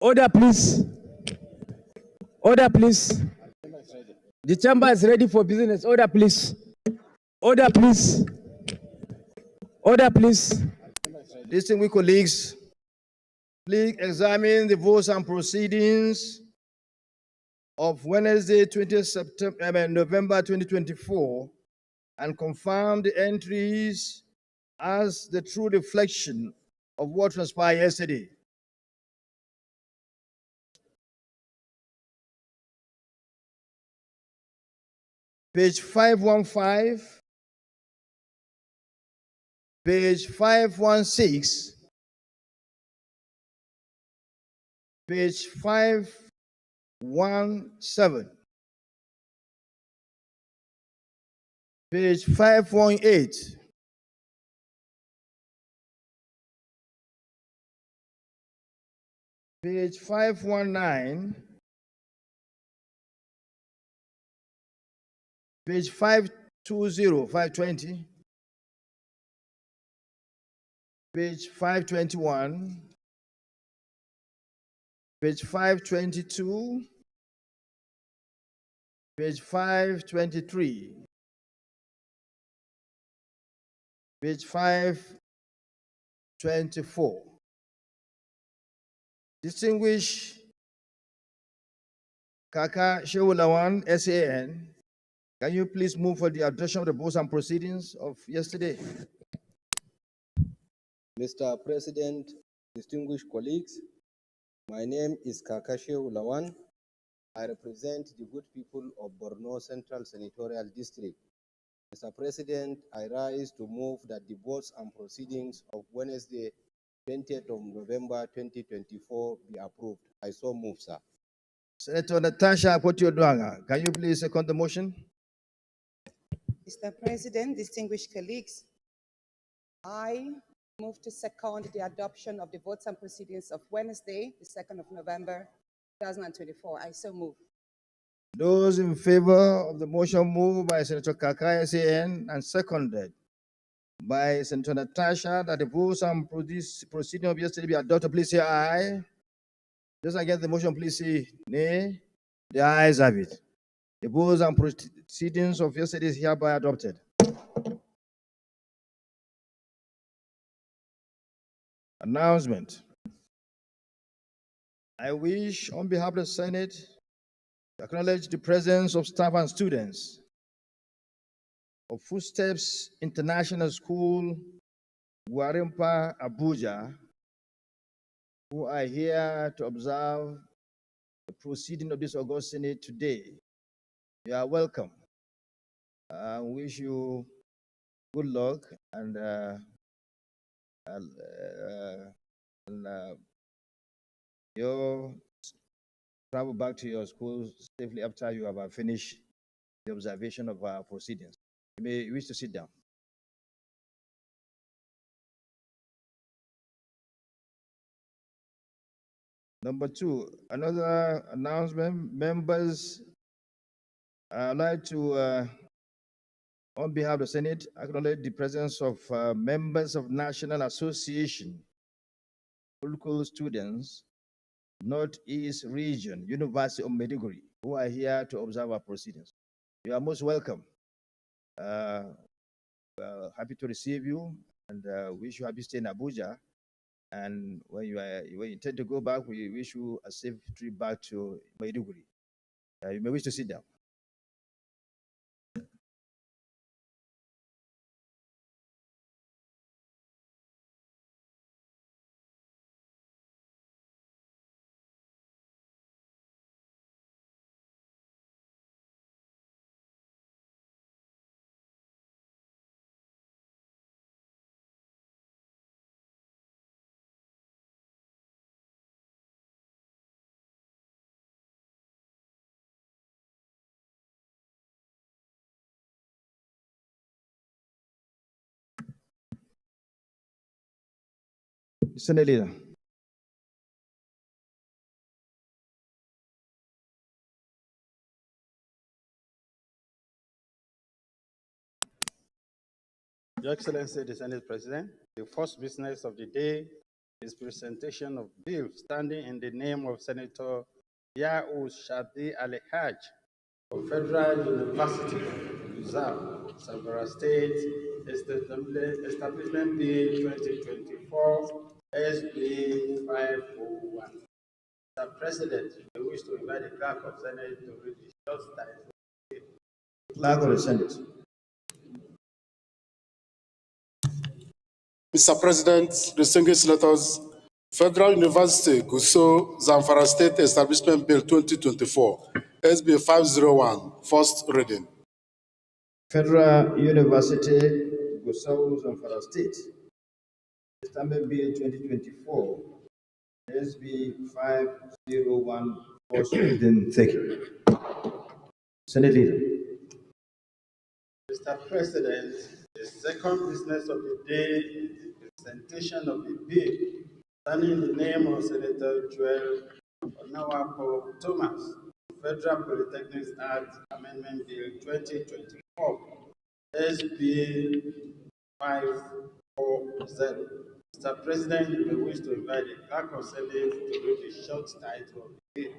Order, please. Order, please. The chamber is ready for business. Order, please. Order, please. Order, please. Distinguished colleagues, please examine the votes and proceedings of Wednesday, 20th November 2024, and confirm the entries as the true reflection of what transpired yesterday. Page 515, page 516, page 517. Page 518. Page 519. Page 520, 520. Page 521. Page 522. Page 523. Page 524. Distinguished Kaka Shewulawan, SAN, can you please move for the adoption of the rules and proceedings of yesterday? Mr. President, distinguished colleagues, my name is Kakashe Ulawan. I represent the good people of Borno Central Senatorial District. Mr. President, I rise to move that the votes and proceedings of Wednesday, 20th of November 2024 be approved. I so move, sir. Senator Natasha Akpoti-Oduanga, can you please second the motion? Mr. President, distinguished colleagues, I move to second the adoption of the votes and proceedings of Wednesday, the 2nd of November, 2024. I so move. Those in favor of the motion moved by Senator Kaka, SAN, and seconded by Senator Natasha that the votes and proceedings of yesterday be adopted, please say aye. Those against the motion, please say nay. The ayes have it. The votes and proceedings of yesterday is hereby adopted. Announcement. I wish, on behalf of the Senate, to acknowledge the presence of staff and students of Footsteps International School, Warimpa, Abuja, who are here to observe the proceeding of this August Senate today. You are welcome. I wish you good luck and you travel back to your school safely after you have finished the observation of our proceedings. You may wish to sit down. Number two, another announcement. Members, I'd like to, on behalf of the Senate, acknowledge the presence of members of National Association of Local Students, Northeast Region, University of Maiduguri, who are here to observe our proceedings. You are most welcome. Happy to receive you and wish you happy stay in Abuja. And when you intend to go back, we wish you a safe trip back to Maiduguri. You may wish to sit down. Senate Leader. Your Excellency, the Senate President, the first business of the day is presentation of bill standing in the name of Senator Ya'u Shadi Ali Haj of Federal University, Luzar, Zamfara State, Establishment Bill 2024, SB 501. Mr. President, I wish to invite the Clerk of Senate to read the short title. Clerk of the Senate. Mr. President, distinguished senators, Federal University, Gusau, Zamfara State Establishment Bill 2024, SB 501, first reading. Federal University, Gusau, Zamfara State, Establishment Bill 2024, SB 501, first reading. Thank you. Senate Leader. Mr. President, the second business of the day is the presentation of the bill standing in the name of Senator Joel Onawapo Thomas, Federal Polytechnics Act Amendment Bill 2024, SB 540. Mr. President, you may wish to invite the Clerk of Senate to read the short title of the bill.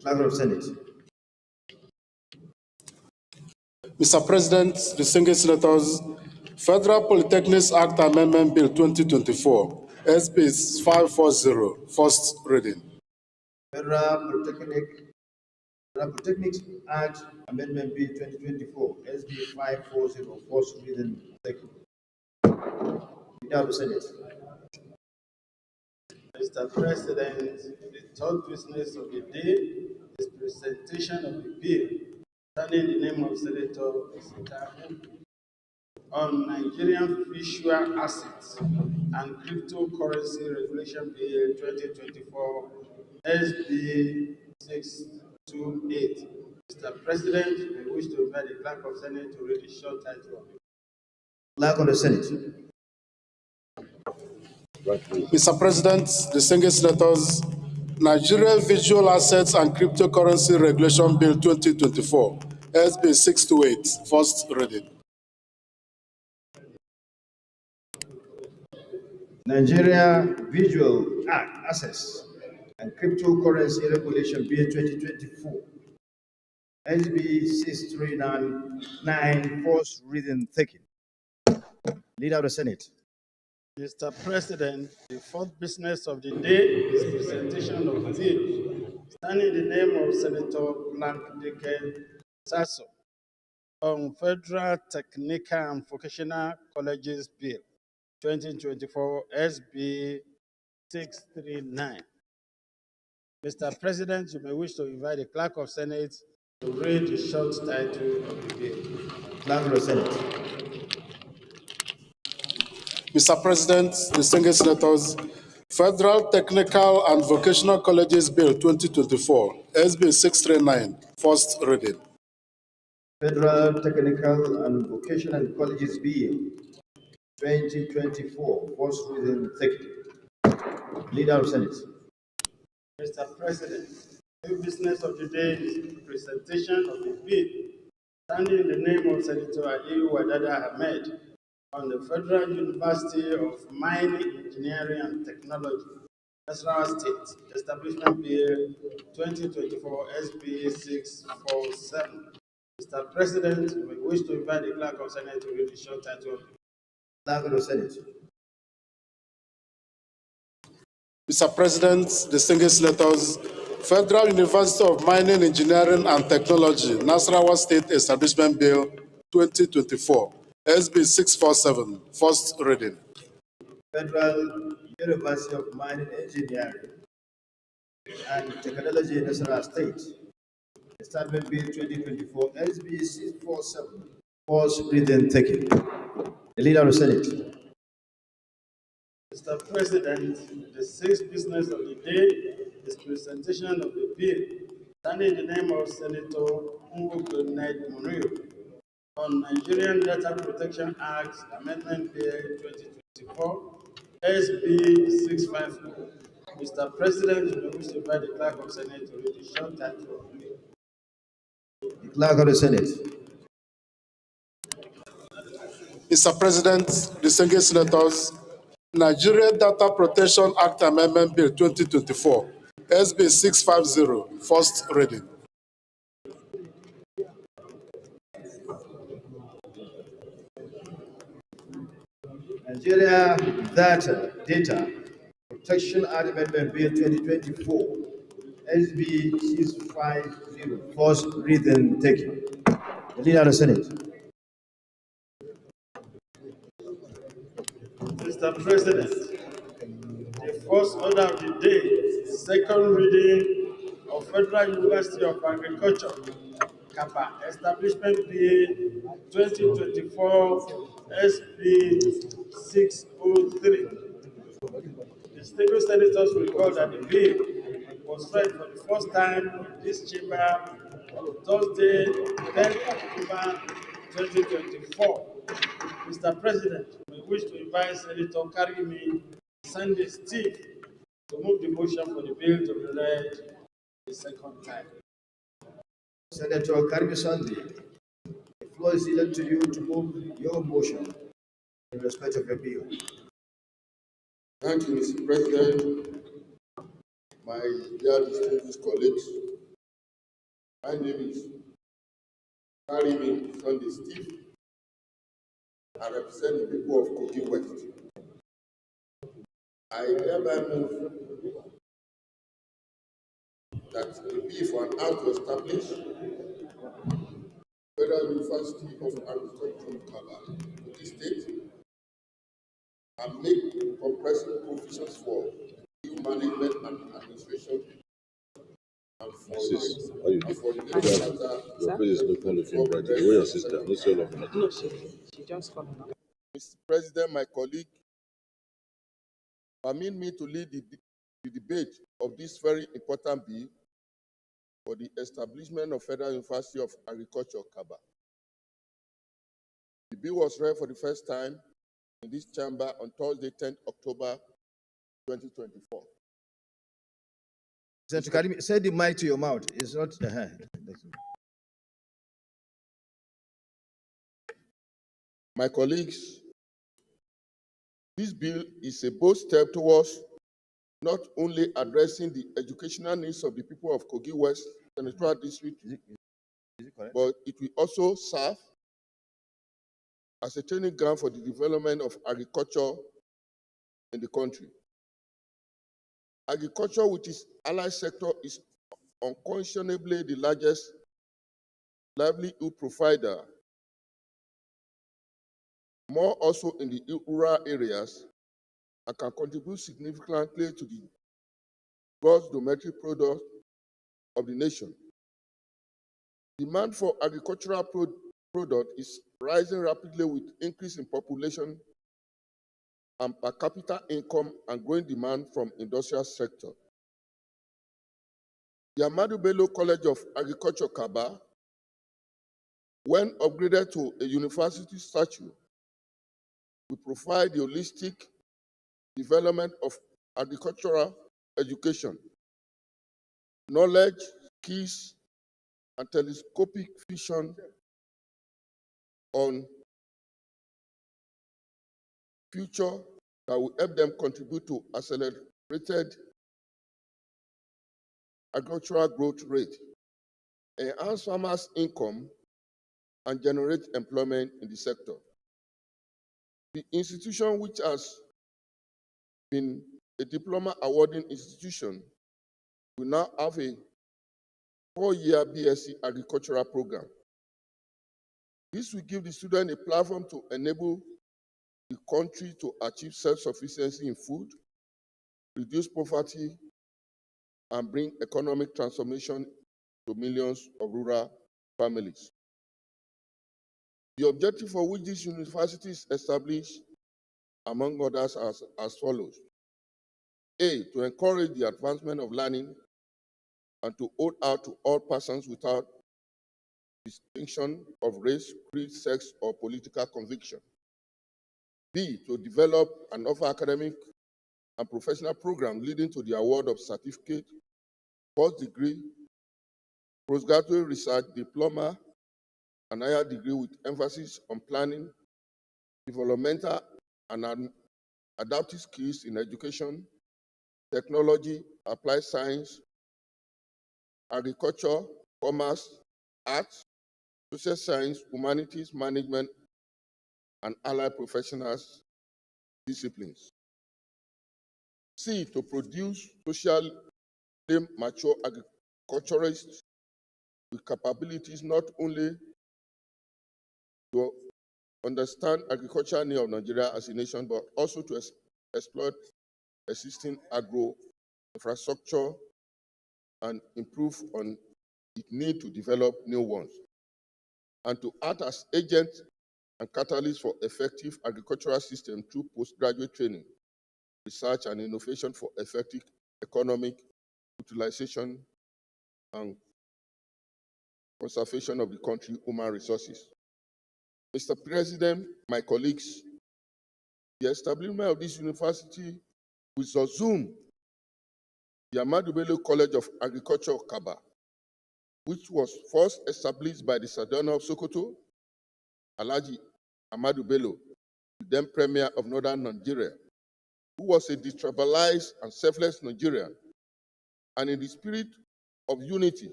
Clerk of Senate. Mr. President, distinguished senators, Federal Polytechnics Act Amendment Bill 2024, SB 540, first reading. Federal Polytechnics Act Amendment Bill 2024, SB 540, first reading. Second. Leader of the Senate. Mr. President, the third business of the day is presentation of the bill standing in the name of Senator Isikamu on Nigerian visual assets and cryptocurrency regulation bill 2024 SB 628. Mr. President, we wish to invite the Clerk of Senate to read the short title of the bill. Clerk of the Senate. Mr. President, distinguished senators, Nigerian Visual Assets and Cryptocurrency Regulation Bill 2024, SB 628, first reading. Nigeria Visual Assets and Cryptocurrency Regulation Bill 2024, SB 6399, first reading. Taken. Leader of the Senate. Mr. President, the fourth business of the day is presentation of the bill standing in the name of Senator Blank Sasso on Federal Technical and Vocational Colleges Bill 2024 SB 639. Mr. President, you may wish to invite the Clerk of Senate to read the short title of the bill. Clerk of the Senate. Mr. President, distinguished senators, Federal Technical and Vocational Colleges Bill 2024, SB 639, first reading. Federal Technical and Vocational Colleges Bill 2024, first reading. Taken. Leader of Senate. Mr. President, the business of the day is presentation of the bill standing in the name of Senator Aliyu Wadada Ahmed on the Federal University of Mining, Engineering and Technology, Nasarawa State, Establishment Bill 2024 SB 647. Mr. President, we wish to invite the Clerk of Senate to read the short title of the bill. Clerk of the Senate. Mr. President, distinguished senators, Federal University of Mining, Engineering and Technology, Nasarawa State Establishment Bill 2024, SB 647, first reading. Federal University of Mining, Engineering and Technology, Nasarawa State, Establishment Bill 2024, SB 647, first reading. Taken. The Leader of the Senate. Mr. President, the sixth business of the day is presentation of the bill standing in the name of Senator Nwoko Ned Munir on Nigerian Data Protection Act Amendment Bill 2024 SB 654. Mr. President, you may wish to invite the Clerk of Senate to read the short title of the bill. The Clerk of the Senate. Mr. President, distinguished senators, Nigeria Data Protection Act Amendment Bill 2024, SB 650, first reading. Nigeria Data Protection Act Amendment Bill 2024, SB 650, first reading. Taken. The Leader of the Senate. Mr. President, the first order of the day is second reading of Federal University of Agriculture, Kappa, Establishment Bill 2024 SB 603. Distinguished senators recall that the bill was read for the first time in this chamber on Thursday, 10th October 2024. Mr. President, we wish to invite Senator Karimi Sunday Steve to move the motion for the bill to be read the second time. Senator Karimi Sandi, the floor is yielded to you to move your motion in respect of your bill. Thank you, Mr. President. My dear distinguished colleagues, my name is Karimi Sunday Steve. I represent the people of Kogi West. I hereby move that the bill for an act to establish Federal University of Agriculture, Kaba, Kogi State, and make comprehensive provisions for new management and administration and for the next chapter. Your place is not kind of him, right? The way your sister, not all of that. No, she just coming up. Mr. President, my colleague, permit me to lead the debate of this very important bill for the establishment of Federal University of Agriculture, Kaba. The bill was read for the first time in this chamber on Thursday, 10th October 2024. Senator Karimi, say the mic to your mouth. It's not. My colleagues, this bill is a bold step towards not only addressing the educational needs of the people of Kogi West Senatorial District, but it will also serve as a training ground for the development of agriculture in the country. Agriculture, with its allied sector, is unquestionably the largest livelihood provider, more also in the rural areas, and can contribute significantly to the gross domestic product of the nation. Demand for agricultural product is rising rapidly with increase in population and per capita income and growing demand from industrial sector. The Ahmadu Bello College of Agriculture, Kaba, when upgraded to a university status, will provide the holistic development of agricultural education, knowledge, skills, and telescopic vision on future that will help them contribute to accelerated agricultural growth rate, enhance farmers' income, and generate employment in the sector. The institution, which has been a diploma awarding institution, will now have a 4-year BSc agricultural program. This will give the student a platform to enable the country to achieve self-sufficiency in food, reduce poverty, and bring economic transformation to millions of rural families. The objective for which this university is established, among others, are as follows. A, to encourage the advancement of learning and to hold out to all persons without distinction of race, creed, sex, or political conviction. B, to develop and offer academic and professional programs leading to the award of certificate, first degree, postgraduate research, diploma, and higher degree with emphasis on planning, developmental and adaptive skills in education, technology, applied science, agriculture, commerce, arts, social science, humanities, management, and allied professionals disciplines. C, to produce socially mature agriculturists with capabilities not only to understand agricultural needs of Nigeria as a nation, but also to exploit existing agro infrastructure and improve on its need to develop new ones, and to act as agent and catalyst for effective agricultural system through postgraduate training, research, and innovation for effective economic utilization and conservation of the country's human resources. Mr. President, my colleagues, the establishment of this university will subsume the Ahmadu Bello College of Agriculture, Kaba, which was first established by the Sultan of Sokoto, Alhaji Ahmadu Bello, then Premier of Northern Nigeria, who was a detribalized and selfless Nigerian, and in the spirit of unity,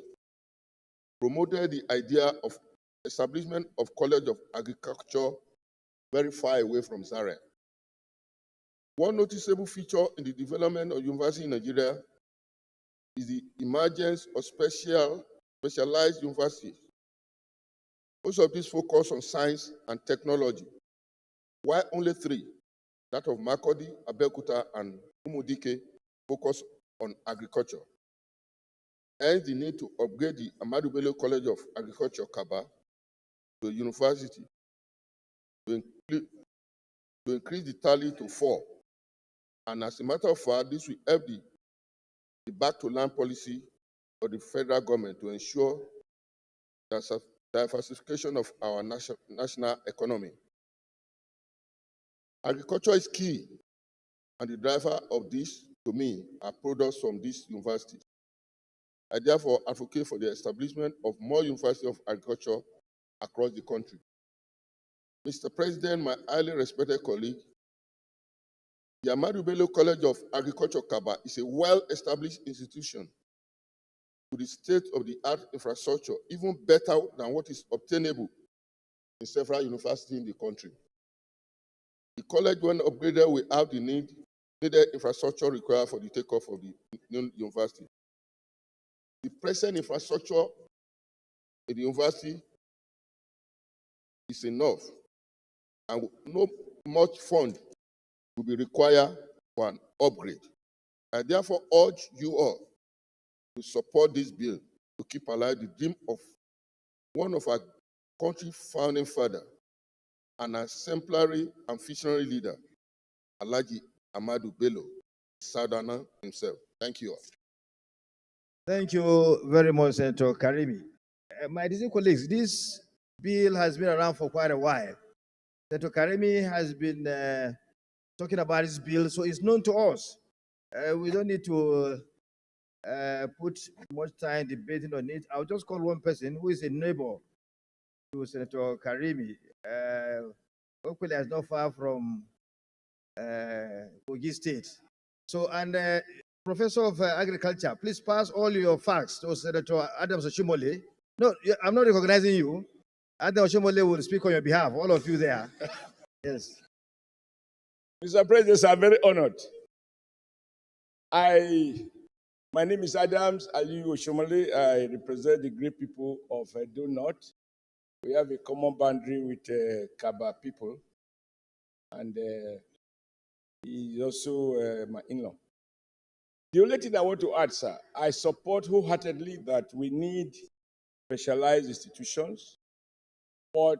promoted the idea of establishment of College of Agriculture very far away from Zaria. One noticeable feature in the development of university in Nigeria is the emergence of specialized universities. Most of these focus on science and technology, while only 3, that of Makurdi, Abeokuta, and Umudike, focus on agriculture. Hence, the need to upgrade the Ahmadu Bello College of Agriculture, Kaba, to a university to increase the tally to 4. And as a matter of fact, this will help the back-to-land policy of the federal government to ensure the diversification of our national economy. Agriculture is key, and the driver of this, to me, are products from these universities. I therefore advocate for the establishment of more universities of agriculture across the country. Mr. President, my highly respected colleague, the Ahmadu Bello College of Agriculture, Kaba, is a well-established institution with the state-of-the-art infrastructure, even better than what is obtainable in several universities in the country. The college, when upgraded, will have the needed infrastructure required for the takeoff of the new university. The present infrastructure in the university is enough, and no much fund will be required for an upgrade. I therefore urge you all to support this bill to keep alive the dream of one of our country's founding father and exemplary and visionary leader, Alhaji Ahmadu Bello, Southerner himself. Thank you all. Thank you very much, Senator Karimi. My distinguished colleagues, this bill has been around for quite a while. Senator Karimi has been talking about this bill, so it's known to us. We don't need to put much time debating on it. I'll just call one person who is a neighbor to Senator Karimi. Hopefully, is not far from Kogi State. So, and Professor of Agriculture, please pass all your facts to Senator Adams Oshimole. No, I'm not recognizing you. Adams Oshimole will speak on your behalf, all of you there. Yes. Mr. President, I'm very honored. My name is Adams Aliyu Oshomole. I represent the great people of Edo North. We have a common boundary with Kaba people, and he's also my in-law. The only thing I want to add, sir, I support wholeheartedly that we need specialized institutions, but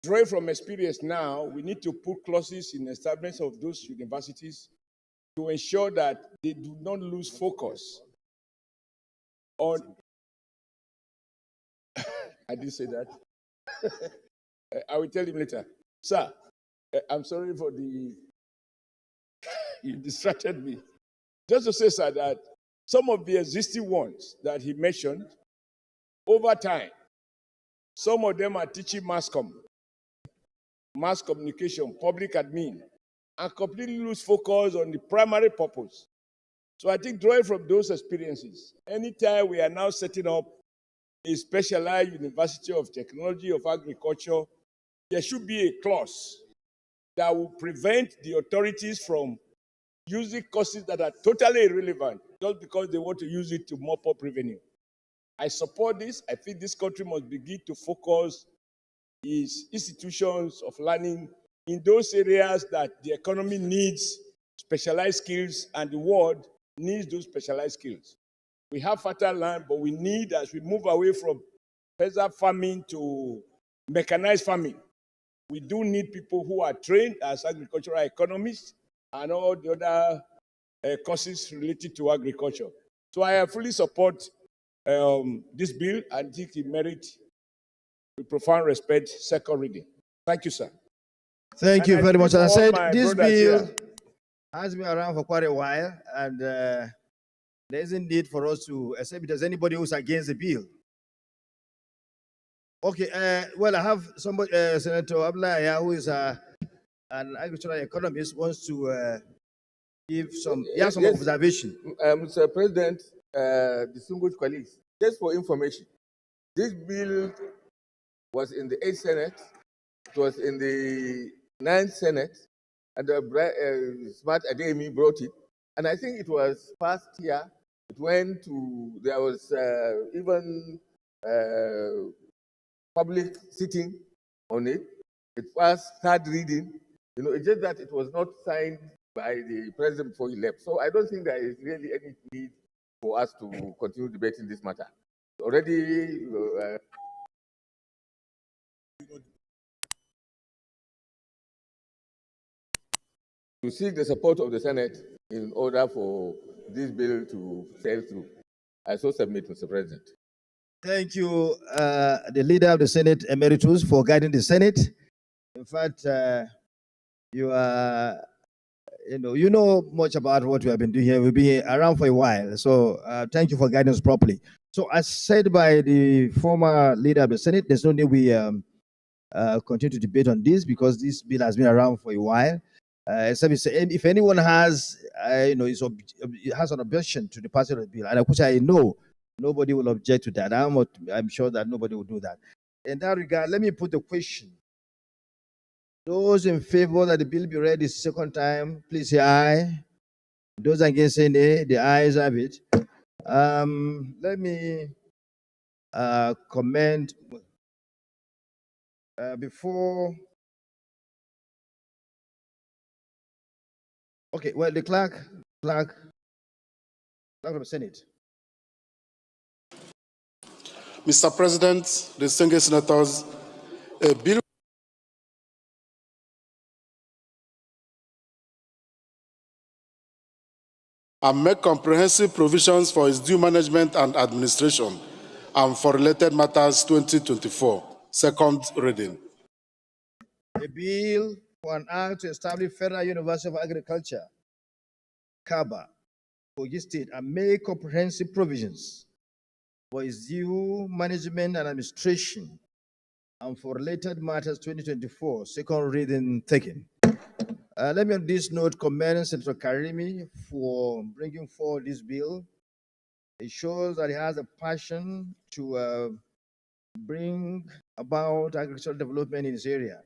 drawing from experience now, we need to put clauses in the establishment of those universities to ensure that they do not lose focus on. I didn't say that. I will tell him later. Sir, I'm sorry for the. You distracted me. Just to say, sir, that some of the existing ones that he mentioned, over time, some of them are teaching mass communication, public admin, and completely lose focus on the primary purpose. So I think drawing from those experiences, anytime we are now setting up a specialized university of technology of agriculture, there should be a clause that will prevent the authorities from using courses that are totally irrelevant just because they want to use it to mop up revenue. I support this. I think this country must begin to focus its institutions of learning in those areas that the economy needs specialized skills and the world needs those specialized skills. We have fertile land, but we need, as we move away from peasant farming to mechanized farming, we do need people who are trained as agricultural economists and all the other courses related to agriculture. So I fully support this bill and think it merits With profound respect, second reading. Thank you, sir. Thank And you I very much. believe As I all said, my this brothers bill here- has been around for quite a while, and there isn't need for us to accept if there's anybody who's against the bill. Okay, well, I have somebody, Senator Ablaya, who is an agricultural economist, wants to give some, some Yes, observation. Mr. President, distinguished colleagues, just for information, this bill was in the 8th Senate, it was in the 9th Senate, and Smart Ademi brought it, and I think it was passed here. It went to, there was even public sitting on it. It passed third reading. You know, it's just that it was not signed by the president before he left. So I don't think there is really any need for us to continue debating this matter. Already, to seek the support of the Senate in order for this bill to sail through. I so submit, Mr. President. Thank you, the leader of the Senate Emeritus, for guiding the Senate. In fact, you are, you know much about what we have been doing here. We've been around for a while, so thank you for guiding us properly. So, as said by the former leader of the Senate, there's no need we continue to debate on this because this bill has been around for a while. Except if anyone has, has an objection to the passage of the bill, and which I know nobody will object to that. I'm sure that nobody will do that. In that regard, let me put the question. Those in favor that the bill be read the second time, please say aye. Those against say nay. The ayes have it. Let me comment before. Okay, well, the clerk of the Senate. Mr. President, distinguished senators, a bill and make comprehensive provisions for its due management and administration and for related matters 2024. Second reading. A bill for an act to establish Federal University of Agriculture, Kaba, Kogi State, and make comprehensive provisions for its due management and administration and for related matters 2024. Second reading taken. Let me on this note commend Senator Karimi for bringing forward this bill. It shows that he has a passion to bring about agricultural development in this area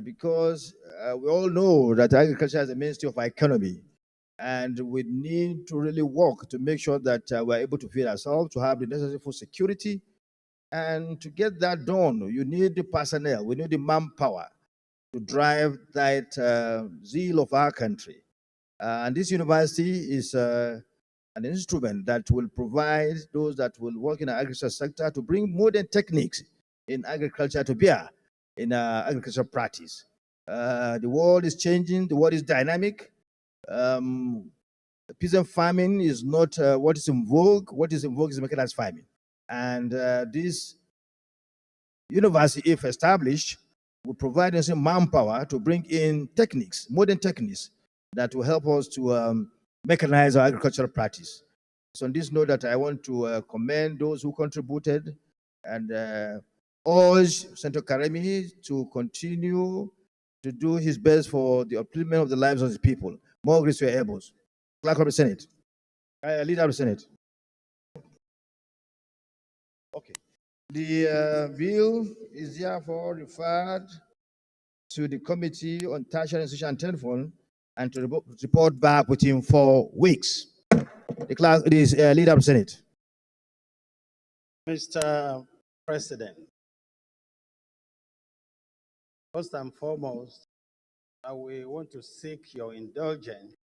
because we all know that agriculture is the mainstay of our economy, and we need to really work to make sure that we're able to feed ourselves, to have the necessary food security, and to get that done, you need the personnel, we need the manpower to drive that zeal of our country. And this university is an instrument that will provide those that will work in the agriculture sector to bring modern techniques in agriculture to bear in agricultural practice. The world is changing, the world is dynamic. Peasant farming is not what is in vogue. What is in vogue is mechanized farming. And this university, if established, will provide us manpower to bring in techniques, modern techniques, that will help us to mechanize our agricultural practice. So on this note that I want to commend those who contributed and urge Senator Karemi to continue to do his best for the upliftment of the lives of his people. More grace to your elbows. Clerk of the Senate. Leader of the Senate. Okay. The bill is therefore referred to the Committee on Tertiary Institution and Telephone and to report back within 4 weeks. The clerk, the leader of the Senate. Mr. President, first and foremost, we want to seek your indulgence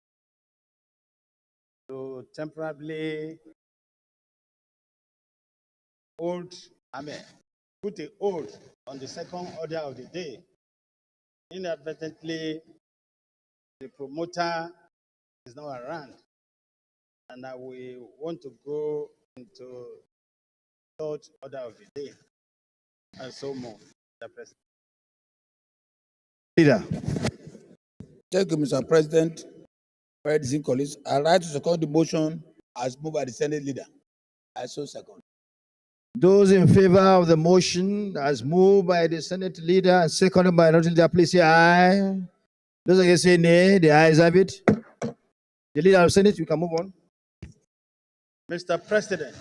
to temporarily put a hold on the second order of the day. Inadvertently, the promoter is not around, and we want to go into third order of the day. I so move, Mr. President. Leader. Thank you, Mr. President. Very distinguished colleagues, I rise to second the motion as moved by the Senate leader. I so second. Those in favor of the motion as moved by the Senate leader and seconded by the leader, please say aye. Those against say nay. The ayes have it. The leader of the Senate, we can move on. Mr. President,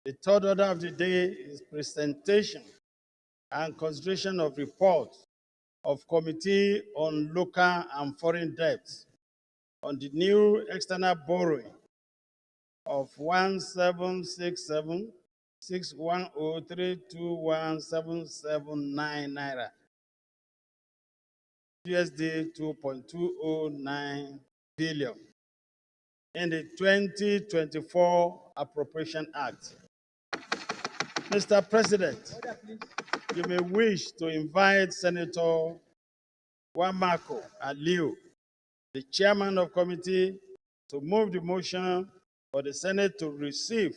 the third order of the day is presentation and consideration of reports of Committee on Local and Foreign Debts on the new external borrowing of 1767,610,321,779 naira, USD 2.209 billion in the 2024 Appropriation Act. Mr. President, you may wish to invite Senator Wamako Aliu, the chairman of committee, to move the motion for the Senate to receive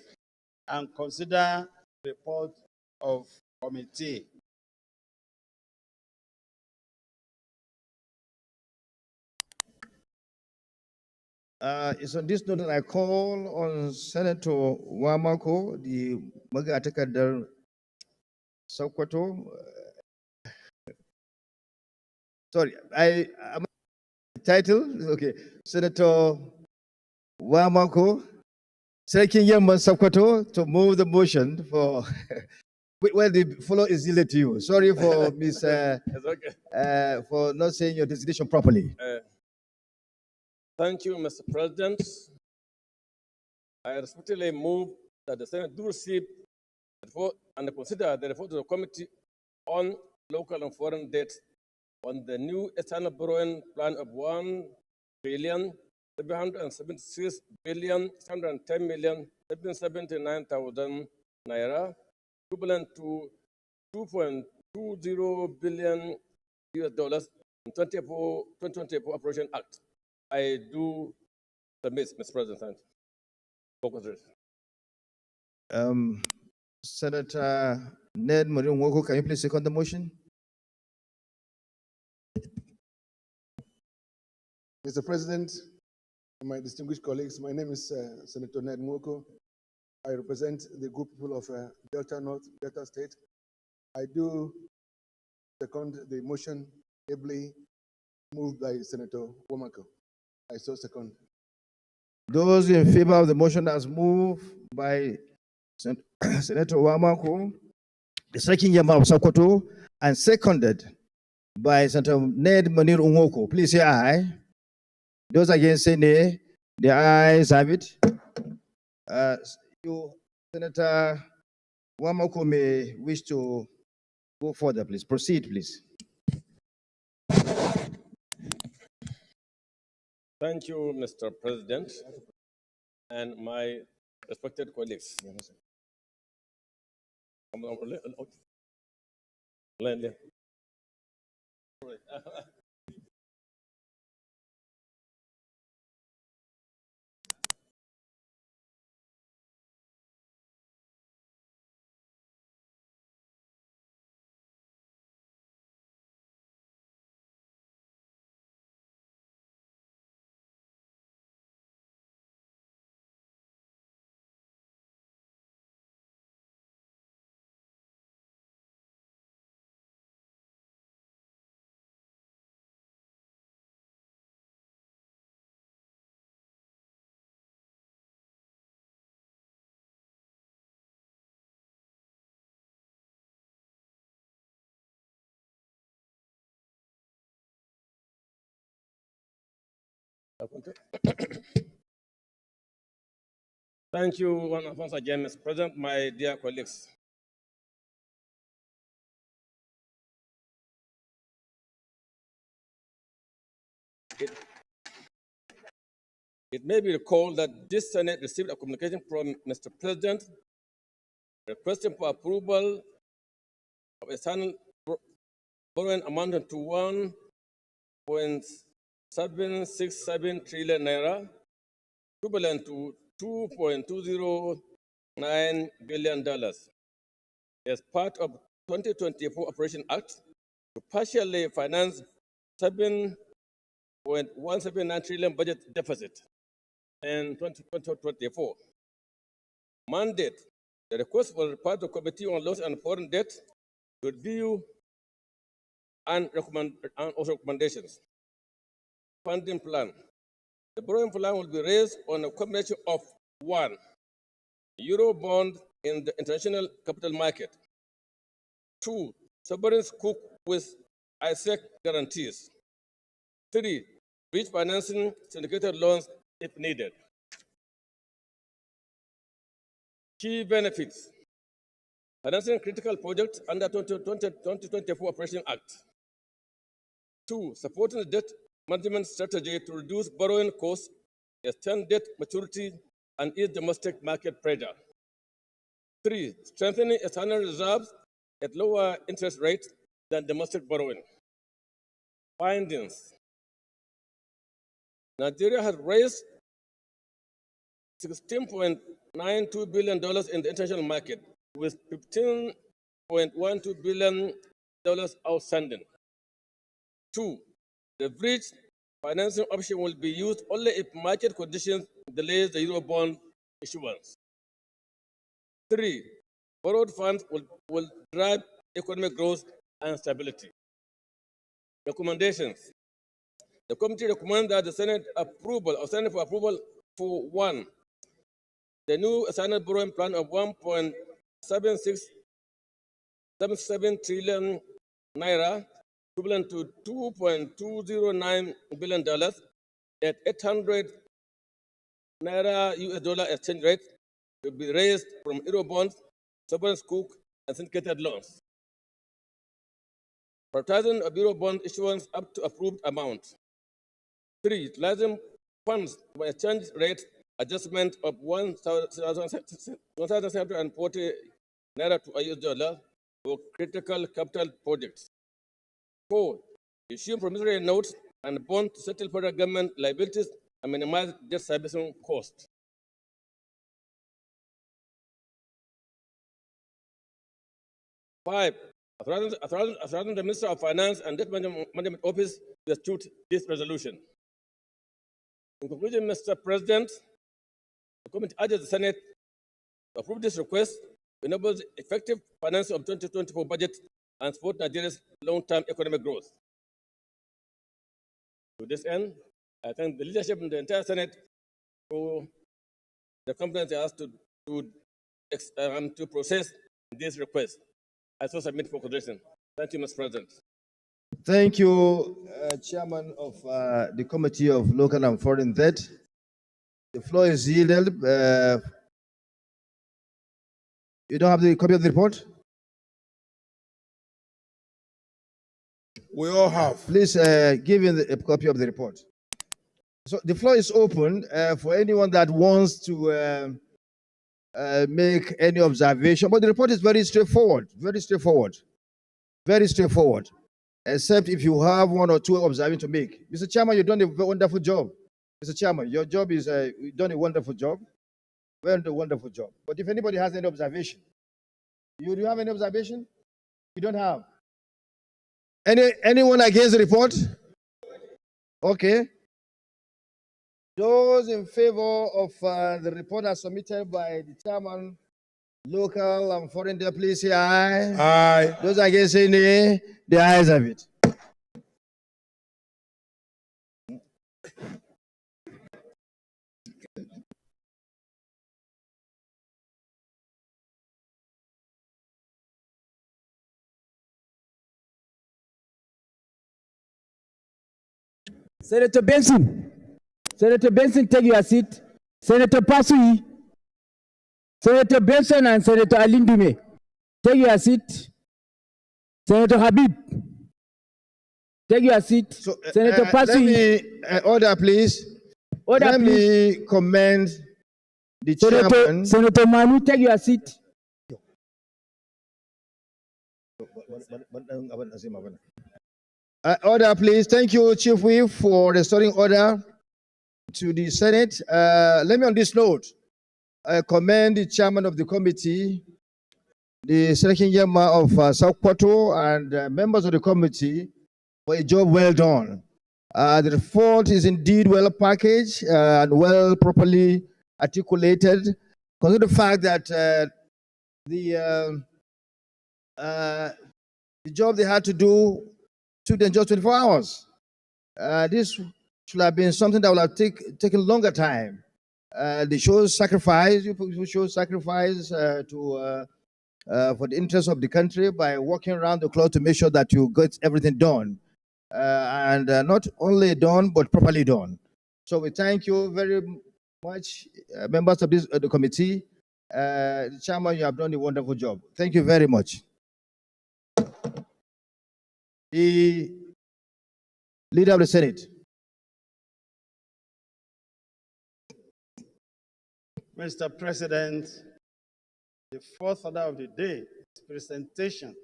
and consider the report of committee. It's on this note that I call on Senator Wamako, the Magatakadar Sokoto. Sorry, am title? Okay. Senator Wamako, Senator Yamman Sokoto, to move the motion for. Well, the follow is yielded to you. Sorry for Miss for not saying your designation properly. Thank you, Mr. President. I respectfully move that the Senate do receive and consider the report of the Committee on Local and Foreign Debt on the new external borrowing plan of 1,776,610,779,000 naira, equivalent to 2.20 billion US dollars in 2024 Appropriation Act. I do submit, Mr. President. Senator Ned Morinwoko, can you please second the motion? Mr. President, my distinguished colleagues, my name is Senator Ned Nwoko. I represent the group people of Delta North, Delta State. I do second the motion ably moved by Senator Wamako. I so second. Those in favor of the motion as moved by Senator Wamako, the second Yama of Sokoto, and seconded by Senator Ned Munir Nwoko, please say aye. Those against say nay. The ayes have it. You, Senator Wamako, may wish to go further, please. Proceed, please. Thank you, Mr. President, and my respected colleagues. Thank you once again, Mr. President, my dear colleagues. It may be recalled that this Senate received a communication from Mr. President requesting for approval of a external borrowing amounting to 1.767 trillion naira, equivalent to $2.209 billion. as part of 2024 Operation Act to partially finance 7.179 trillion budget deficit in 2024. Mandate the request for report to Committee on Laws and Foreign Debt to review and also recommendations. Funding plan. The borrowing plan will be raised on a combination of 1. Euro bond in the international capital market. 2. Sovereign sukuk with ISEC guarantees. 3. Bridge financing syndicated loans if needed. Key benefits. Financing critical projects under 2024 Operation Act. 2. Supporting the debt management strategy to reduce borrowing costs, extend debt maturity, and ease domestic market pressure. 3. Strengthening external reserves at lower interest rates than domestic borrowing. Findings. Nigeria has raised $16.92 billion in the international market, with $15.12 billion outstanding. 2. The bridge financing option will be used only if market conditions delay the Eurobond issuance. 3. Borrowed funds will drive economic growth and stability. Recommendations. The committee recommends that the Senate approval or Senate for approval for 1. The new assigned borrowing plan of 1.7677 trillion naira, equivalent to $2.209 billion at 800 naira US dollar exchange rate, will be raised from Eurobonds, sovereign sukuk, and syndicated loans. Prioritizing of Eurobond issuance up to approved amount. 3. Utilizing funds for exchange rate adjustment of 1,740 naira to US dollar for critical capital projects. 4. Issue promissory notes and bonds to settle federal government liabilities and minimize debt servicing costs. 5. Authorizing the Minister of Finance and Debt Management Office to execute this resolution. In conclusion, Mr. President, the committee urges the Senate to approve this request to enable effective financing of 2024 budget and support Nigeria's long-term economic growth. To this end, I thank the leadership and the entire Senate for the confidence they asked to process this request. I so submit for consideration. Thank you, Mr. President. Thank you, Chairman of the Committee of Local and Foreign Debt. The floor is yielded. You don't have the copy of the report? We all have. Please give him a copy of the report. So the floor is open for anyone that wants to make any observation. But the report is very straightforward, except if you have one or two observations to make. Mr. Chairman, you've done a wonderful job. Mr. Chairman, your job is, you've done a wonderful job. Wonderful job. But if anybody has any observation, do you have any observation? You don't have. Anyone against the report? Okay. Those in favor of the report as submitted by the chairman, local and foreign debt, please say aye. Aye. Those against say nay. The ayes have it. Senator Benson, take your seat. Senator Pasui, Senator Benson and Senator Alindume, take your seat. Senator Habib, take your seat. So, Senator Pasui. Order, please. Order, please. Me commend the chairman. Senator Manu, take your seat. Order, please. Thank you, Chief Whip, for restoring order to the Senate. Let me, on this note, commend the chairman of the committee the Selection Yama of South Porto and members of the committee for a job well done. The report is indeed well packaged and well properly articulated. Consider the fact that the job they had to do took them just 24 hours. This should have been something that would have taken longer time. They show sacrifice. You show sacrifice for the interest of the country by working around the clock to make sure that you get everything done, and not only done but properly done. So we thank you very much, members of the committee. The chairman, you have done a wonderful job. Thank you very much. The leader of the Senate. Mr. President, the fourth order of the day is presentation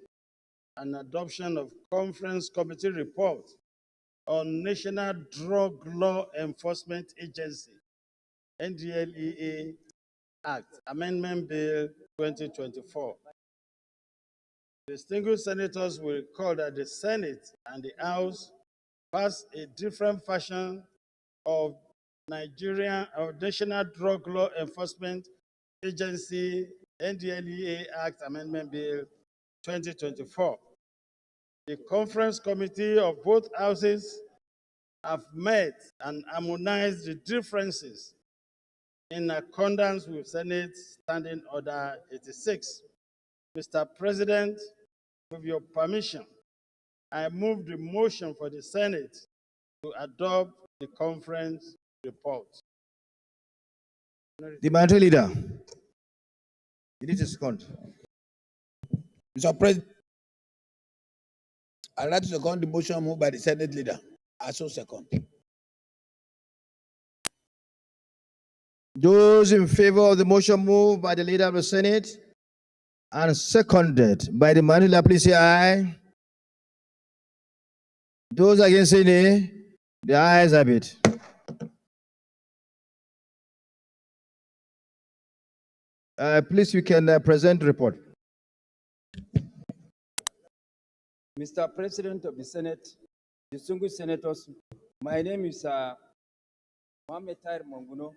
and adoption of Conference Committee report on National Drug Law Enforcement Agency, NDLEA Act, Amendment Bill 2024. Distinguished senators will recall that the Senate and the House passed a different version of National Drug Law Enforcement Agency, NDLEA Act Amendment Bill 2024. The conference committee of both houses have met and harmonized the differences in accordance with Senate Standing Order 86. Mr. President, with your permission, I move the motion for the Senate to adopt the conference report. The minority leader. You need to second. Mr. President, I'd like to second the motion moved by the Senate leader. I so second. Those in favor of the motion moved by the leader of the Senate and seconded by the minority leader, please say aye. Those against say nay. The ayes have it. Please, you can present the report. Mr. President of the Senate, distinguished senators, my name is Mohamed Tahir Monguno.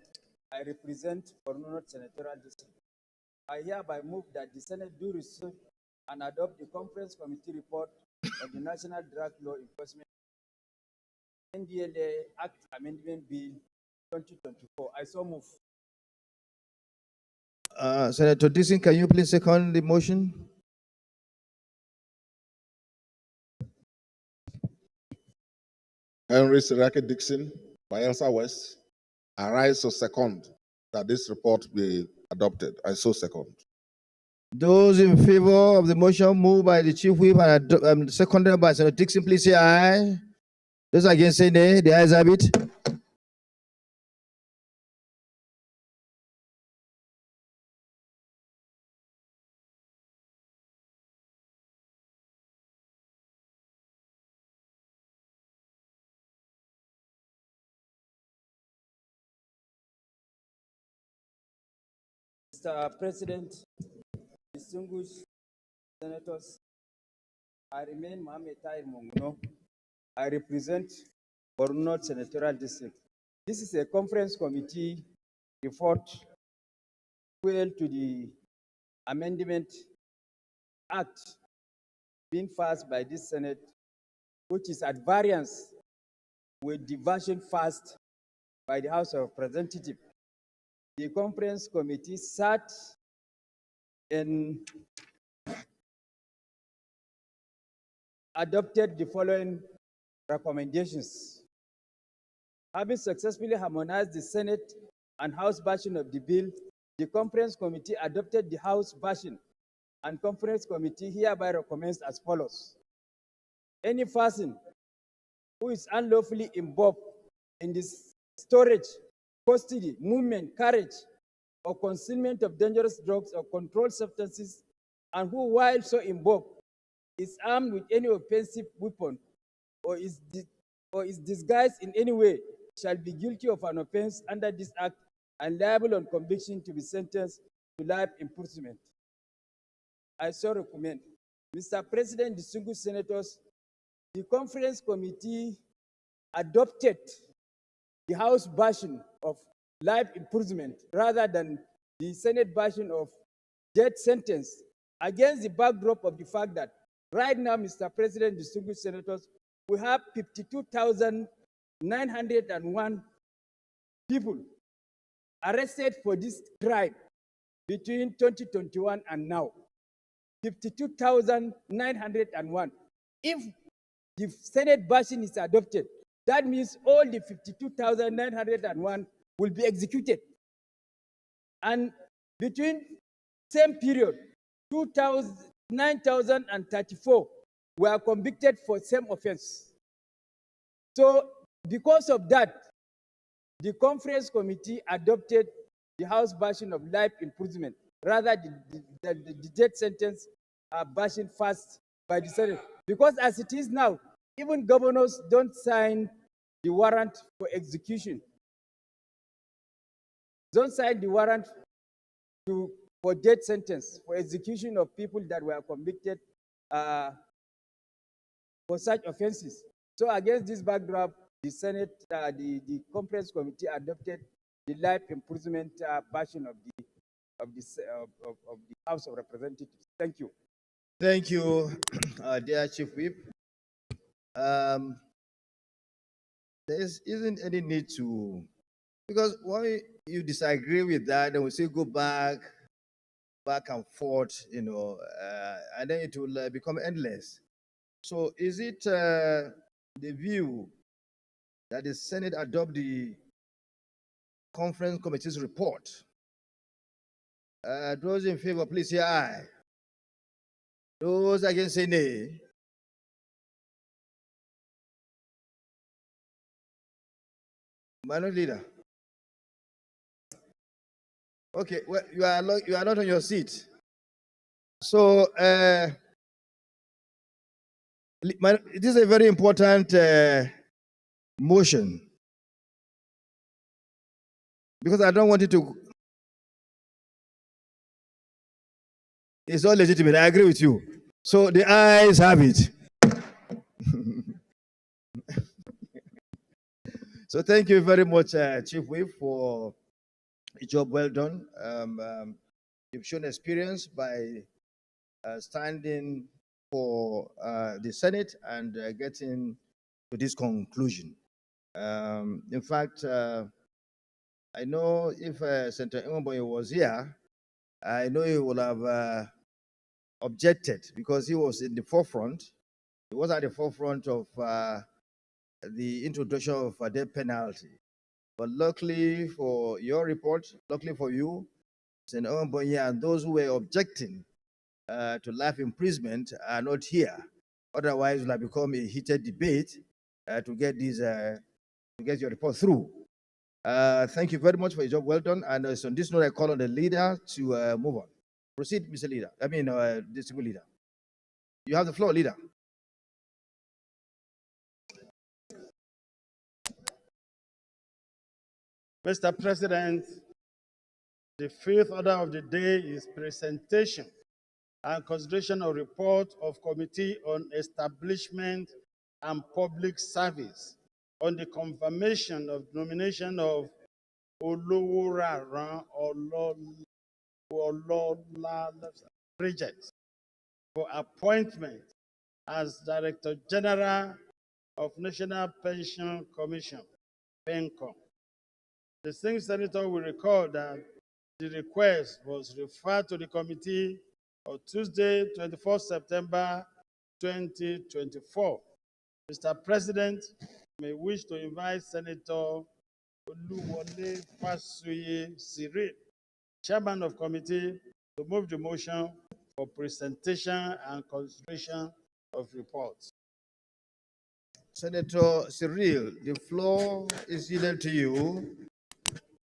I represent Borno North Senatorial District. I hereby move that the Senate do receive and adopt the Conference Committee report on the National Drug Law Enforcement NDLA Act Amendment Bill 2024. I so move. Senator Dixon, can you please second the motion? Henry Siraki Dixon, Bayelsa West, I rise to second that this report be adopted. I so second. Those in favor of the motion moved by the Chief Whip and seconded by Senator Dixon, please say aye. Those against say nay. The ayes have it. Mr. President, distinguished senators, I remain Mohamed Tahir Monguno. I represent Borno North Senatorial District. This is a conference committee report to the Amendment Act being passed by this Senate, which is at variance with the version passed by the House of Representatives. The conference committee sat and adopted the following recommendations. Having successfully harmonized the Senate and House version of the bill, the conference committee adopted the House version, and conference committee hereby recommends as follows. Any person who is unlawfully involved in the storage, custody, movement, carriage, or concealment of dangerous drugs or controlled substances, and who, while so involved, is armed with any offensive weapon or is disguised in any way, shall be guilty of an offense under this act and liable on conviction to be sentenced to life imprisonment. I so recommend. Mr. President, distinguished senators, the conference committee adopted the House version of life imprisonment rather than the Senate version of death sentence against the backdrop of the fact that right now, Mr. President, distinguished senators, we have 52,901 people arrested for this crime between 2021 and now. 52,901. If the Senate version is adopted, that means all the 52,901 will be executed. And between same period, 9,034 were convicted for same offense. So because of that, the conference committee adopted the House version of life imprisonment, rather the death sentence version first by the Senate. Because as it is now, even governors don't sign the warrant for execution. Don't sign the warrant for death sentence, for execution of people that were convicted for such offenses. So against this backdrop, the Senate, the conference committee adopted the life imprisonment version of the House of Representatives. Thank you. Thank you, dear Chief Whip. There isn't any need to, because when you disagree with that, then we say go back and forth, and then it will become endless. So is it the view that the Senate adopt the conference committee's report? Those in favor, please say aye. Those against, say nay. Minority Leader. Okay, well, you are not on your seat. So this is a very important motion, because I don't want it to. It's not legitimate. I agree with you. So the ayes have it. So thank you very much, Chief Whip, for a job well done. You've shown experience by standing for the Senate and getting to this conclusion. In fact, I know if Senator Imamboye was here, I know he would have objected, because he was in the forefront. He was at the forefront of the introduction of a death penalty. But luckily for your report, luckily for you, Senator Imamboye, and those who were objecting to life imprisonment are not here. Otherwise, it will have become a heated debate to get your report through. Thank you very much for your job well done. And so on this note, I call on the leader to move on. Proceed, Mr. Leader. Distinguished Leader. You have the floor, Leader. Mr. President, the fifth order of the day is presentation and consideration of report of Committee on Establishment and Public Service on the confirmation of nomination of Oluwuraran Olola Bridget for appointment as Director General of National Pension Commission, PENCOM. The distinguished senator will recall that the request was referred to the committee on Tuesday, 24 September 2024. Mr. President, may wish to invite Senator Oluwole Fasuye Cyril, Chairman of Committee, to move the motion for presentation and consideration of reports. Senator Cyril, the floor is yielded to you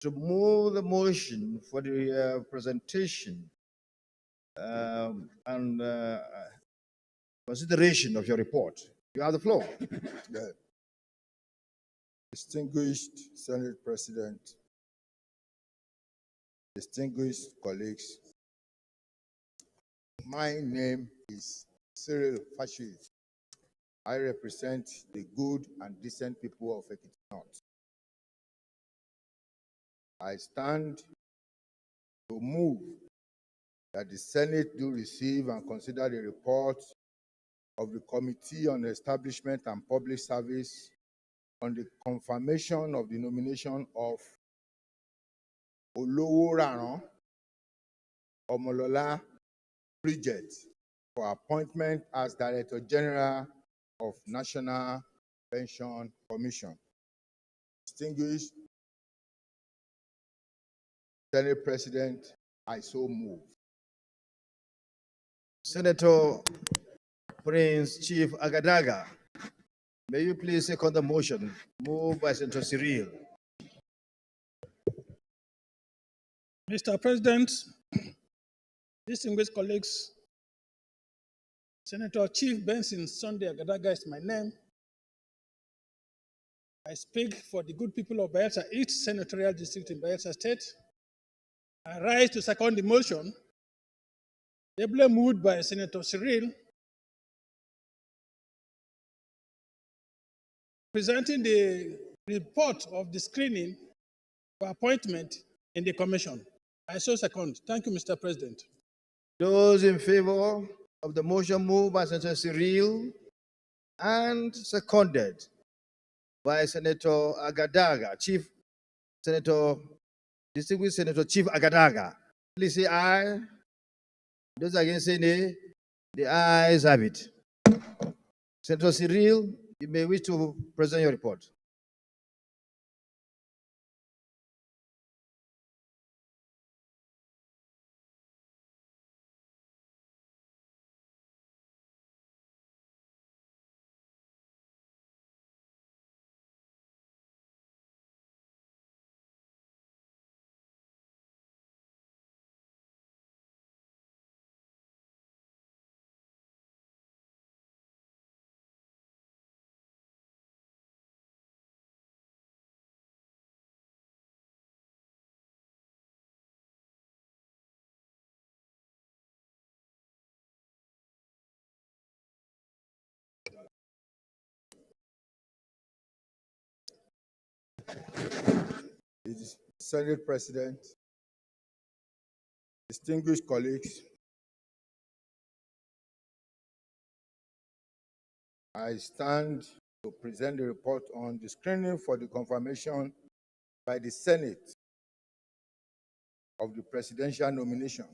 to move the motion for the presentation and consideration of your report. You have the floor. Yeah. Distinguished Senate President, distinguished colleagues, My name is Cyril Fashi. I represent the good and decent people of Ekiti North. I stand to move that the Senate do receive and consider the report of the Committee on Establishment and Public Service on the confirmation of the nomination of Oloworaran Omolola Bridget for appointment as Director General of National Pension Commission. Distinguished Senate President, I so move. Senator Prince Chief Agadaga, may you please second the motion moved by Senator Cyril. Mr. President, distinguished colleagues, Senator Chief Benson Sunday Agadaga is my name. I speak for the good people of Bayelsa East Senatorial District in Bayelsa State. I rise to second the motion, ably moved by Senator Cyril, presenting the report of the screening for appointment in the commission. I so second. Thank you, Mr. President. Those in favor of the motion moved by Senator Cyril and seconded by Senator Agadaga, Distinguished Senator Chief Agadaga, please say aye. Those against say nay. The ayes have it. Senator Cyril, you may wish to present your report. Senate President, distinguished colleagues, I stand to present the report on the screening for the confirmation by the Senate of the presidential nomination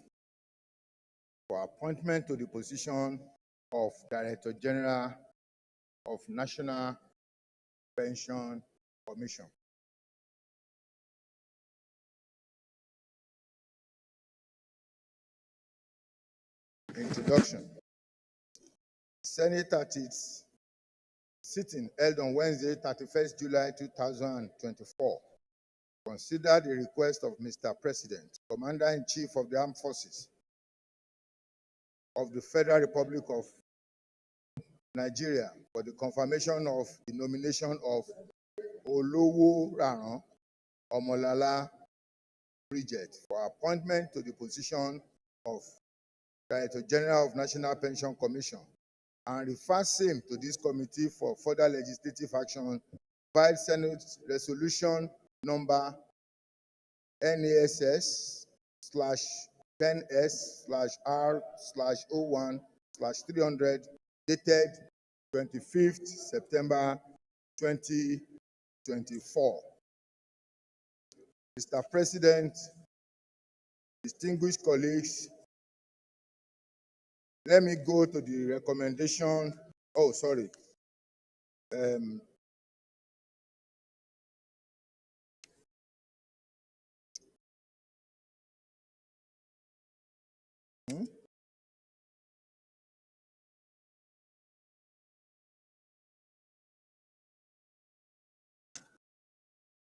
for appointment to the position of Director General of National Pension Commission. Introduction. Senate at its sitting held on Wednesday, 31st July 2024, considered the request of Mr. President, Commander-in-Chief of the Armed Forces of the Federal Republic of Nigeria for the confirmation of the nomination of Oloworaran Omolola Bridget for appointment to the position of Director General of National Pension Commission, and refers same to this committee for further legislative action by Senate Resolution number NASS/10S/R/01/300 dated 25th September 2024. Mr. President, distinguished colleagues, let me go to the recommendation. Oh, sorry.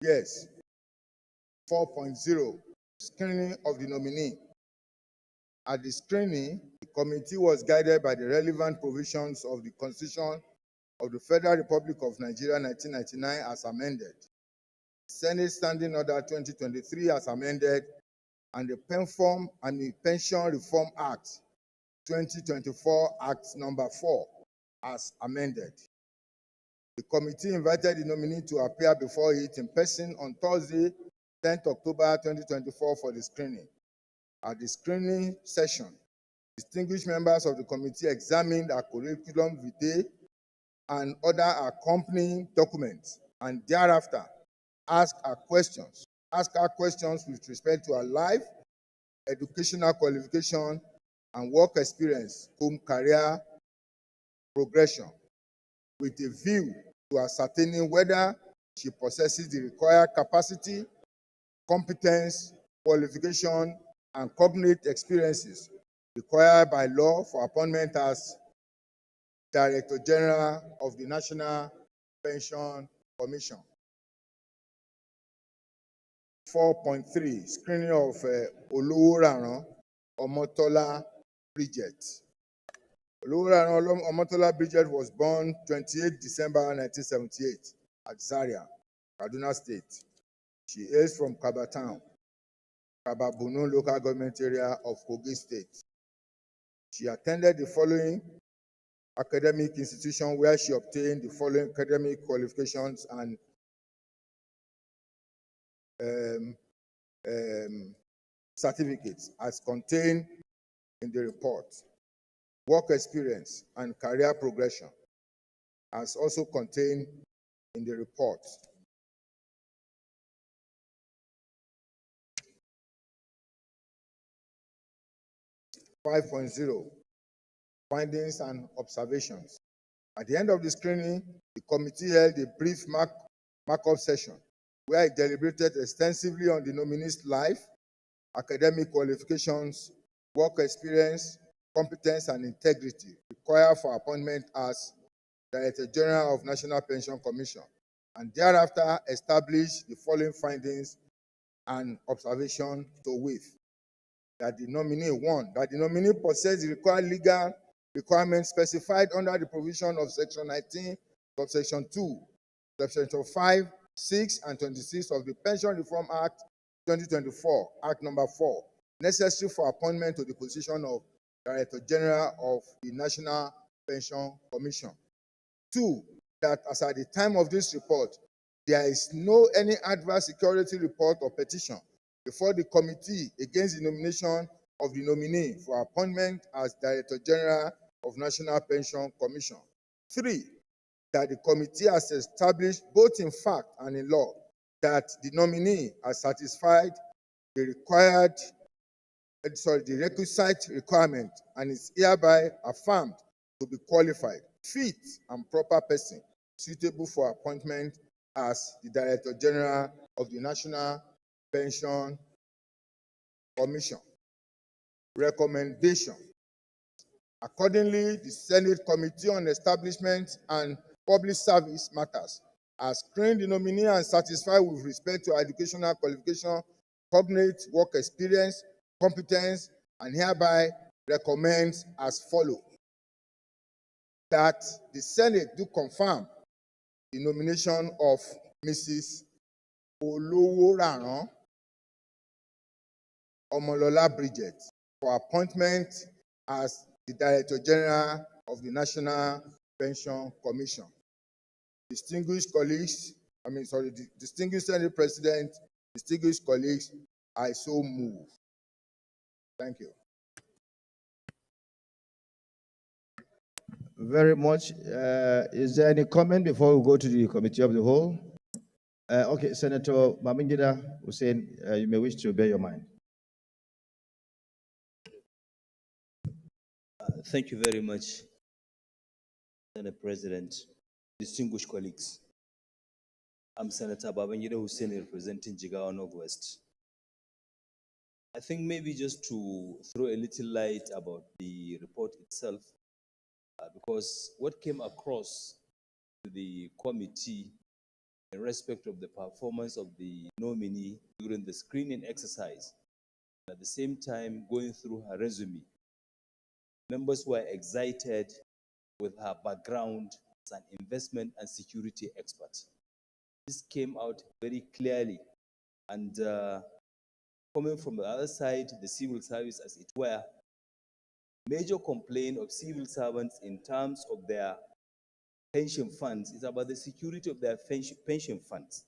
Yes. 4.0, screening of the nominee. At the screening, the committee was guided by the relevant provisions of the Constitution of the Federal Republic of Nigeria 1999 as amended, Senate Standing Order 2023 as amended, and the Pension Reform Act 2024 Act number 4 as amended. The committee invited the nominee to appear before it in person on Thursday, 10th October 2024 for the screening. At the screening session, distinguished members of the committee examined our curriculum vitae and other accompanying documents, and thereafter asked our questions with respect to our life, educational qualification, and work experience, career progression, with a view to ascertaining whether she possesses the required capacity, competence, qualification, and cognate experiences required by law for appointment as Director General of the National Pension Commission. 4.3, screening of Oluworaran Omotola Bridget. Oluworaran Omotola Bridget was born 28 December 1978 at Zaria, Kaduna State. She is from Kaba Town, Kaba Bunu local government area of Kogi State. She attended the following academic institution where she obtained the following academic qualifications and certificates as contained in the report. Work experience and career progression as also contained in the report. Five point zero, findings and observations. At the end of the screening, the committee held a brief markup session where it deliberated extensively on the nominee's life, academic qualifications, work experience, competence, and integrity required for appointment as Director General of National Pension Commission, and thereafter established the following findings and observations to wit: that the nominee, one, that the nominee possesses the required legal requirements specified under the provision of Section 19, subsection 2, subsection 5, 6, and 26 of the Pension Reform Act 2024, Act number 4, necessary for appointment to the position of Director General of the National Pension Commission. 2, that as at the time of this report, there is no any adverse security report or petition before the committee against the nomination of the nominee for appointment as Director General of National Pension Commission. 3, that the committee has established both in fact and in law that the nominee has satisfied the requisite requirement and is hereby affirmed to be qualified, fit, and proper person suitable for appointment as the Director General of the National Pension Commission. Recommendation. Accordingly, the Senate Committee on Establishment and Public Service Matters has screened the nominee and satisfied with respect to educational qualification, cognate work experience, competence, and hereby recommends as follows: that the Senate do confirm the nomination of Mrs. Oluworaran Omolola Bridget for appointment as the Director General of the National Pension Commission. Distinguished colleagues, distinguished Senate President, distinguished colleagues, I so move. Thank you. Very much. Is there any comment before we go to the Committee of the Whole? Okay, Senator Babangida Hussein, you may wish to bear your mind. Thank you very much, Senate President, distinguished colleagues. I'm Senator Babangida Hussein representing Jigawa Northwest. I think maybe just to throw a little light about the report itself, because what came across to the committee in respect of the performance of the nominee during the screening exercise, at the same time going through her resume, members were excited with her background as an investment and security expert. This came out very clearly, and coming from the other side, the civil service as it were, major complaint of civil servants in terms of their pension funds is about the security of their pension funds.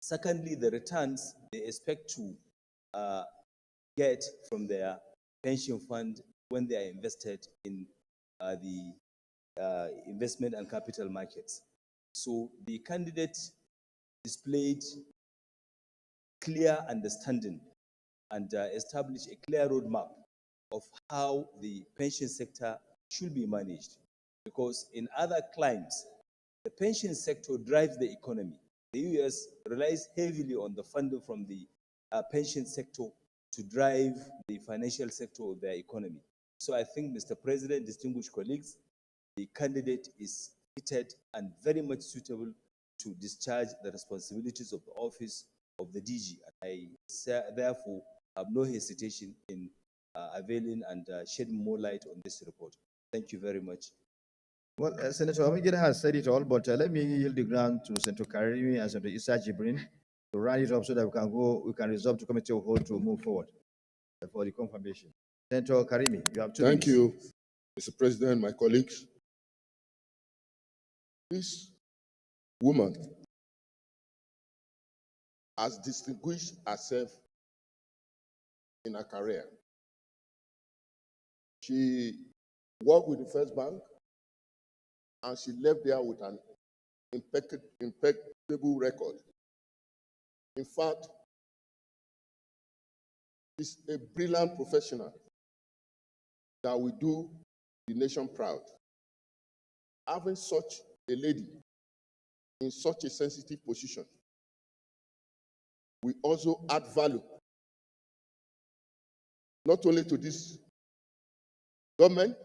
Secondly, the returns they expect to get from their pension fund when they are invested in the investment and capital markets. So the candidate displayed clear understanding and established a clear roadmap of how the pension sector should be managed. Because in other climes, the pension sector drives the economy. The US relies heavily on the funding from the pension sector to drive the financial sector of their economy. So I think, Mr. President, distinguished colleagues, the candidate is fitted and very much suitable to discharge the responsibilities of the office of the DG. I therefore have no hesitation in availing and shedding more light on this report. Thank you very much. Well, Senator Amigida has said it all, but let me yield the ground to Senator Karimi and Senator Issa Jibrin to round it up so that we can resolve to committee of whole to move forward for the confirmation. Senator Karimi, you have 2 minutes. Thank you, Mr. President, my colleagues. This woman has distinguished herself in her career. She worked with the First Bank, and she left there with an impeccable record. In fact, she's a brilliant professional that will do the nation proud. Having such a lady in such a sensitive position will also add value not only to this government,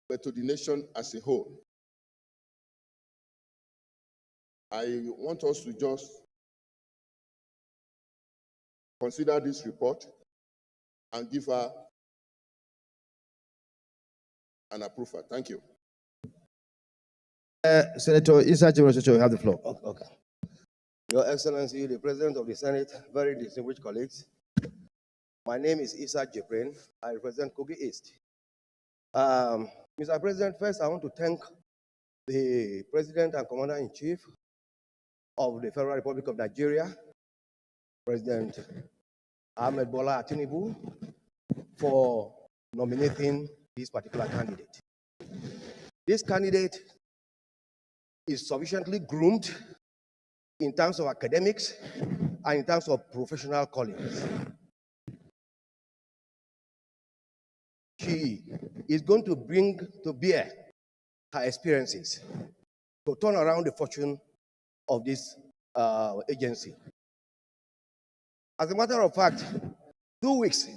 but to the nation as a whole. I want us to just consider this report and give her an approval. Thank you. Senator Issa Jibrin, you have the floor. Okay. Your Excellency, the President of the Senate, very distinguished colleagues. My name is Issa Jibrin. I represent Kogi East. Mr. President, first I want to thank the President and Commander-in-Chief of the Federal Republic of Nigeria, President Ahmed Bola Tinubu, for nominating this particular candidate. This candidate is sufficiently groomed in terms of academics and in terms of professional callings. She is going to bring to bear her experiences to turn around the fortune of this agency. As a matter of fact, 2 weeks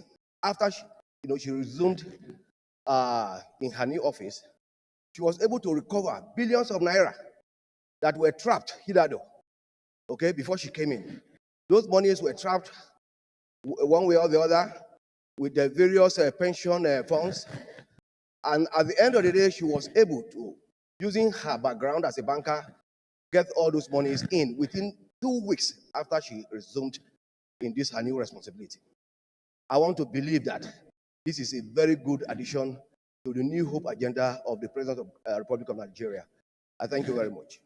after she resumed in her new office, she was able to recover billions of naira that were trapped hitherto, okay, before she came in. Those monies were trapped one way or the other with the various pension funds. And at the end of the day, she was able to, using her background as a banker, get all those monies in within 2 weeks after she resumed in this her new responsibility. I want to believe that this is a very good addition to the New Hope agenda of the President of the Republic of Nigeria. I thank you very much.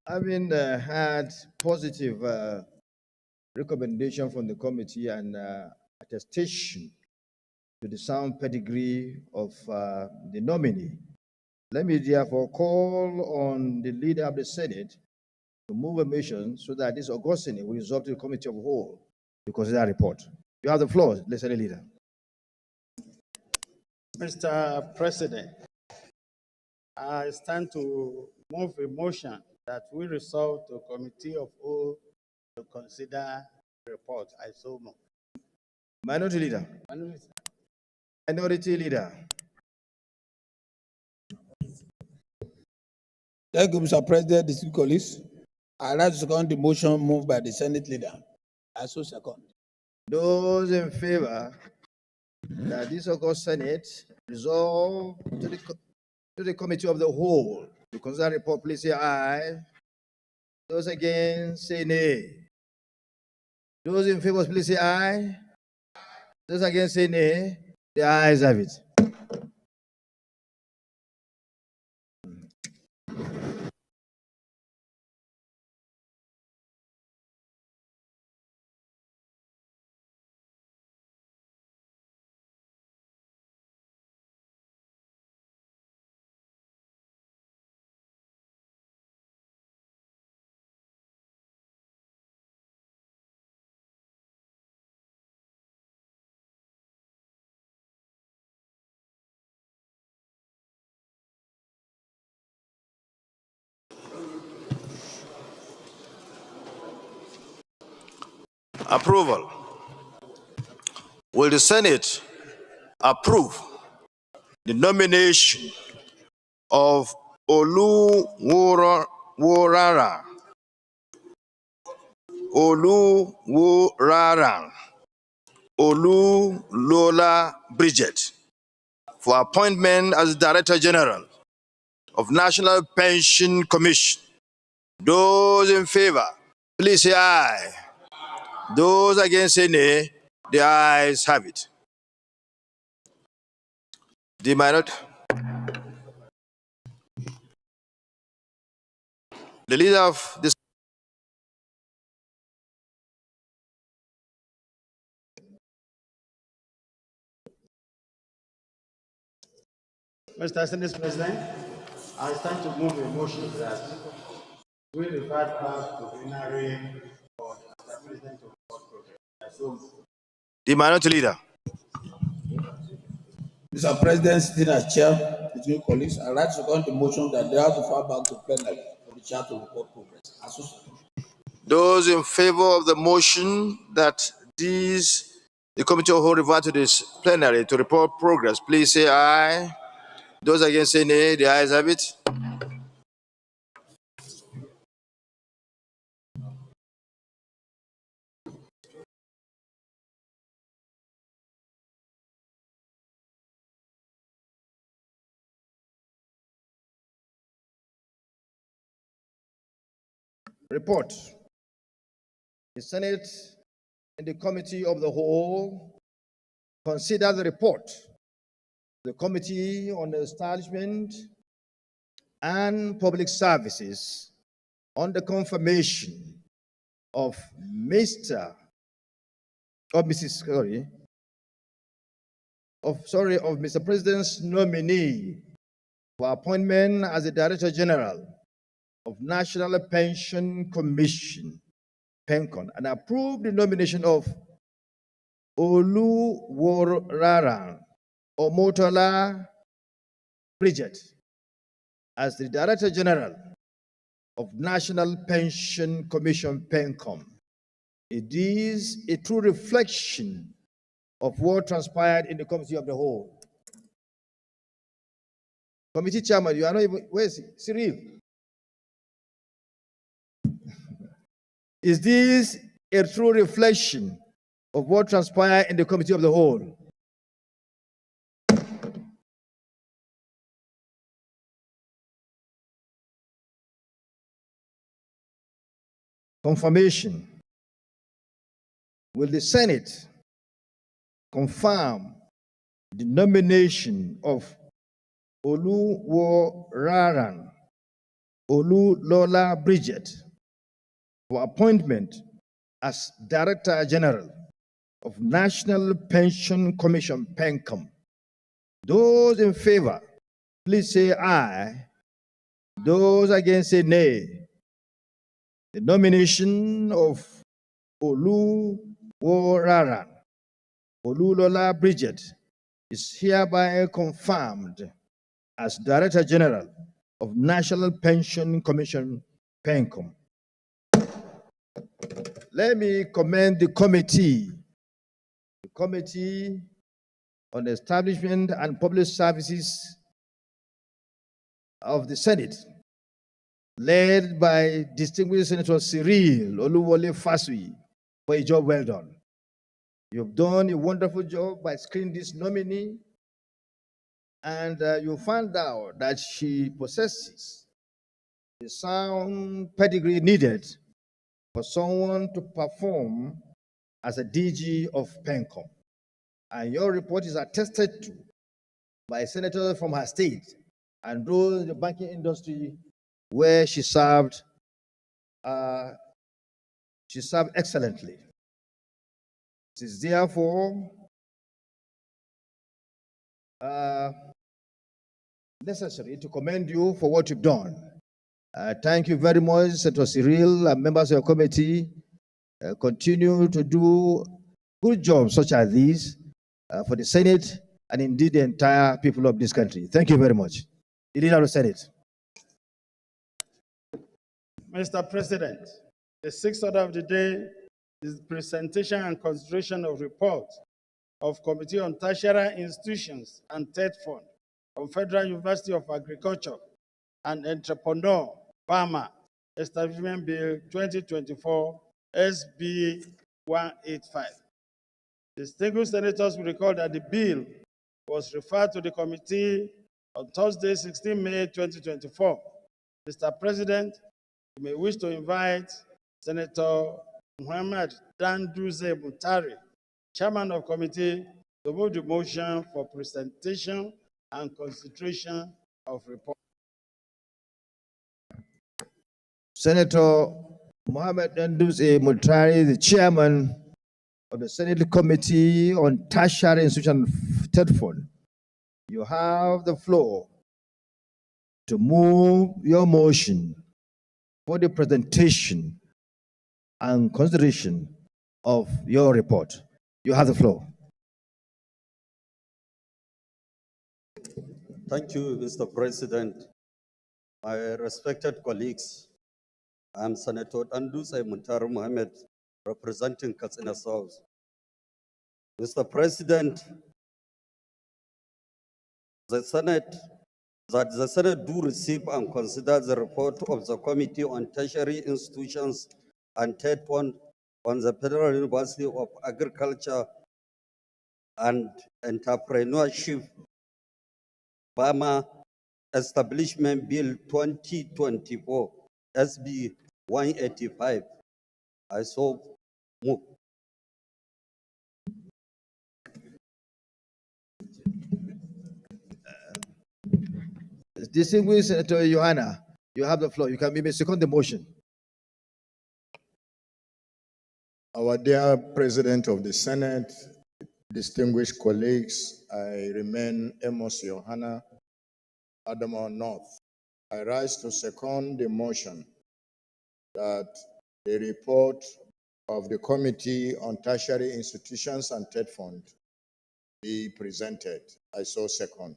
Having had positive recommendation from the committee and attestation to the sound pedigree of the nominee, let me therefore call on the leader of the Senate to move a motion so that this Augustine will resolve to the committee of the whole to consider a report. You have the floor, Senate leader. Mr. President, I stand to move a motion that we resolve to committee of whole to consider the report. I so move. Minority leader. Minority leader. Thank you, Mr. President, distinguished colleagues. I like to second the motion moved by the Senate leader. I so second. Those in favor that this August Senate resolve to the committee of the whole to consider report, please say aye. Those against, say nay. Those in favor, please say aye. Those against, say nay. The ayes have it. Approval. Will the Senate approve the nomination of Oluwararan Olulola Bridget for appointment as Director General of National Pension Commission? Those in favor, please say aye. Those against say nay. The ayes have it. The minority. The leader of this. Mr. Senate President, I stand to move a motion that we revert back to plenary for Mr. President to report progress. The minority leader. Mr. President, sitting as chair, between colleagues, I like to second the motion that they have to file back to plenary for the chair to report progress. Those in favor of the motion that the committee will revert to this plenary to report progress, please say aye. Those against say nay. The ayes have it. Report. The Senate and the Committee of the Whole consider the report. The Committee on the Establishment and Public Services on the confirmation of Mr. of Mrs. of Mr. President's nominee for appointment as the Director General of National Pension Commission, PENCON, and approve the nomination of Oluwararan Omotola Bridget as the Director General of National Pension Commission, PENCOM. It is a true reflection of what transpired in the Committee of the Whole. Committee Chairman, you are not even, where is he? Cyril? Is this a true reflection of what transpired in the Committee of the Whole? Confirmation. Will the Senate confirm the nomination of Oluwararan Olulola Bridget for appointment as Director General of National Pension Commission, PENCOM? Those in favor, please say aye. Those against say nay. The nomination of Oluwararan Olulola Bridget is hereby confirmed as Director General of National Pension Commission, PENCOM. Let me commend the Committee on the Establishment and Public Services of the Senate, led by distinguished Senator Cyril Oluwole Fasui, for a job well done. You've done a wonderful job by screening this nominee, and you found out that she possesses the sound pedigree needed for someone to perform as a DG of PENCOM. And your report is attested to by senators from her state and those in the banking industry where she served excellently. It is therefore necessary to commend you for what you've done. Thank you very much, Senator Cyril and members of your committee. Continue to do good jobs such as these for the Senate and indeed the entire people of this country. Thank you very much. The Leader of the Senate. Mr. President, the sixth order of the day is presentation and consideration of report of Committee on Tertiary Institutions and Third Fund of Federal University of Agriculture and Entrepreneur, Farmer, Establishment Bill 2024, SB 185. Distinguished senators will recall that the bill was referred to the committee on Thursday, 16 May 2024. Mr. President, you may wish to invite Senator Muhammad Danduze Mutari, Chairman of Committee, to move the motion for presentation and consideration of report. Senator Muhammad Danduze Mutari, the Chairman of the Senate Committee on Tertiary Institution Third Fund. You have the floor to move your motion for the presentation and consideration of your report. You have the floor. Thank you, Mr. President. My respected colleagues, I'm Senator Danduze Mutari Mohammed, representing Katsina South. Mr. President, the Senate do receive and consider the report of the Committee on Tertiary Institutions and Third Fund on the Federal University of Agriculture and Entrepreneurship, Burma Establishment Bill 2024, SB 185. I so move. Distinguished Senator Johanna, you have the floor. You may second the motion. Our dear President of the Senate, distinguished colleagues, I remain Amos Johanna, Adamo North. I rise to second the motion that the report of the Committee on Tertiary Institutions and Third Fund be presented. I so second.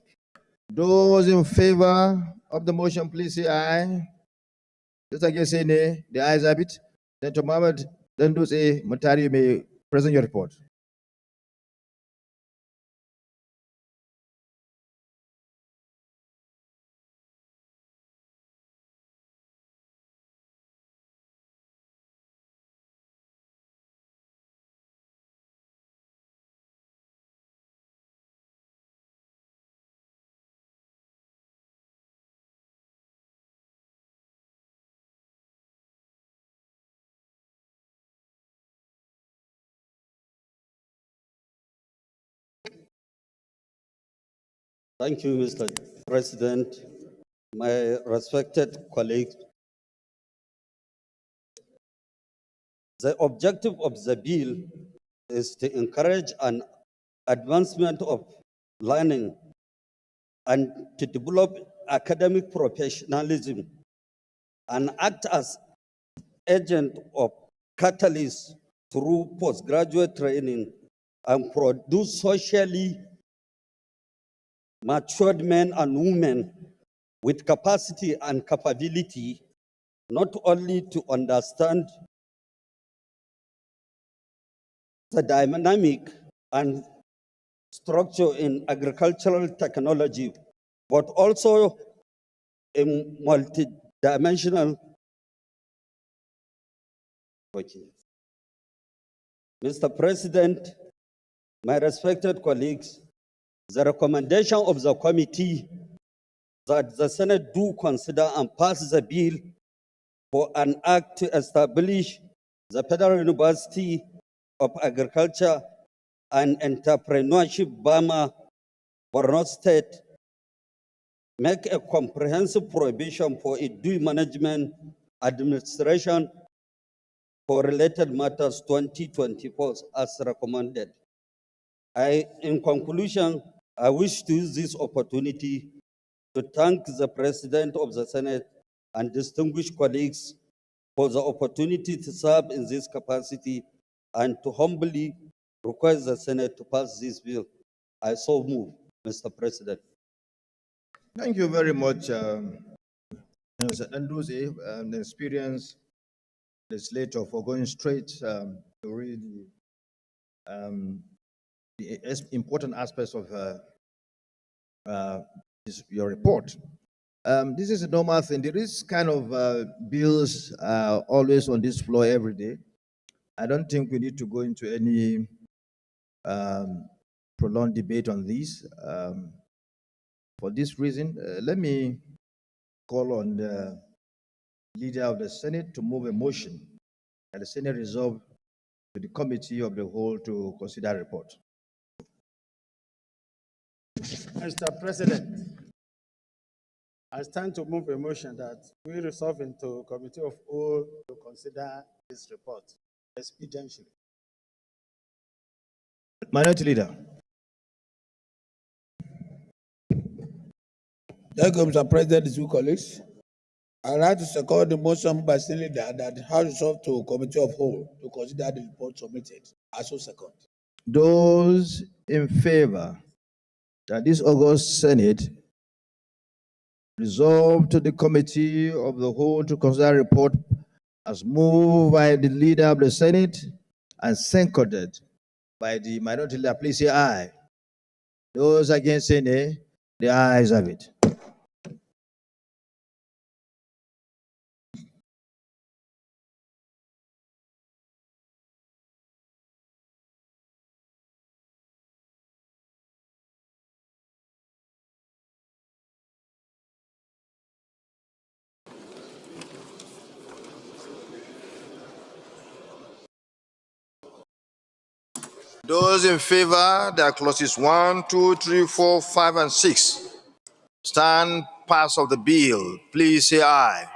Those in favor of the motion, please say aye. Those against say nay. The ayes have it. Senator Mohammed Danduze Mutari, you may present your report. Thank you, Mr. President. My respected colleagues, the objective of the bill is to encourage an advancement of learning and to develop academic professionalism and act as agent of catalyst through postgraduate training and produce socially matured men and women with capacity and capability not only to understand the dynamic and structure in agricultural technology, but also a multidimensional. Okay. Mr. President, my respected colleagues, the recommendation of the committee that the Senate do consider and pass the bill for an act to establish the Federal University of Agriculture and Entrepreneurship Bama, Borno State, make a comprehensive provision for a due management administration for related matters 2024 as recommended. In conclusion, I wish to use this opportunity to thank the President of the Senate and distinguished colleagues for the opportunity to serve in this capacity and to humbly request the Senate to pass this bill. I so move, Mr. President. Thank you very much, Mr. Nduzi, the experienced legislator, for going straight to read the important aspects of your report. This is a normal thing. There is kind of bills always on this floor every day. I don't think we need to go into any prolonged debate on this. For this reason, let me call on the leader of the Senate to move a motion that the Senate resolve to the committee of the whole to consider report. Mr. President, I stand to move a motion that we resolve into Committee of All to consider this report expediently. Minority Leader. Thank you, Mr. President, distinguished colleagues. I'd like to second the motion by Senate Leader that the House resolve to Committee of Whole to consider the report submitted. I so second. Those in favor that this August Senate resolve to the Committee of the Whole to consider report as moved by the Leader of the Senate and seconded by the Minority Leader, please say aye. Those against say nay, the ayes have it. Those in favor that clauses 1, 2, 3, 4, 5, and 6 stand pass of the bill, please say aye.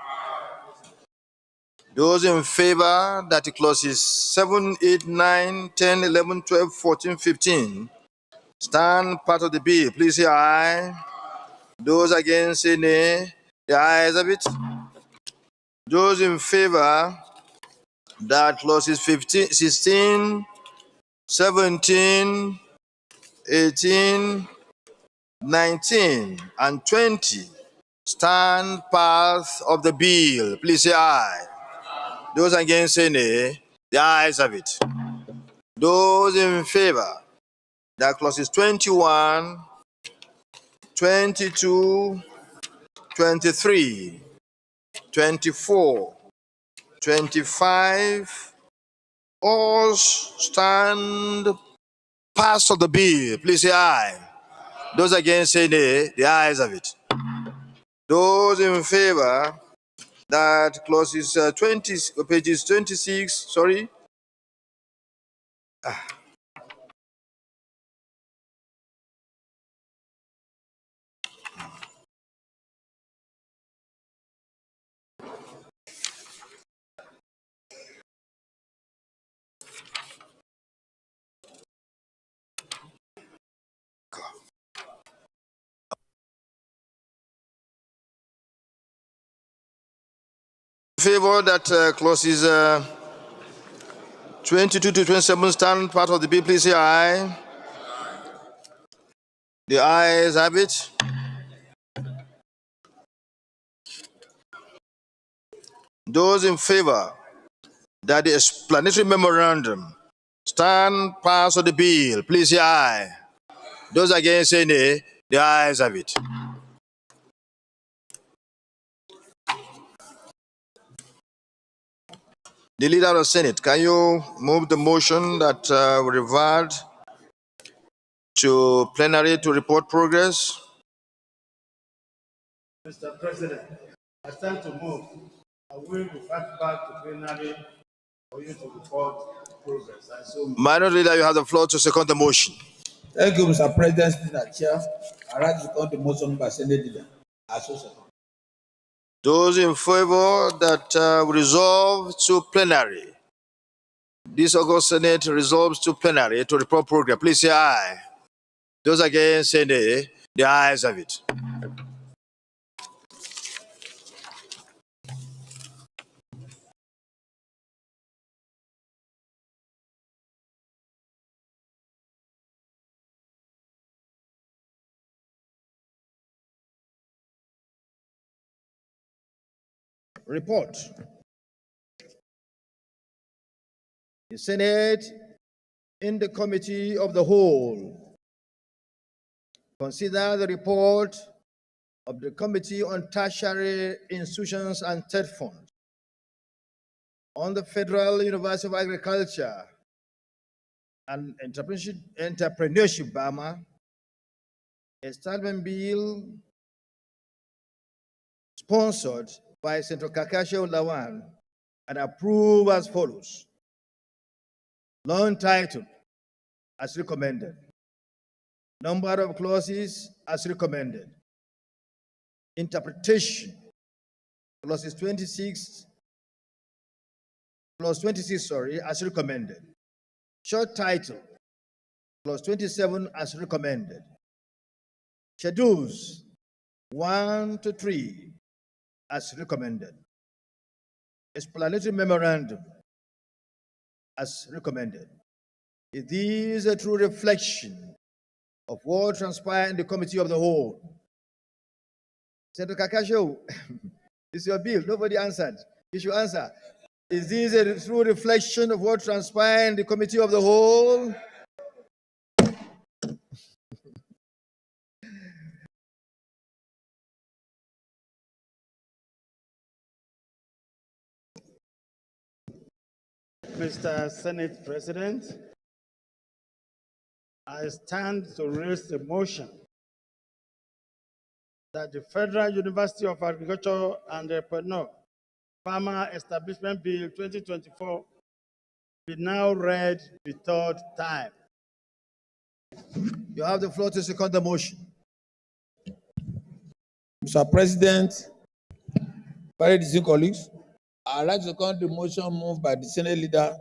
Those in favor that clauses 7, 8, 9, 10, 11, 12, 14, 15 stand part of the bill, please say aye. Those against say nay. The ayes have it. Those in favor that clauses 15, 16, 17, 18, 19, and 20 stand path of the bill, please say aye. Those against say nay. The ayes have it. Those in favor that clauses 21, 22, 23, 24, 25, all stand pass of the bill, please say aye. Those against say nay. The ayes have it. Those in favor that clauses 20, pages 26, sorry. Favor that clauses 22 to 27 stand part of the bill, please say aye. The ayes have it. Those in favor that the explanatory memorandum stand part of the bill, please say aye. Those against say nay. The ayes have it. The Leader of the Senate, can you move the motion that we revert to plenary to report progress? Mr. President, I stand to move. I will revert back to plenary for you to report progress. And so, Minority Leader, you have the floor to second the motion. thank you, Mr. President, Mr. Chair. I rise to second the motion by Senate Leader. I so second. Those in favor that resolve to plenary. This August Senate resolves to plenary to report program. Please say aye. Those against say nay. The ayes have it. Report. The Senate, in the Committee of the Whole, consider the report of the Committee on Tertiary Institutions and State Funds on the Federal University of Agriculture and Entrepreneurship Burma, Establishment Bill sponsored by Senator Kakashi Lawan and approved as follows. Long title as recommended. Number of clauses as recommended. Interpretation, clauses 26 as recommended. Short title, clause 27 as recommended. Schedules 1 to 3 as recommended. Explanatory memorandum as recommended. It is a true reflection of what transpired in the Committee of the Whole. Senator Kakasho, this is your bill. Nobody answered. You should answer. Is this a true reflection of what transpired in the Committee of the Whole? Mr. Senate President, I stand to raise the motion that the Federal University of Agriculture and Entrepreneur Farmer Establishment Bill 2024 be now read the third time. You have the floor to second the motion. Mr. President, very distinguished colleagues, I like to second the motion moved by the Senate Leader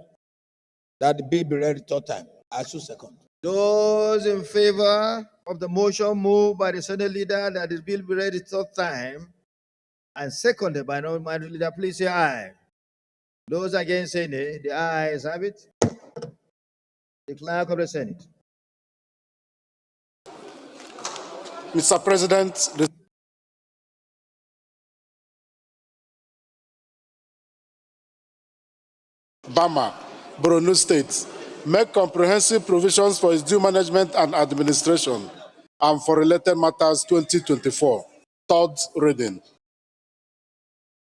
that the bill be read the third time. I so second. Those in favor of the motion moved by the Senate Leader that the bill be read the third time and seconded by non-minority leader, please say aye. Those against say nay. The ayes have it. The clerk of the Senate. Mr. President, the Bama, Borno State, make comprehensive provisions for its due management and administration and for related matters 2024. Third reading.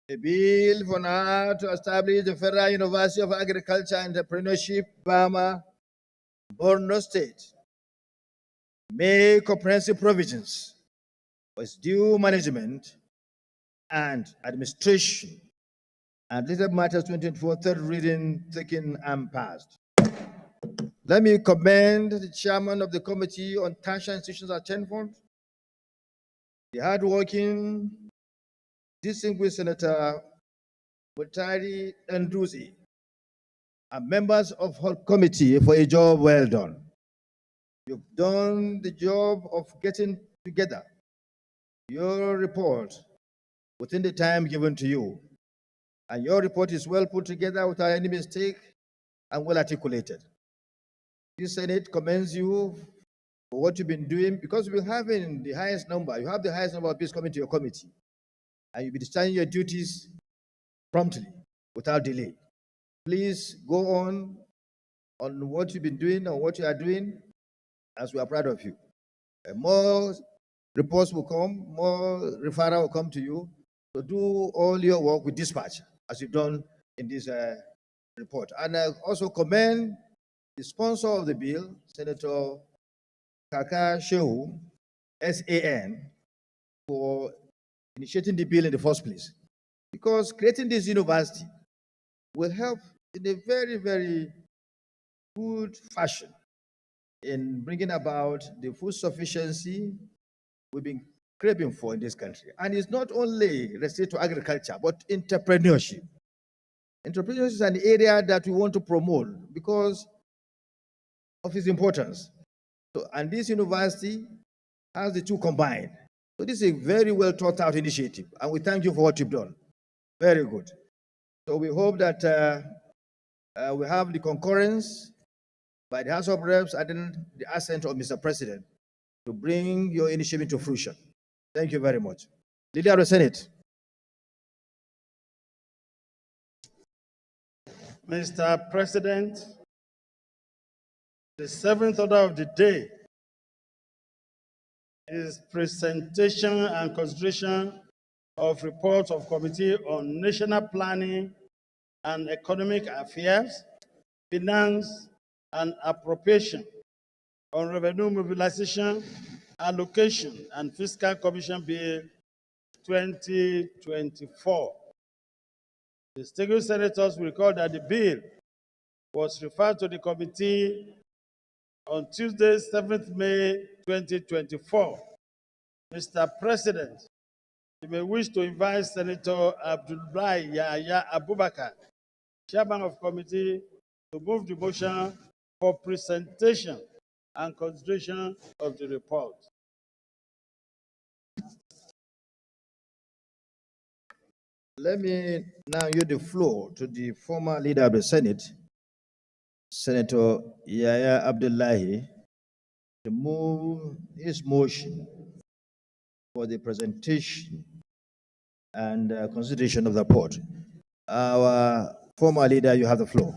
A bill for now to establish the Federal University of Agriculture and Entrepreneurship, Burma, Borno State. Make comprehensive provisions for its due management and administration and related matters 2024, third reading taken and passed. Let me commend the chairman of the Committee on Tertiary Institutions and State Funds, the hardworking, distinguished Senator Mutari Nduzi, and members of the committee for a job well done. You've done the job of getting together your report within the time given to you. And your report is well put together without any mistake and well articulated. The Senate commends you for what you've been doing because we're having the highest number. You have the highest number of bills coming to your committee. And you'll be discharging your duties promptly, without delay. Please go on what you've been doing and what you are doing, as we are proud of you. And more reports will come, more referral will come to you. So do all your work with dispatch, as you've done in this report. And I also commend the sponsor of the bill, Senator Kaka Shehu, SAN, for initiating the bill in the first place. Because creating this university will help in a very, very good fashion in bringing about the food sufficiency we've been craving for in this country. And it's not only restricted to agriculture, but entrepreneurship. Entrepreneurship is an area that we want to promote because of its importance. So, and this university has the two combined. So this is a very well thought out initiative, and we thank you for what you've done. Very good. So we hope that we have the concurrence by the House of Reps and then the assent of Mr. President to bring your initiative to fruition. Thank you very much. Leader of the Senate. Mr. President, the seventh order of the day is presentation and consideration of reports of Committee on National Planning and Economic Affairs, Finance and Appropriation, on Revenue Mobilization, Allocation and Fiscal Commission Bill 2024. The distinguished senators will recall that the bill was referred to the committee on Tuesday, 7th May 2024. Mr. President, you may wish to invite Senator Abdullahi Yahya Abubakar, Chairman of Committee, to move the motion for presentation and consideration of the report. Let me now yield the floor to the former leader of the Senate, Senator Yahya Abdullahi, to move his motion for the presentation and consideration of the report. Our former leader, you have the floor.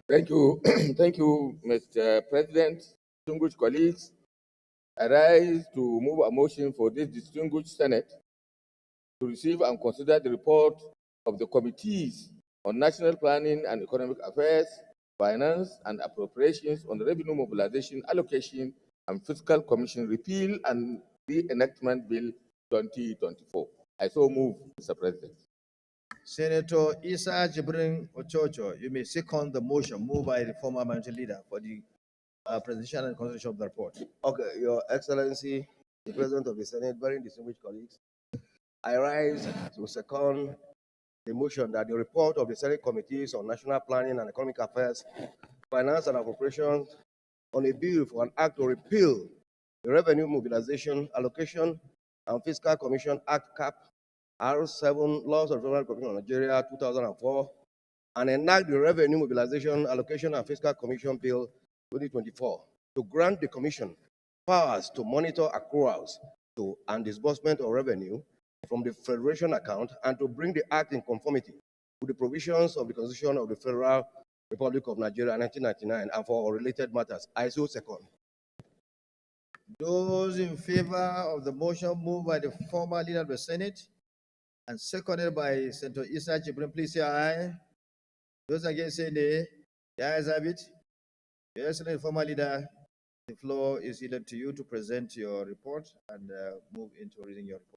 Thank you. Thank you, Mr. President, distinguished colleagues. I rise to move a motion for this distinguished Senate to receive and consider the report of the Committees on National Planning and Economic Affairs, Finance and Appropriations on the Revenue Mobilization, Allocation and Fiscal Commission Repeal and Reenactment Bill 2024. I so move, Mr. President. Senator Isa Jibrin Ochocho, you may second the motion moved by the former minority leader for the presentation and consideration of the report. Okay, Your Excellency, the President of the Senate, very distinguished colleagues, I rise to second the motion that the report of the Senate Committees on National Planning and Economic Affairs, Finance and Appropriations on a bill for an act to repeal the Revenue Mobilization, Allocation and Fiscal Commission Act (CAP) R7 Laws of the Federal Republic of Nigeria 2004 and enact the Revenue Mobilization, Allocation and Fiscal Commission Bill 2024 to grant the Commission powers to monitor accruals to and disbursement of revenue from the Federation account and to bring the Act in conformity with the provisions of the Constitution of the Federal Republic of Nigeria 1999 and for related matters. I so second. Those in favor of the motion moved by the former leader of the Senate and seconded by Senator Isa Jibrin, please say aye. Those against say nay. The ayes have it. Your Excellency, former leader, the floor is yielded to you to present your report and move into reading your report.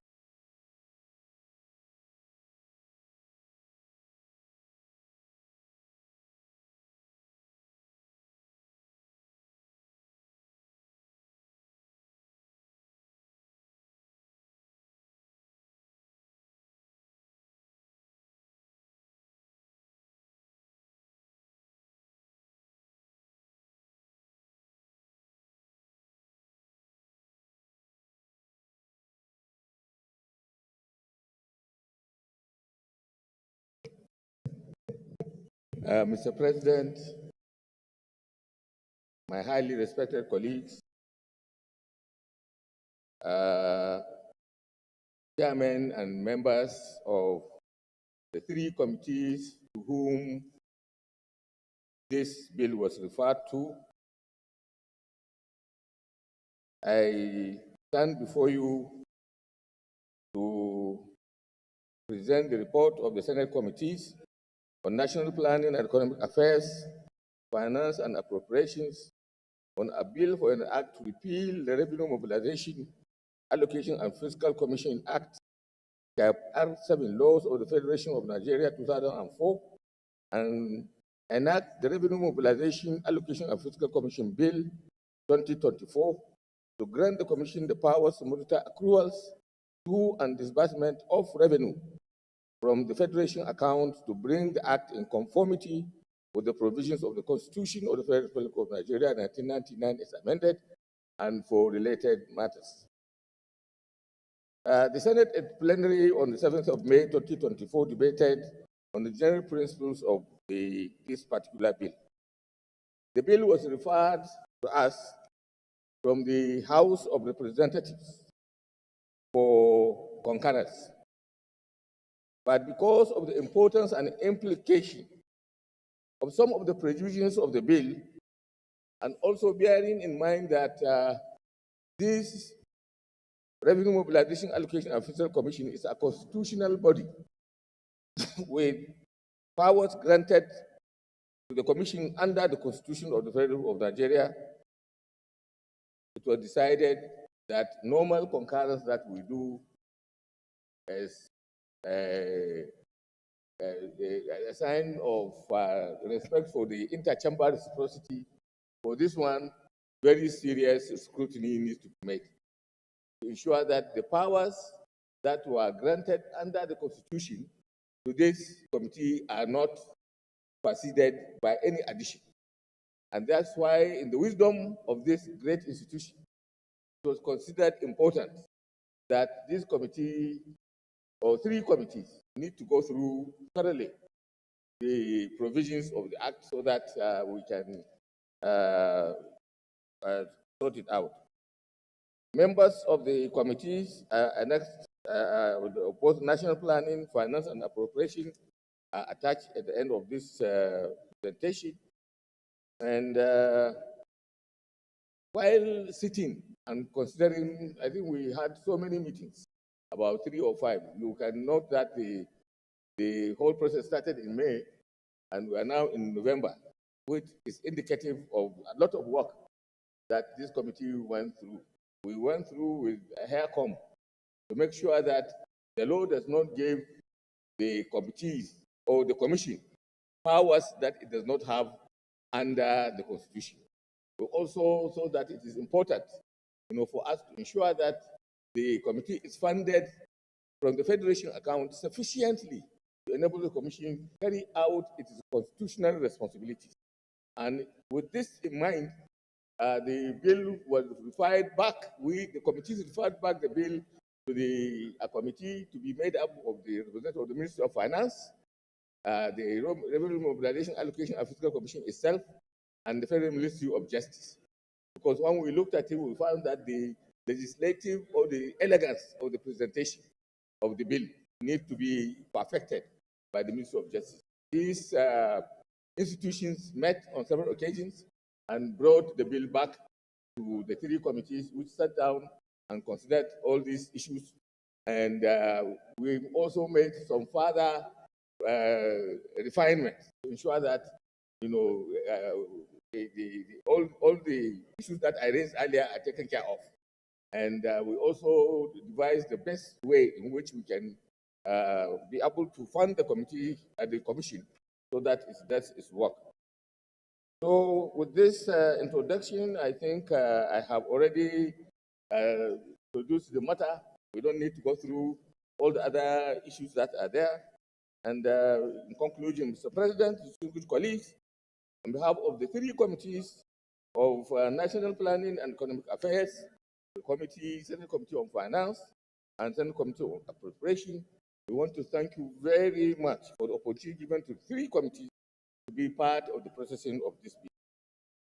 Mr. President, my highly respected colleagues, chairmen and members of the three committees to whom this bill was referred to, I stand before you to present the report of the Senate Committees on National Planning and Economic Affairs, Finance and Appropriations, on a bill for an act to repeal the Revenue Mobilization, Allocation and Fiscal Commission Act, R7 Laws of the Federation of Nigeria 2004, and enact the Revenue Mobilization, Allocation and Fiscal Commission Bill 2024 to grant the Commission the powers to monitor accruals to and disbursement of revenue from the Federation account to bring the Act in conformity with the provisions of the Constitution of the Federal Republic of Nigeria 1999 as amended and for related matters. The Senate at plenary on the 7th of May 2024 debated on the general principles of this particular bill. The bill was referred to us from the House of Representatives for concurrence. But because of the importance and implication of some of the provisions of the bill, and also bearing in mind that this Revenue Mobilization, Allocation and Fiscal Commission is a constitutional body with powers granted to the Commission under the Constitution of the Federal Republic of Nigeria, it was decided that normal concurrence that we do as a sign of respect for the interchamber reciprocity, for this one, very serious scrutiny needs to be made to ensure that the powers that were granted under the Constitution to this committee are not superseded by any addition. And that's why, in the wisdom of this great institution, it was considered important that this committee, or three committees, need to go through thoroughly the provisions of the Act so that we can sort it out. Members of the committees annexed both national planning, finance, and appropriation are attached at the end of this presentation. And while sitting and considering, I think we had so many meetings, about 3 or 5. You can note that the whole process started in May, and we are now in November, which is indicative of a lot of work that this committee went through. We went through with a hair comb to make sure that the law does not give the committees or the commission powers that it does not have under the Constitution. We also saw that it is important, for us to ensure that the committee is funded from the Federation account sufficiently to enable the Commission to carry out its constitutional responsibilities. And with this in mind, the bill was referred back. The committees referred back the bill to the committee to be made up of the representative of the Ministry of Finance, the Revenue Mobilization, Allocation and Fiscal Commission itself, and the Federal Ministry of Justice. Because when we looked at it, we found that the legislative or the elegance of the presentation of the bill needs to be perfected by the Ministry of Justice. These institutions met on several occasions and brought the bill back to the three committees, which sat down and considered all these issues. And we also made some further refinements to ensure that, all the issues that I raised earlier are taken care of. And we also devised the best way in which we can be able to fund the committee and the commission so that it does its work. So with this introduction, I think I have already introduced the matter. We don't need to go through all the other issues that are there. And in conclusion, Mr. President, distinguished colleagues, on behalf of the three committees of National Planning and Economic Affairs, the Senate Committee on Finance, and Senate Committee on Appropriation, we want to thank you very much for the opportunity given to three committees to be part of the processing of this bill.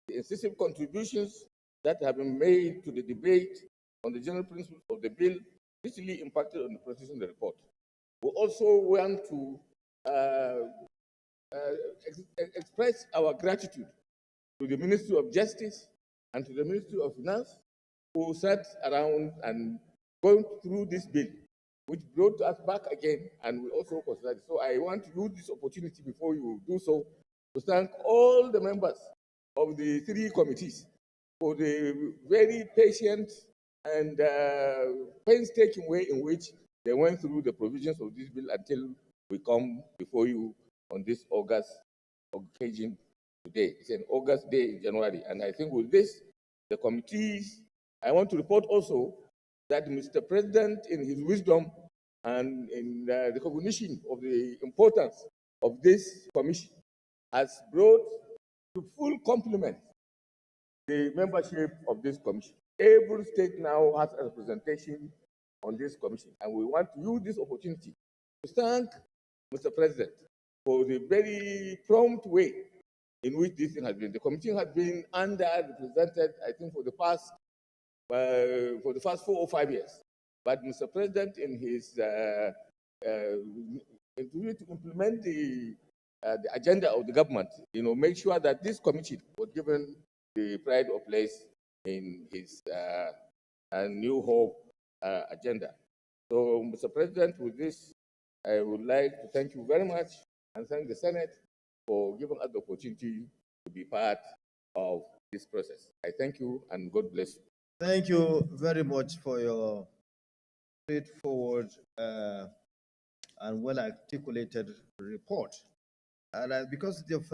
The incisive contributions that have been made to the debate on the general principles of the bill richly impacted on the processing of the report. We also want to express our gratitude to the Ministry of Justice and to the Ministry of Finance, who sat around and going through this bill, which brought us back again, and we also considered it. So I want to use this opportunity before you do so to thank all the members of the three committees for the very patient and painstaking way in which they went through the provisions of this bill until we come before you on this August occasion today. It's an August day in January. And I think with this, the committees, I want to report also that Mr. President, in his wisdom and in the recognition of the importance of this commission, has brought to full complement the membership of this commission. Every state now has a representation on this commission, and we want to use this opportunity to thank Mr. President for the very prompt way in which this thing has been. The committee has been underrepresented, I think, for the past 4 or 5 years. But Mr. President, in his to implement the agenda of the government, make sure that this committee was given the pride of place in his New Hope agenda. So, Mr. President, with this, I would like to thank you very much and thank the Senate for giving us the opportunity to be part of this process. I thank you and God bless you. Thank you very much for your straightforward and well articulated report. And because of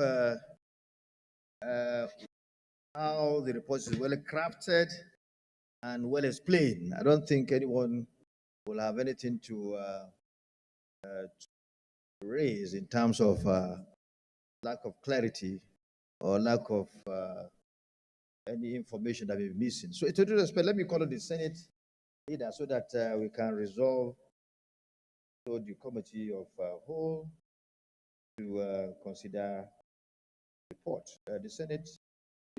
how the report is well crafted and well explained, I don't think anyone will have anything to raise in terms of lack of clarity or lack of any information that may be missing. So, to do respect, let me call on the Senate leader so that we can resolve to the committee of whole to consider the report. The Senate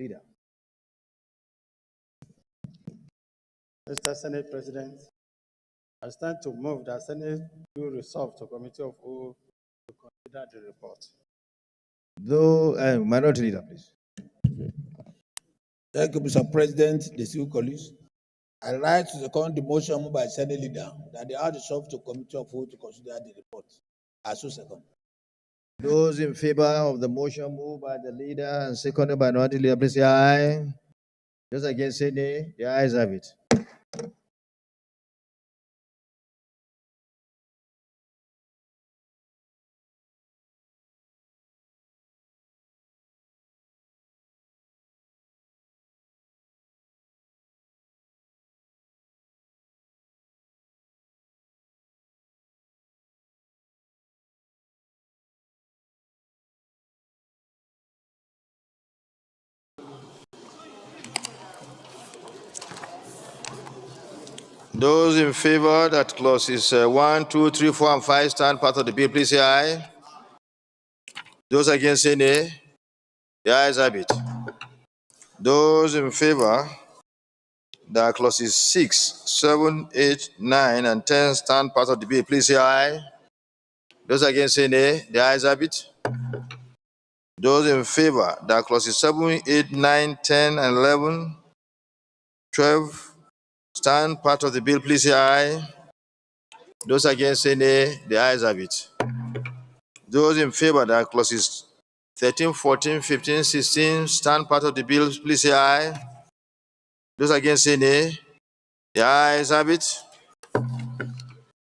leader. Mr. Senate President, I stand to move that Senate do resolve to committee of whole to consider the report. Though, minority leader, please. Thank you, Mr. President, the civil colleagues. I write to second the motion moved by Senate leader that they are resolved to committee of whole to consider the report. I so second. Those in favor of the motion moved by the leader and seconded by minority leader, please say aye. Those against say nay. The ayes have it. Those in favor that clauses 1, 2, 3, 4, and 5 stand part of the bill, please say aye. Those against say nay. The ayes have it. Those in favor that clauses 6, 7, 8, 9, and 10 stand part of the bill, please say aye. Those against say nay. The ayes have it. Those in favor that clauses 7, 8, 9, 10, and 11, 12 stand part of the bill, please say aye. Those against say nay. The ayes have it. Those in favor that clauses 13, 14, 15, 16 stand part of the bill, please say aye. Those against say nay. The ayes have it.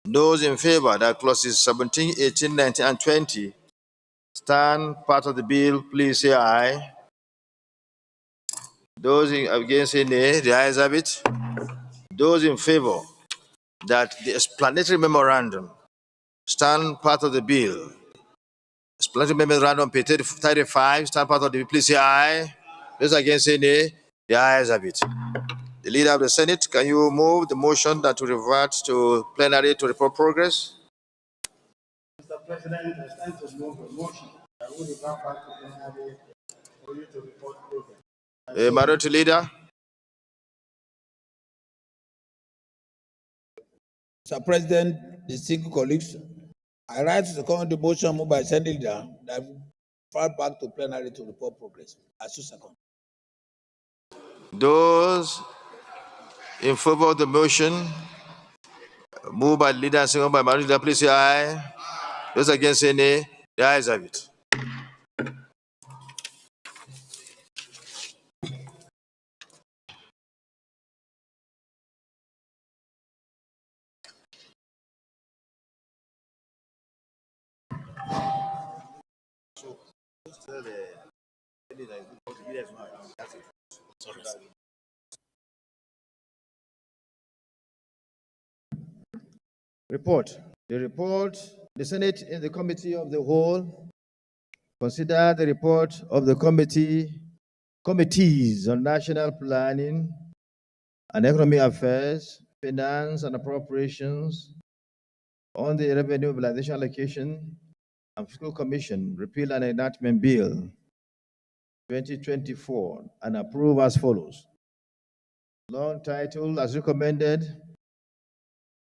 Those in favor that clauses 17, 18, 19, and 20 stand part of the bill, please say aye. Those against say nay. The ayes have it. Those in favor that the explanatory memorandum stand part of the bill. Explanatory memorandum page 35 stand part of the bill, please say aye. Those against say nay. The ayes have it. The leader of the Senate, can you move the motion that will revert to plenary to report progress? Mr. President, I stand to move a motion that will revert back to plenary for you to report progress. Minority leader. Mr. President, the single colleagues, I write to second the motion moved by Senate leader that fall back to plenary to report progress. I so second. Those in favor of the motion, moved by leader and seconded by minority leader, please say aye. Those against say nay. The ayes have it. Report. The Senate in the Committee of the Whole consider the report of the committees on national planning and economic affairs, finance and appropriations, on the revenue mobilization allocation and fiscal commission repeal and enactment bill 2024 and approve as follows. Long title as recommended.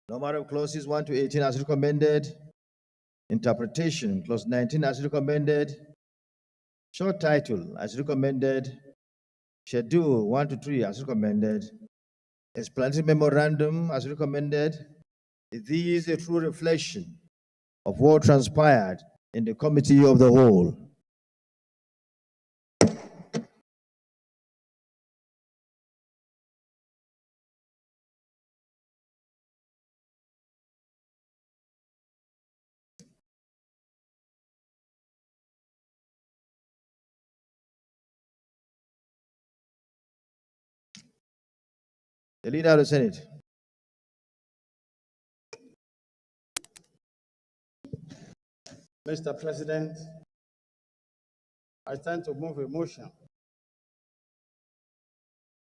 Number of clauses 1 to 18 as recommended. Interpretation clause 19 as recommended. Short title as recommended. Schedule 1 to 3 as recommended. Explanatory memorandum as recommended. This is a true reflection of what transpired in the Committee of the Whole. The Leader of the Senate. Mr. President, I stand to move a motion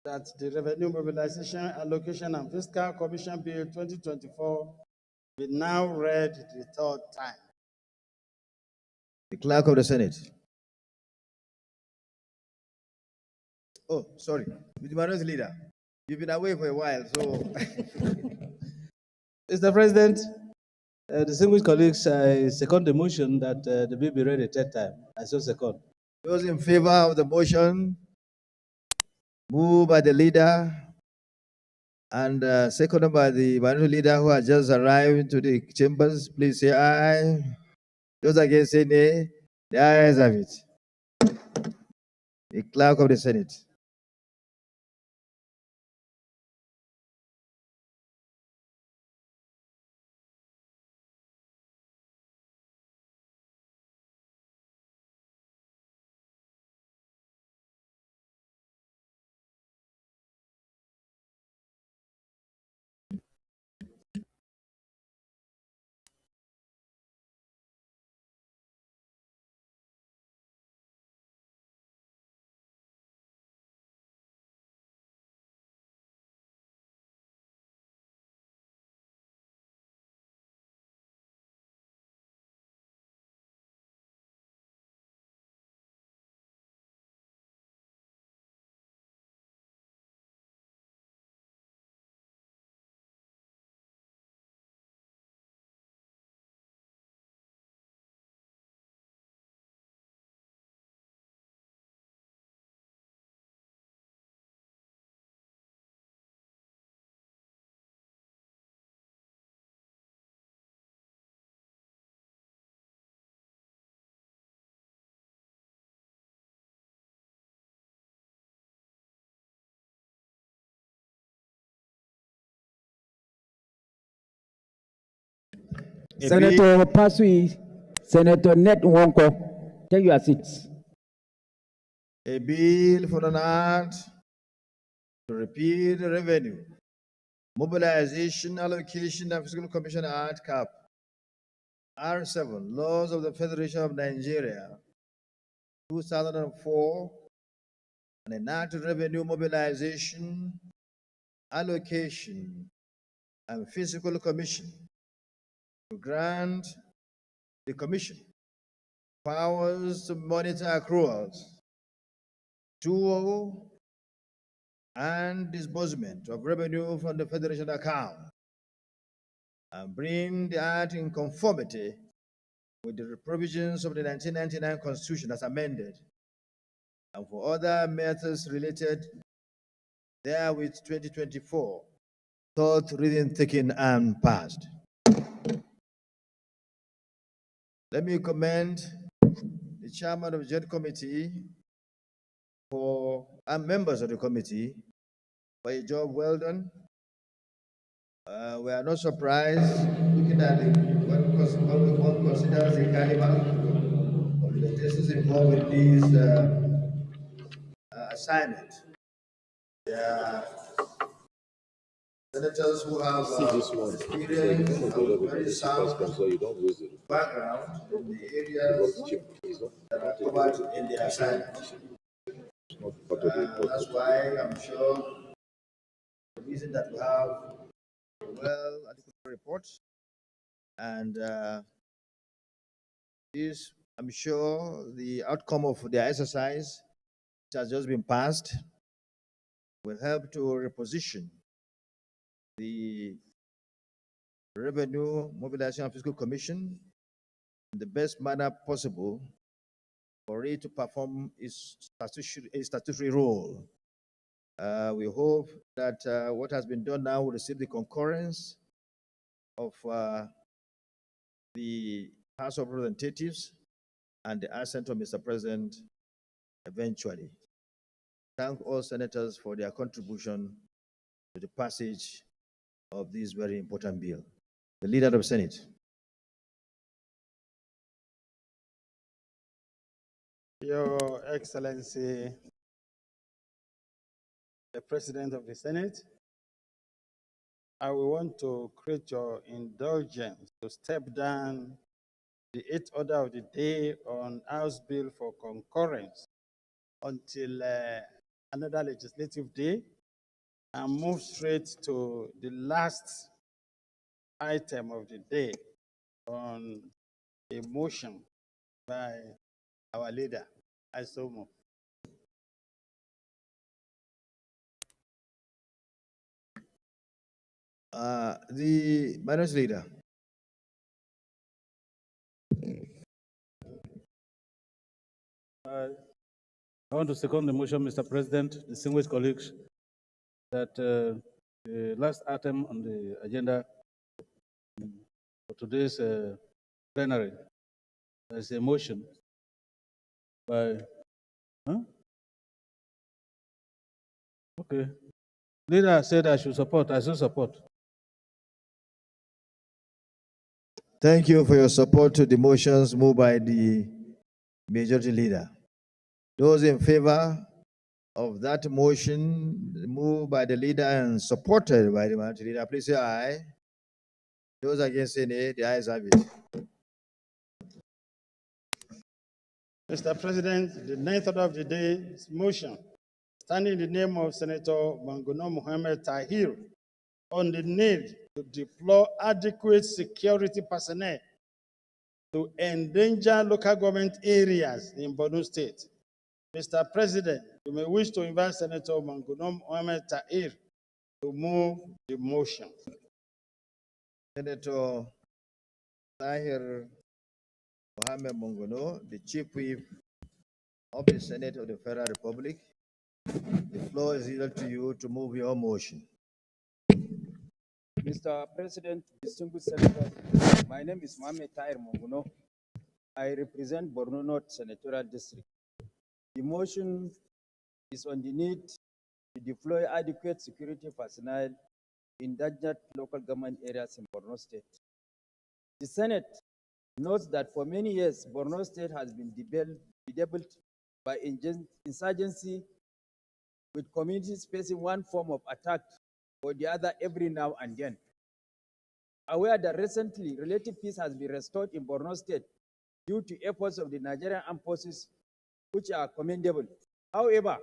that the Revenue Mobilization, Allocation and Fiscal Commission Bill 2024 be now read the third time. The Clerk of the Senate. Oh, sorry. With the Leader. You've been away for a while, so. Mr. President, distinguished colleagues, I second the motion that the bill be read a third time. I so second. Those in favor of the motion, moved by the Leader and seconded by the Minority Leader who has just arrived to the chambers, please say aye. Those against say nay. The ayes have it. The Clerk of the Senate. Senator Pasui, Senator Net Wonko, take your seats. A bill for an act to repeal the Revenue Mobilization, Allocation and Fiscal Commission Act (CAP) R7, Laws of the Federation of Nigeria 2004, and enact Revenue Mobilization, Allocation and Fiscal Commission to grant the Commission powers to monitor accruals, to and disbursement of revenue from the Federation account, and bring the act in conformity with the provisions of the 1999 Constitution as amended, and for other matters related therewith 2024, third reading taken and passed. Let me commend the chairman of the Joint Committee and members of the committee for a job well done. We are not surprised looking at one considers the caliber of the legislation involved with this assignment. Yeah. Senators who have experience and very sound background in the areas that are covered in the assignment. That's why I'm sure the reason that we have a well-adequate report, and this, I'm sure, the outcome of the exercise that has just been passed will help to reposition the Revenue Mobilization and Fiscal Commission in the best manner possible for it to perform its statutory role. We hope that what has been done now will receive the concurrence of the House of Representatives and the assent of Mr. President eventually. Thank all senators for their contribution to the passage of this very important bill. The Leader of the Senate. Your Excellency, the President of the Senate, I will want to create your indulgence to step down the 8th order of the day on House Bill for concurrence until another legislative day and move straight to the last item of the day on a motion by our leader. I so move. The Minority Leader. I want to second the motion, Mr. President, distinguished colleagues, that the last item on the agenda for today's plenary is a motion by, Okay. Leader said I should support, I should support. Thank you for your support to the motions moved by the Majority Leader. Those in favor of that motion moved by the leader and supported by the Majority Leader, please say aye. Those against say nay, the ayes have it. Mr. President, the 9th order of the day is motion standing in the name of Senator Manguno Mohammed Tahir on the need to deploy adequate security personnel to endanger local government areas in Borno State. Mr. President, you may wish to invite Senator Manguno Mohammed Tahir to move the motion. Senator Tahir Mohammed Mongono, the Chief Whip of the Senate of the Federal Republic. The floor is yielded to you to move your motion. Mr. President, distinguished senators, my name is Mohammed Tahir Mongono. I represent Borno North Senatorial District. The motion is on the need to deploy adequate security personnel in endangered local government areas in Borno State. The Senate notes that for many years, Borno State has been bedeviled by insurgency, with communities facing one form of attack or the other every now and then. Aware that recently relative peace has been restored in Borno State due to efforts of the Nigerian armed forces, which are commendable. However,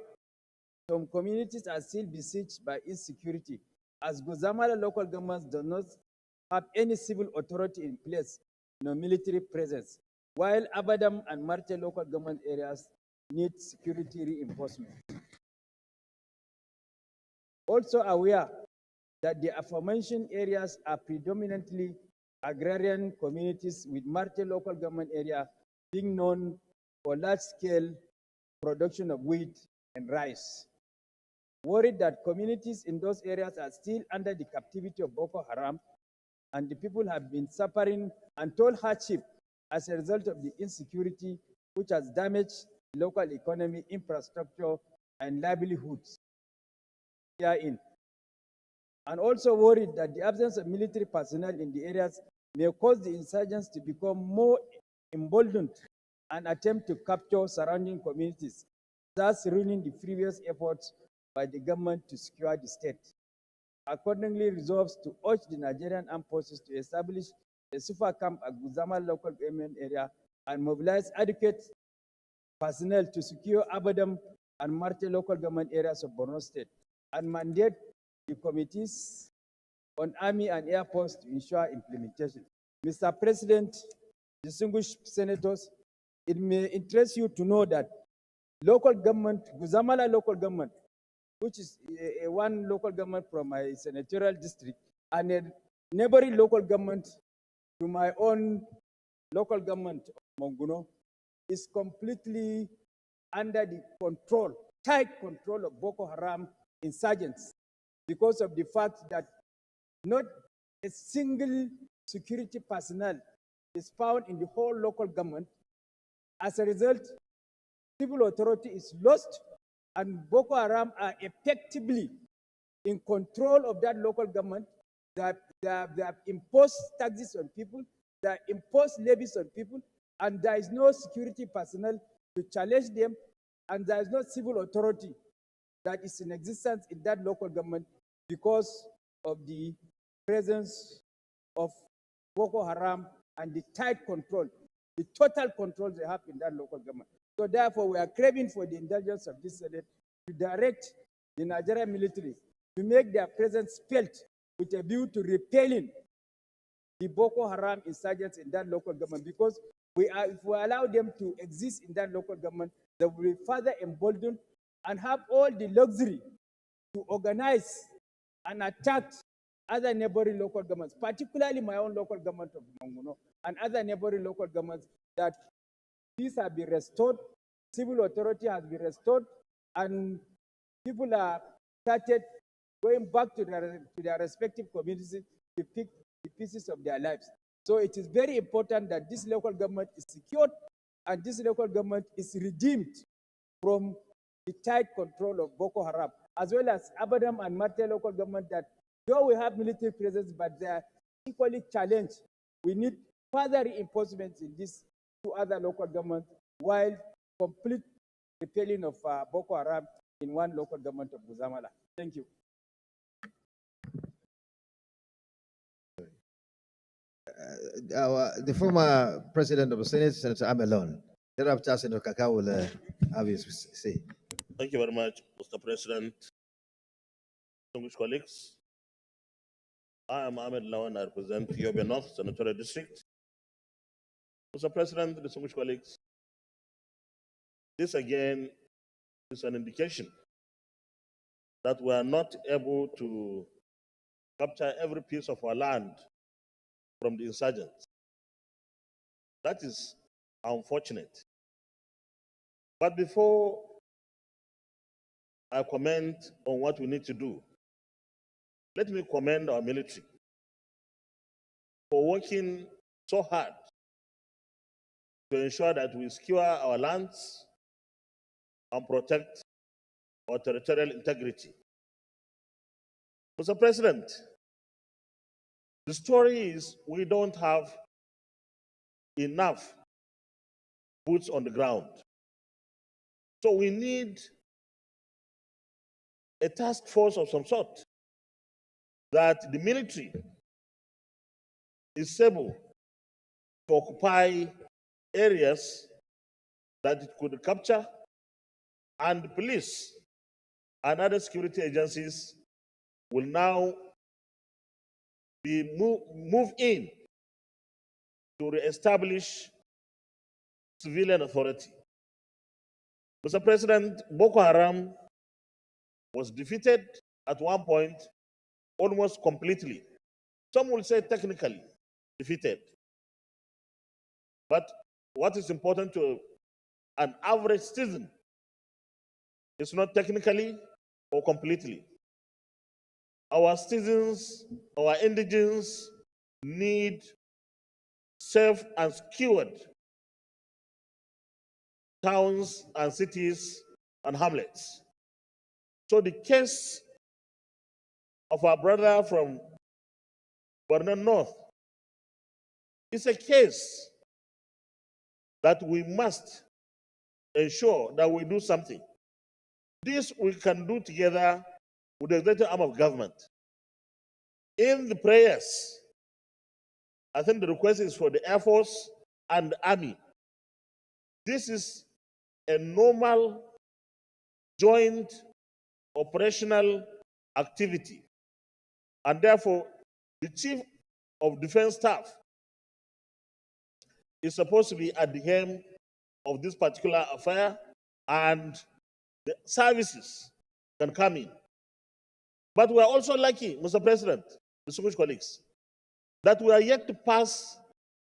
some communities are still besieged by insecurity, as Guzamala local governments do not have any civil authority in place, no military presence, while Abadam and Marte local government areas need security reinforcement. Also aware that the aforementioned areas are predominantly agrarian communities, with Marte local government area being known for large-scale production of wheat and rice. Worried that communities in those areas are still under the captivity of Boko Haram, and the people have been suffering untold hardship as a result of the insecurity, which has damaged local economy, infrastructure, and livelihoods herein. And also worried that the absence of military personnel in the areas may cause the insurgents to become more emboldened and attempt to capture surrounding communities, thus ruining the previous efforts by the government to secure the state. Accordingly, resolves to urge the Nigerian Armed Forces to establish a super camp at Guzama local government area and mobilize adequate personnel to secure Abadam and Marte local government areas of Borno State, and mandate the committees on Army and Air Force to ensure implementation. Mr. President, distinguished senators, it may interest you to know that local government, Guzamala local government, which is one local government from my senatorial district, and a neighboring local government to my own local government of Monguno, is completely under the control, tight control of Boko Haram insurgents, because of the fact that not a single security personnel is found in the whole local government. As a result, civil authority is lost, and Boko Haram are effectively in control of that local government. They have imposed taxes on people, they have imposed levies on people, and there is no security personnel to challenge them, and there is no civil authority that is in existence in that local government because of the presence of Boko Haram and the tight control, the total control they have in that local government. So therefore, we are craving for the indulgence of this Senate to direct the Nigerian military to make their presence felt with a view to repelling the Boko Haram insurgents in that local government, because if we allow them to exist in that local government, they will be further emboldened and have all the luxury to organize and attack other neighboring local governments, particularly my own local government of Monguno and other neighboring local governments, that peace has been restored, civil authority has been restored, and people are started going back to their respective communities to pick the pieces of their lives. So it is very important that this local government is secured and this local government is redeemed from the tight control of Boko Haram, as well as Abadam and Marte local government, that though we have military presence, but they are equally challenged. We need further reinforcements in these two other local governments, while complete repelling of Boko Haram in one local government of Guzamala. Thank you. The former president of the Senate, Senator Amelon. Thereafter, Senator Kaka will have his say. Thank you very much, Mr. President. Distinguished colleagues, I am Ahmed Lawan. I represent Yobe North Senatorial District. Mr. President, distinguished colleagues, this again is an indication that we are not able to capture every piece of our land from the insurgents. That is unfortunate. But before I comment on what we need to do, let me commend our military for working so hard to ensure that we secure our lands and protect our territorial integrity. Mr. President, the story is we don't have enough boots on the ground. So we need a task force of some sort that the military is able to occupy areas that it could capture, and the police and other security agencies will now be moved in to reestablish civilian authority. Mr. President, Boko Haram was defeated at one point almost completely. Some will say technically defeated. But what is important to an average citizen is not technically or completely. Our citizens, our indigents need safe and secured towns and cities and hamlets. So the case of our brother from Borno North is a case that we must ensure that we do something. This we can do together with the executive arm of government. In the prayers, I think the request is for the Air Force and the Army. This is a normal joint operational activity. And therefore, the Chief of Defense Staff is supposed to be at the helm of this particular affair, and the services can come in. But we are also lucky, Mr. President, distinguished colleagues, that we are yet to pass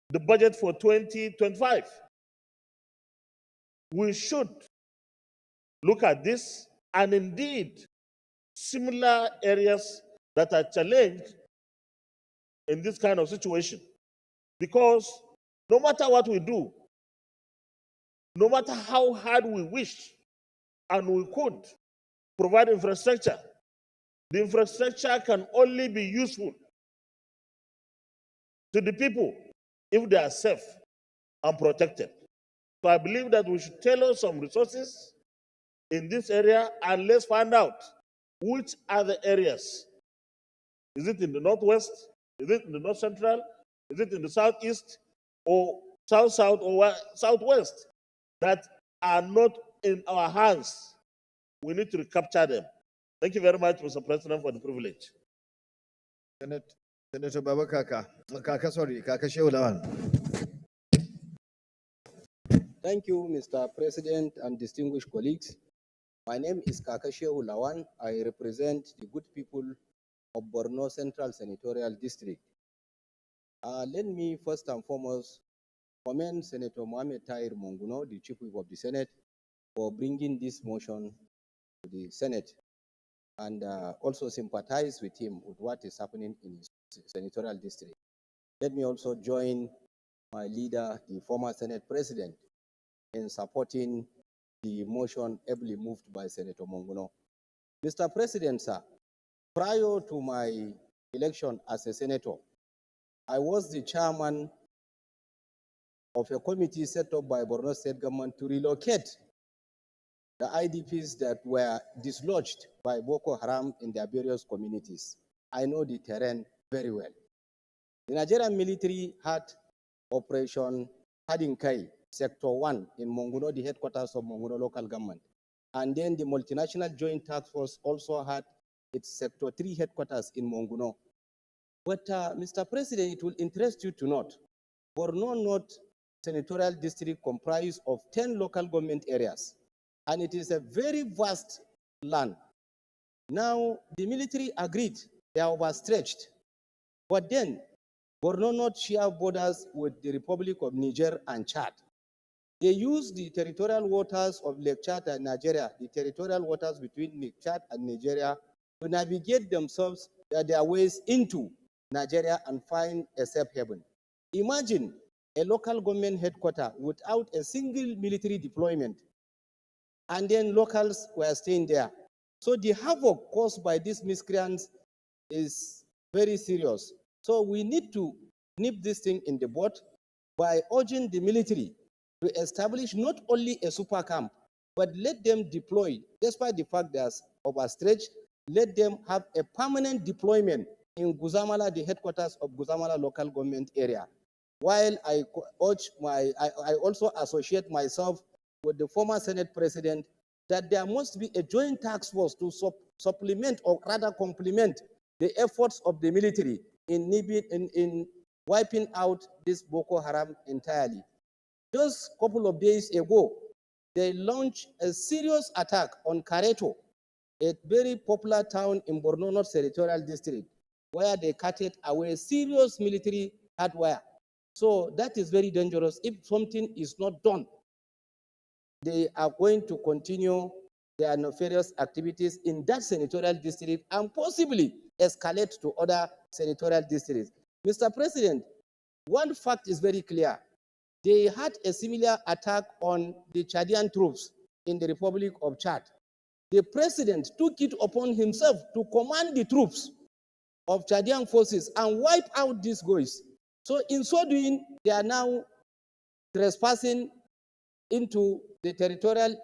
the budget for 2025. We should look at this, and indeed, similar areas that are challenged in this kind of situation. Because no matter what we do, no matter how hard we wish and we could provide infrastructure, the infrastructure can only be useful to the people if they are safe and protected. So I believe that we should tailor some resources in this area, and let's find out which are the areas. Is it in the northwest? Is it in the north central? Is it in the southeast or south or southwest that are not in our hands? We need to recapture them. Thank you very much, Mr. President, for the privilege. Senator Baba Kaka Shehu Lawan. Thank you, Mr. President and distinguished colleagues. My name is Kaka Shehu Lawan. I represent the good people of Borno Central Senatorial District. Let me first and foremost commend Senator Mohamed Tahir Monguno, the Chief Whip of the Senate, for bringing this motion to the Senate, and also sympathize with him with what is happening in his senatorial district. Let me also join my leader, the former Senate President, in supporting the motion ably moved by Senator Monguno. Mr. President, sir, prior to my election as a senator, I was the chairman of a committee set up by Borno State government to relocate the IDPs that were dislodged by Boko Haram in their various communities. I know the terrain very well. The Nigerian military had Operation Hadinkai, Sector 1 in Monguno, the headquarters of Monguno local government. And then the multinational joint task force also had its Sector 3 headquarters in Monguno. But Mr. President, it will interest you to note, Borno North Senatorial District comprised of 10 local government areas, and it is a very vast land. Now, the military agreed they are overstretched, but then Borno North share borders with the Republic of Niger and Chad. They use the territorial waters of Lake Chad and Nigeria, the territorial waters between Lake Chad and Nigeria, to navigate themselves their ways into Nigeria and find a safe haven. Imagine a local government headquarters without a single military deployment, and then locals were staying there. So the havoc caused by these miscreants is very serious. So we need to nip this thing in the bud by urging the military to establish not only a super camp, but let them deploy, despite the fact they're overstretched, let them have a permanent deployment in Guzamala, the headquarters of Guzamala local government area. While I also associate myself with the former Senate President that there must be a joint task force to supplement or rather complement the efforts of the military in wiping out this Boko Haram entirely. Just a couple of days ago, they launched a serious attack on Kareto, a very popular town in Borno North Senatorial District, where they carted away serious military hardware. So that is very dangerous. If something is not done, they are going to continue their nefarious activities in that senatorial district and possibly escalate to other senatorial districts. Mr. President, one fact is very clear. They had a similar attack on the Chadian troops in the Republic of Chad. The president took it upon himself to command the troops of Chadian forces and wipe out these guys. So in so doing, they are now trespassing into the territorial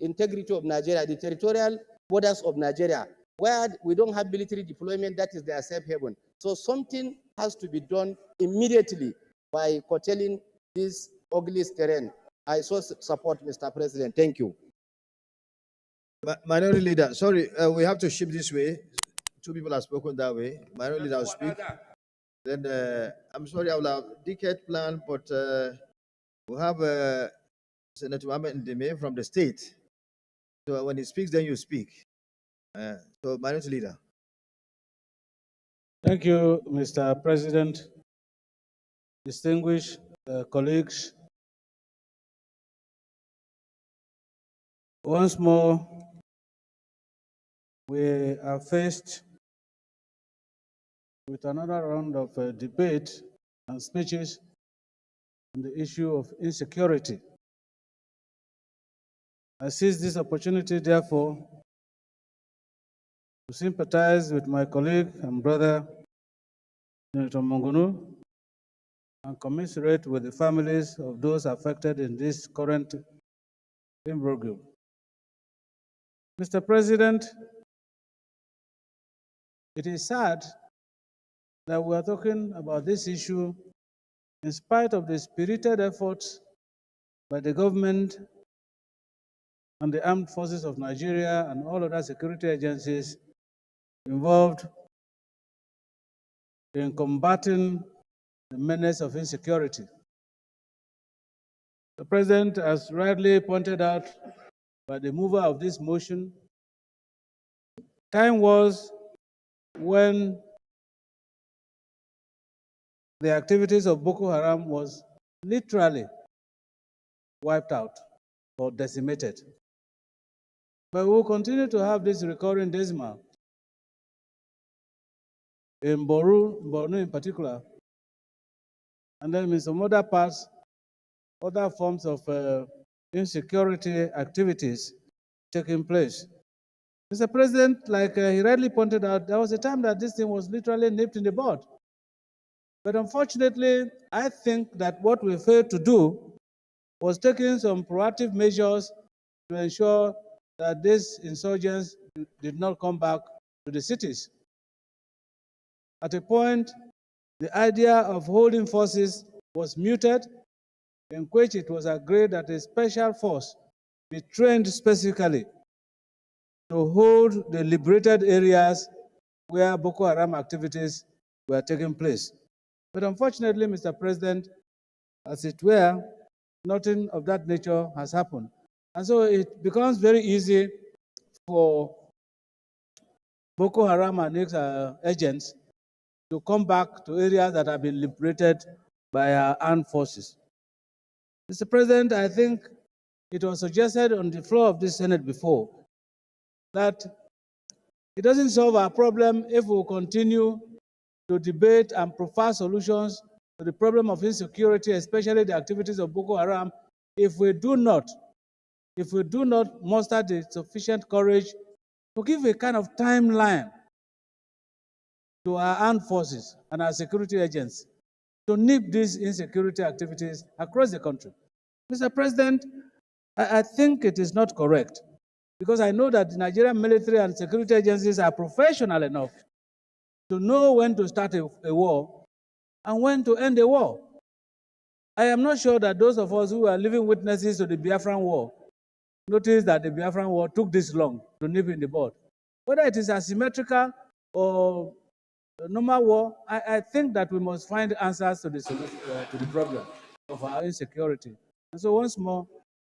integrity of Nigeria, the territorial borders of Nigeria, where we don't have military deployment, that is their safe haven. So something has to be done immediately by curtailing this ugly terrain. I so support, Mr. President. Thank you. Minority Leader, sorry, we have to shift this way. Two people have spoken that way. Minority Leader will speak. Then I'm sorry, I will have decade plan, but we have Senator Ahmed Ndeme from the state. So when he speaks, then you speak. So Minority Leader. Thank you, Mr. President. Distinguished colleagues, once more, we are faced with another round of debate and speeches on the issue of insecurity. I seize this opportunity, therefore, to sympathize with my colleague and brother, Senator Mongunu, and commiserate with the families of those affected in this current imbroglio. Mr. President, it is sad that we are talking about this issue in spite of the spirited efforts by the government and the armed forces of Nigeria and all other security agencies involved in combating the menace of insecurity. The President has rightly pointed out by the mover of this motion, time was when the activities of Boko Haram was literally wiped out or decimated. But we will continue to have this recurring decimal in Borno in particular, and then in some other parts, other forms of insecurity activities taking place. Mr. President, like he rightly pointed out, there was a time that this thing was literally nipped in the bud. But unfortunately, I think that what we failed to do was taking some proactive measures to ensure that these insurgents did not come back to the cities. At a point, the idea of holding forces was muted, in which it was agreed that a special force be trained specifically to hold the liberated areas where Boko Haram activities were taking place. But unfortunately, Mr. President, as it were, nothing of that nature has happened. And so it becomes very easy for Boko Haram and its agents to come back to areas that have been liberated by our armed forces. Mr. President, I think it was suggested on the floor of this Senate before that it doesn't solve our problem if we continue to debate and proffer solutions to the problem of insecurity, especially the activities of Boko Haram, if we do not muster the sufficient courage to give a kind of timeline to our armed forces and our security agents to nip these insecurity activities across the country. Mr. President, I think it is not correct, because I know that the Nigerian military and security agencies are professional enough to know when to start a war and when to end a war. I am not sure that those of us who are living witnesses to the Biafran War noticed that the Biafran War took this long to nip in the bud. Whether it is asymmetrical or a normal war, I think that we must find answers to the problem of our insecurity. And so once more,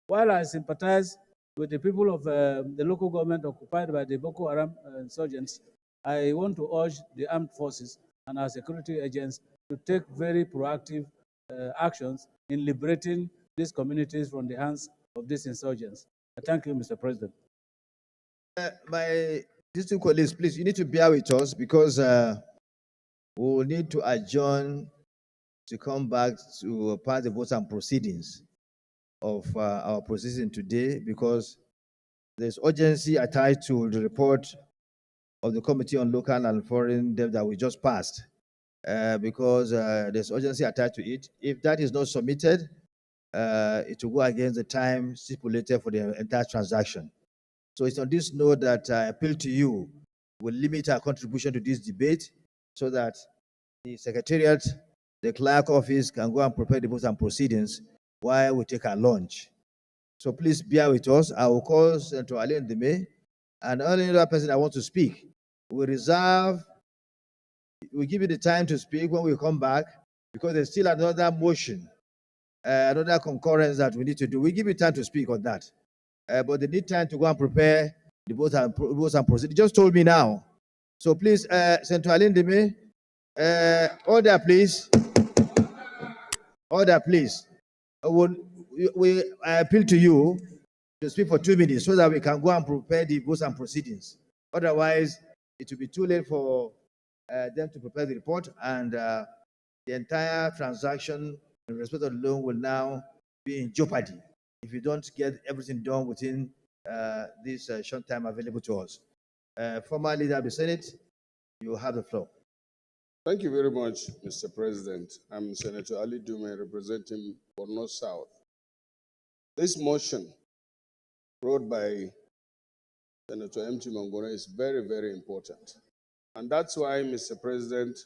while I sympathize with the people of the local government occupied by the Boko Haram insurgents, I want to urge the armed forces and our security agents to take very proactive actions in liberating these communities from the hands of these insurgents. I thank you, Mr. President. My distinguished colleagues, please, you need to bear with us because we will need to adjourn to come back to pass the votes and proceedings of our proceeding today, because there's urgency attached to the report of the Committee on Local and Foreign Debt that we just passed, because there's urgency attached to it. If that is not submitted, it will go against the time stipulated for the entire transaction. So it's on this note that I appeal to you, we'll limit our contribution to this debate so that the Secretariat, the clerk office can go and prepare the votes and proceedings while we take our lunch. So please bear with us. I will call Senator Ali Ndeme and any other person that wants to speak. We reserve, we give you the time to speak when we come back because there's still another motion, another concurrence that we need to do. We give you time to speak on that. But they need time to go and prepare the votes and proceedings. Just told me now. So please, Senator Ali Ndeme, order, please. Order, please. I appeal to you to speak for 2 minutes so that we can go and prepare the votes and proceedings. Otherwise, it will be too late for them to prepare the report, and the entire transaction in respect of the loan will now be in jeopardy if you don't get everything done within this short time available to us. Former leader of the Senate, you have the floor. Thank you very much, Mr. President. I'm Senator Ali Dume, representing Borno South. This motion brought by Senator M.T. Mangona is very, very important. And that's why, Mr. President,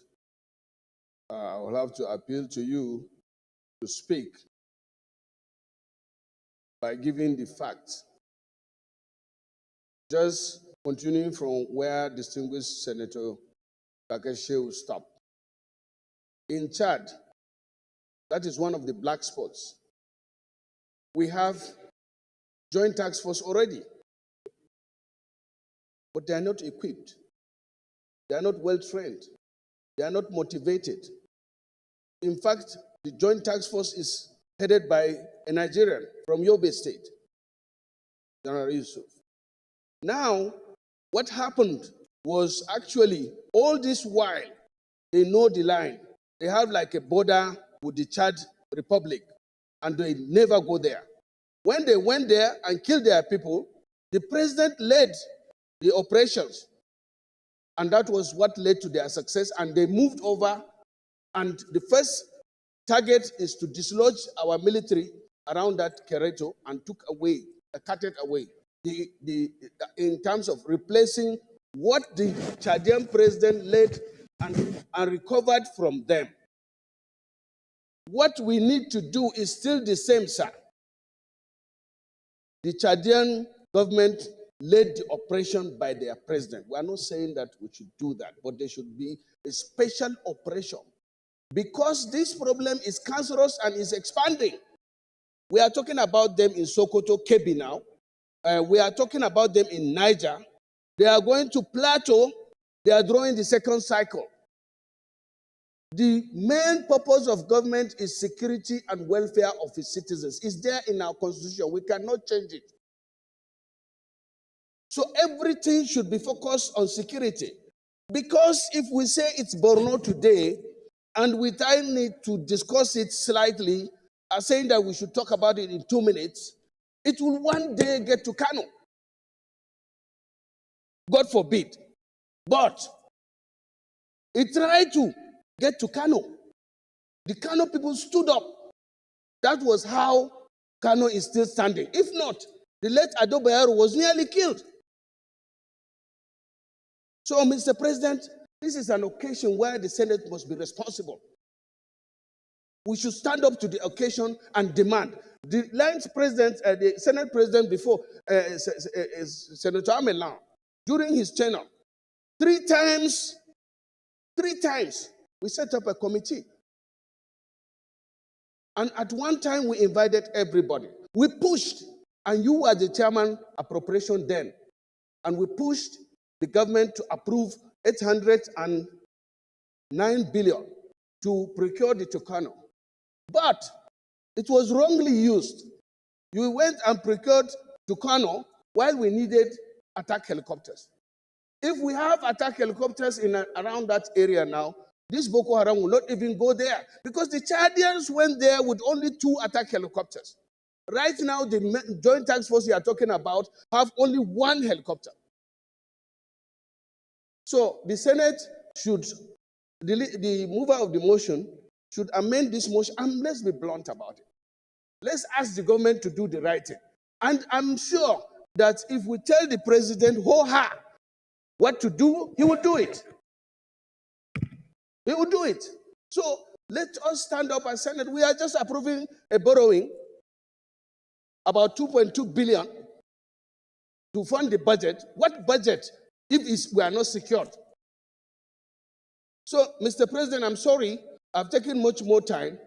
I will have to appeal to you to speak by giving the facts. Just continuing from where distinguished Senator Kakashew stopped. In Chad, that is one of the black spots. We have joint task force already, but they are not equipped. They are not well trained. They are not motivated. In fact, the joint task force is headed by a Nigerian from Yobe State, General Yusuf. Now, what happened was actually all this while they know the line. They have like a border with the Chad Republic, and they never go there. When they went there and killed their people, the president led the operations, and that was what led to their success, and they moved over, and the first target is to dislodge our military around that Kereto and cut it away. In terms of replacing what the Chadian president led and recovered from them. What we need to do is still the same, sir. The Chadian government led the operation by their president. We are not saying that we should do that, but there should be a special operation. Because this problem is cancerous and is expanding. We are talking about them in Sokoto, Kebbi now. We are talking about them in Niger. They are going to Plateau. They are drawing the second cycle. The main purpose of government is security and welfare of its citizens. It's there in our constitution. We cannot change it. So everything should be focused on security. Because if we say it's Borno today, and we time need to discuss it slightly, saying that we should talk about it in 2 minutes, it will one day get to Kano. God forbid. But it tried to get to Kano. The Kano people stood up. That was how Kano is still standing. If not, the late Ado Bayero was nearly killed. So, Mr. President, this is an occasion where the Senate must be responsible. We should stand up to the occasion and demand. The the Senate president before, Senator Amelan, during his tenure, three times, we set up a committee. And at one time, we invited everybody. We pushed, and you were the chairman appropriation then, and we pushed the government to approve 809 billion to procure the Tucano. But it was wrongly used. You went and procured Tucano while we needed attack helicopters. If we have attack helicopters around that area now, this Boko Haram will not even go there because the Chadians went there with only 2 attack helicopters. Right now, the joint task force you are talking about have only 1 helicopter. So the Senate should, the mover of the motion should amend this motion, and let's be blunt about it. Let's ask the government to do the right thing. And I'm sure that if we tell the president what to do, he will do it. He will do it. So let us stand up and say that we are just approving a borrowing about 2.2 billion to fund the budget. What budget if we are not secured? So, Mr. President, I'm sorry, I've taken much more time,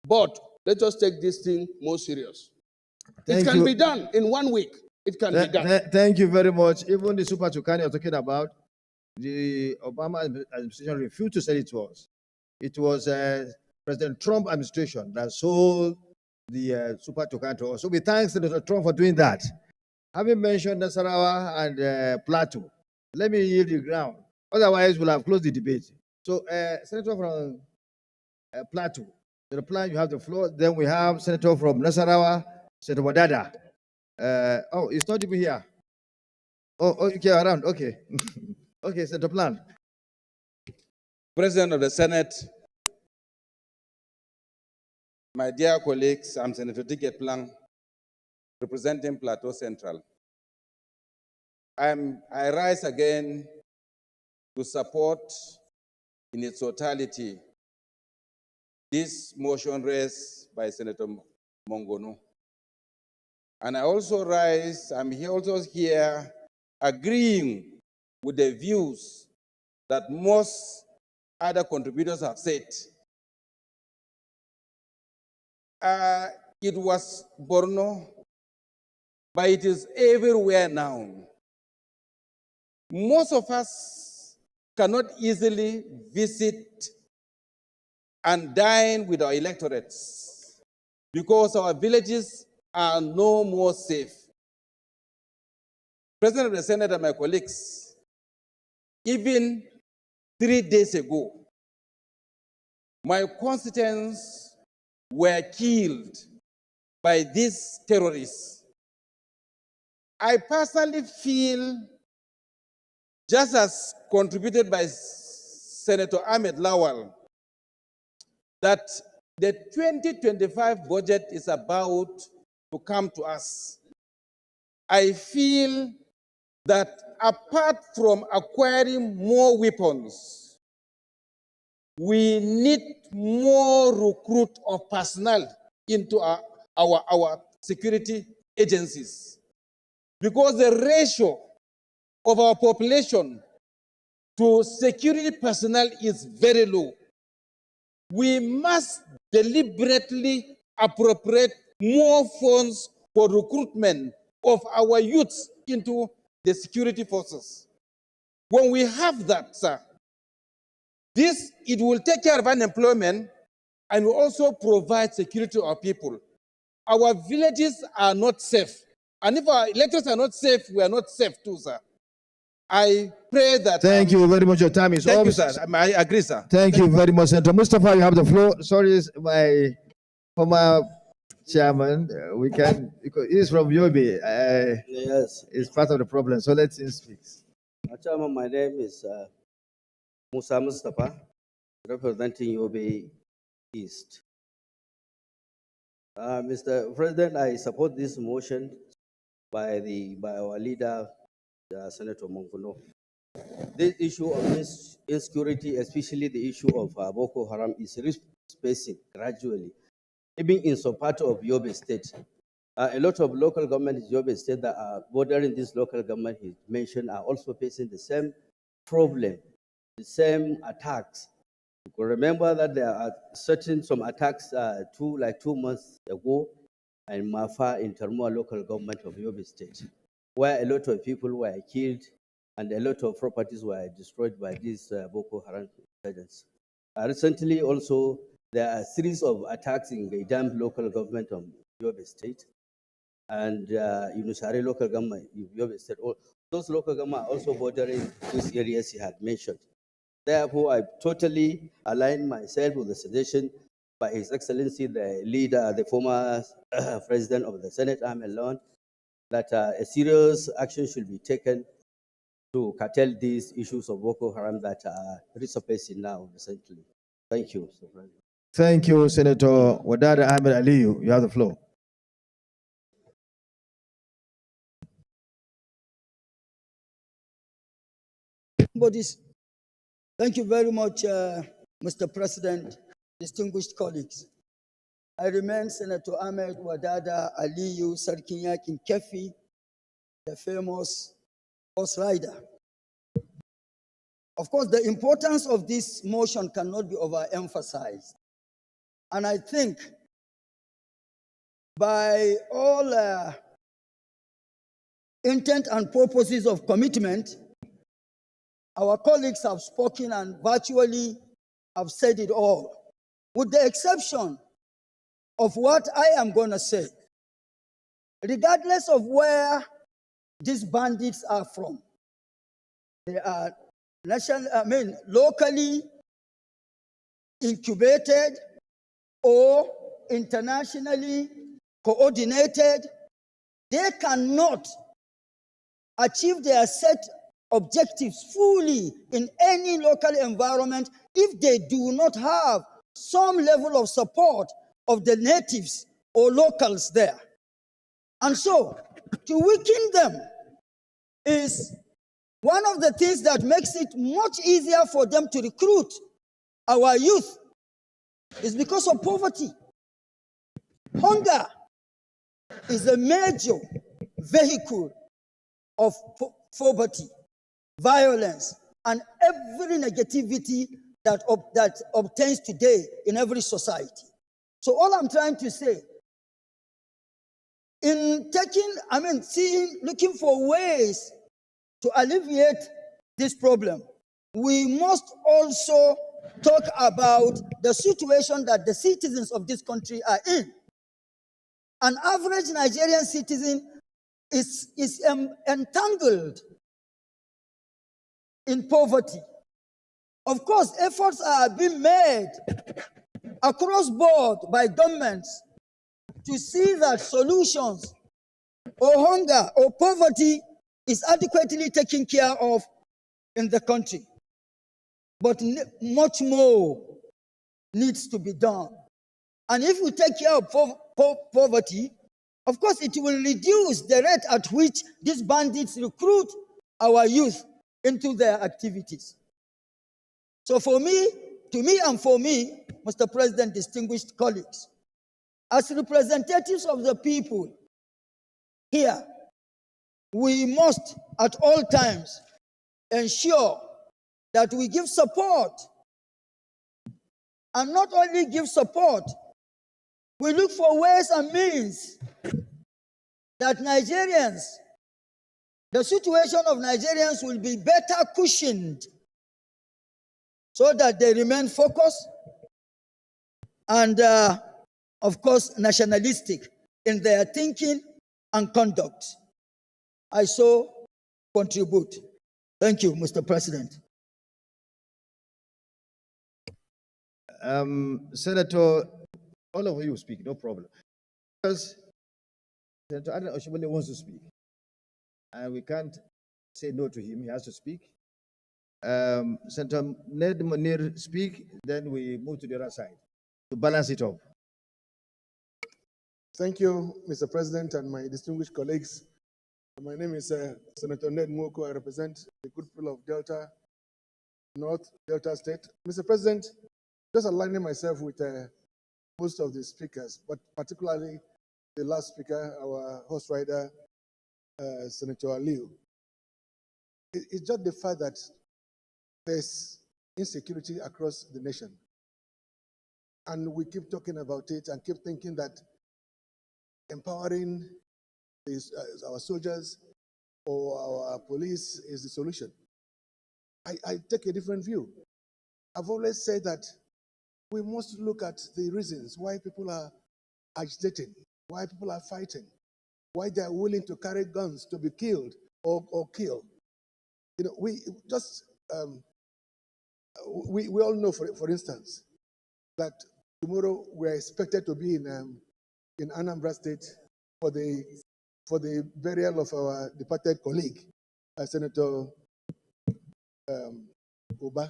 but let us take this thing more serious. It can be done in 1 week. It can be done. Thank you very much. Even the Super Tucano you're talking about, the Obama administration refused to sell it to us. It was President Trump administration that sold the Super Tucano to us. So we thank Senator Trump for doing that. Having mentioned Nasarawa and Plateau, let me yield the ground. Otherwise, we'll have closed the debate. So, Senator from Plateau, the plan, you have the floor. Then we have Senator from Nasarawa, Senator Wadada. Oh, it's not even here. Oh, okay, around. Okay. Okay, Senator Plan. President of the Senate, my dear colleagues, I'm Senator Ticket Plan, representing Plateau Central. I rise again to support in its totality this motion raised by Senator Mongono. And I also rise, I'm here agreeing with the views that most other contributors have said. It was Borno, but it is everywhere now. Most of us cannot easily visit and dine with our electorates because our villages are no more safe. President of the Senate and my colleagues, even 3 days ago, my constituents were killed by these terrorists. I personally feel, just as contributed by Senator Ahmed Lawal, that the 2025 budget is about to come to us. I feel that apart from acquiring more weapons, we need more recruit of personnel into our security agencies, because the ratio of our population to security personnel is very low. We must deliberately appropriate more funds for recruitment of our youths into the security forces. When we have that, sir, it will take care of unemployment and will also provide security to our people. Our villages are not safe. And if our electors are not safe, we are not safe too, sir. I pray that... Thank you very much. Your time is up. Thank you, sir. I agree, sir. Thank you very much, Senator Mustafa. You have the floor. Sorry, my former chairman. We can, because he's from Yobe. Yes. It's part of the problem. So let him speak. Chairman, my name is Musa Mustafa, representing Yobe East. Mr. President, I support this motion by our leader, Senator Mongono. This issue of this insecurity, especially the issue of Boko Haram, is risk-spacing gradually. Even in some part of Yobe State, a lot of local governments in Yobe State that are bordering this local government he mentioned are also facing the same problem, the same attacks. You can remember that there are some attacks 2 months ago in Mafa in Termua local government of Yobe State, where a lot of people were killed and a lot of properties were destroyed by these Boko Haram insurgents. Recently also, there are a series of attacks in Gaidam local government of Yobe State and Yunusari local government of Yobe State. Those local governments are also bordering those areas he had mentioned. Therefore, I totally align myself with the suggestion by His Excellency, the leader, the former President of the Senate, Ahmed Lawan, that a serious action should be taken to curtail these issues of Boko Haram that are resurfacing now recently. Thank you, Mr. President. Thank you, Senator Wadada Ahmed Aliyu. You have the floor. bodies. Thank you very much, Mr. President, distinguished colleagues. I remain Senator Ahmed Wadada Aliyu Sarkin Yakin Kefi, the famous horse rider. Of course, the importance of this motion cannot be overemphasized. And I think by all intent and purposes of commitment, our colleagues have spoken and virtually have said it all, with the exception of what I am going to say. Regardless of where these bandits are from, they are locally incubated or internationally coordinated. They cannot achieve their set objectives fully in any local environment if they do not have some level of support of the natives or locals there. And so, to weaken them is one of the things that makes it much easier for them to recruit our youth, is because of poverty. Hunger is a major vehicle of poverty, violence, and every negativity that obtains today in every society. So all I'm trying to say, in looking for ways to alleviate this problem, we must also talk about the situation that the citizens of this country are in. An average Nigerian citizen is entangled in poverty. Of course, efforts are being made across board by governments to see that solutions or hunger or poverty is adequately taken care of in the country. But much more needs to be done. And if we take care of poverty, of course, it will reduce the rate at which these bandits recruit our youth into their activities. So for me, Mr. President, distinguished colleagues, as representatives of the people here, we must at all times ensure that we give support, and not only give support, we look for ways and means that the situation of Nigerians will be better cushioned so that they remain focused and, of course, nationalistic in their thinking and conduct. I so contribute. Thank you, Mr. President. Senator, all of you speak, no problem. Because Senator Adam Oshimole wants to speak, and we can't say no to him. He has to speak. Senator Ned Munir speak, then we move to the other side to balance it up. Thank you, Mr. President, and my distinguished colleagues. My name is Senator Ned Mwoko. I represent the good people of Delta, North Delta State. Mr. President, just aligning myself with most of the speakers, but particularly the last speaker, our horse rider, Senator Aliyu. It's just the fact that there's insecurity across the nation. And we keep talking about it and keep thinking that empowering our soldiers or our police is the solution. I take a different view. I've always said that we must look at the reasons why people are agitating, why people are fighting, why they are willing to carry guns to be killed or kill. You know, we all know, for instance, that tomorrow we are expected to be in Anambra State for the burial of our departed colleague, Senator Uba.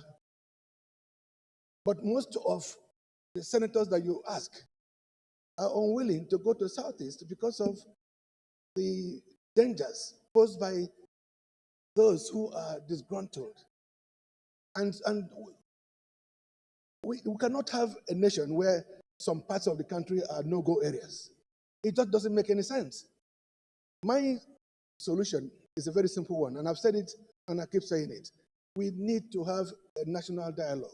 But most of the senators that you ask are unwilling to go to Southeast because of the dangers posed by those who are disgruntled, And we cannot have a nation where some parts of the country are no-go areas. It just doesn't make any sense. My solution is a very simple one, and I've said it and I keep saying it. We need to have a national dialogue.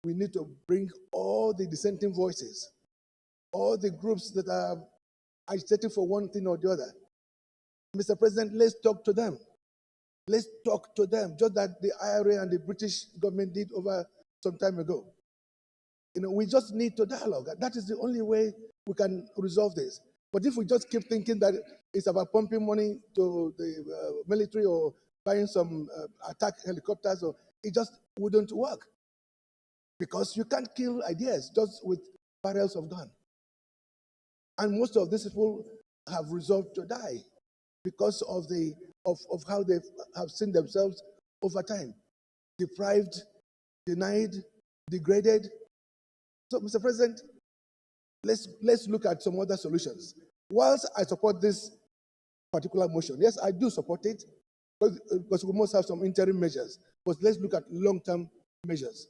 We need to bring all the dissenting voices, all the groups that are agitating for one thing or the other. Mr. President, let's talk to them. Let's talk to them, just like the IRA and the British government did over some time ago. We just need to dialogue. That is the only way we can resolve this. But if we just keep thinking that it's about pumping money to the military or buying some attack helicopters, it just wouldn't work. Because you can't kill ideas just with barrels of gun. And most of these people have resolved to die because of how they have seen themselves over time. Deprived, denied, degraded. So, Mr. President, let's look at some other solutions. Whilst I support this particular motion, yes, I do support it, because we must have some interim measures. But let's look at long-term measures.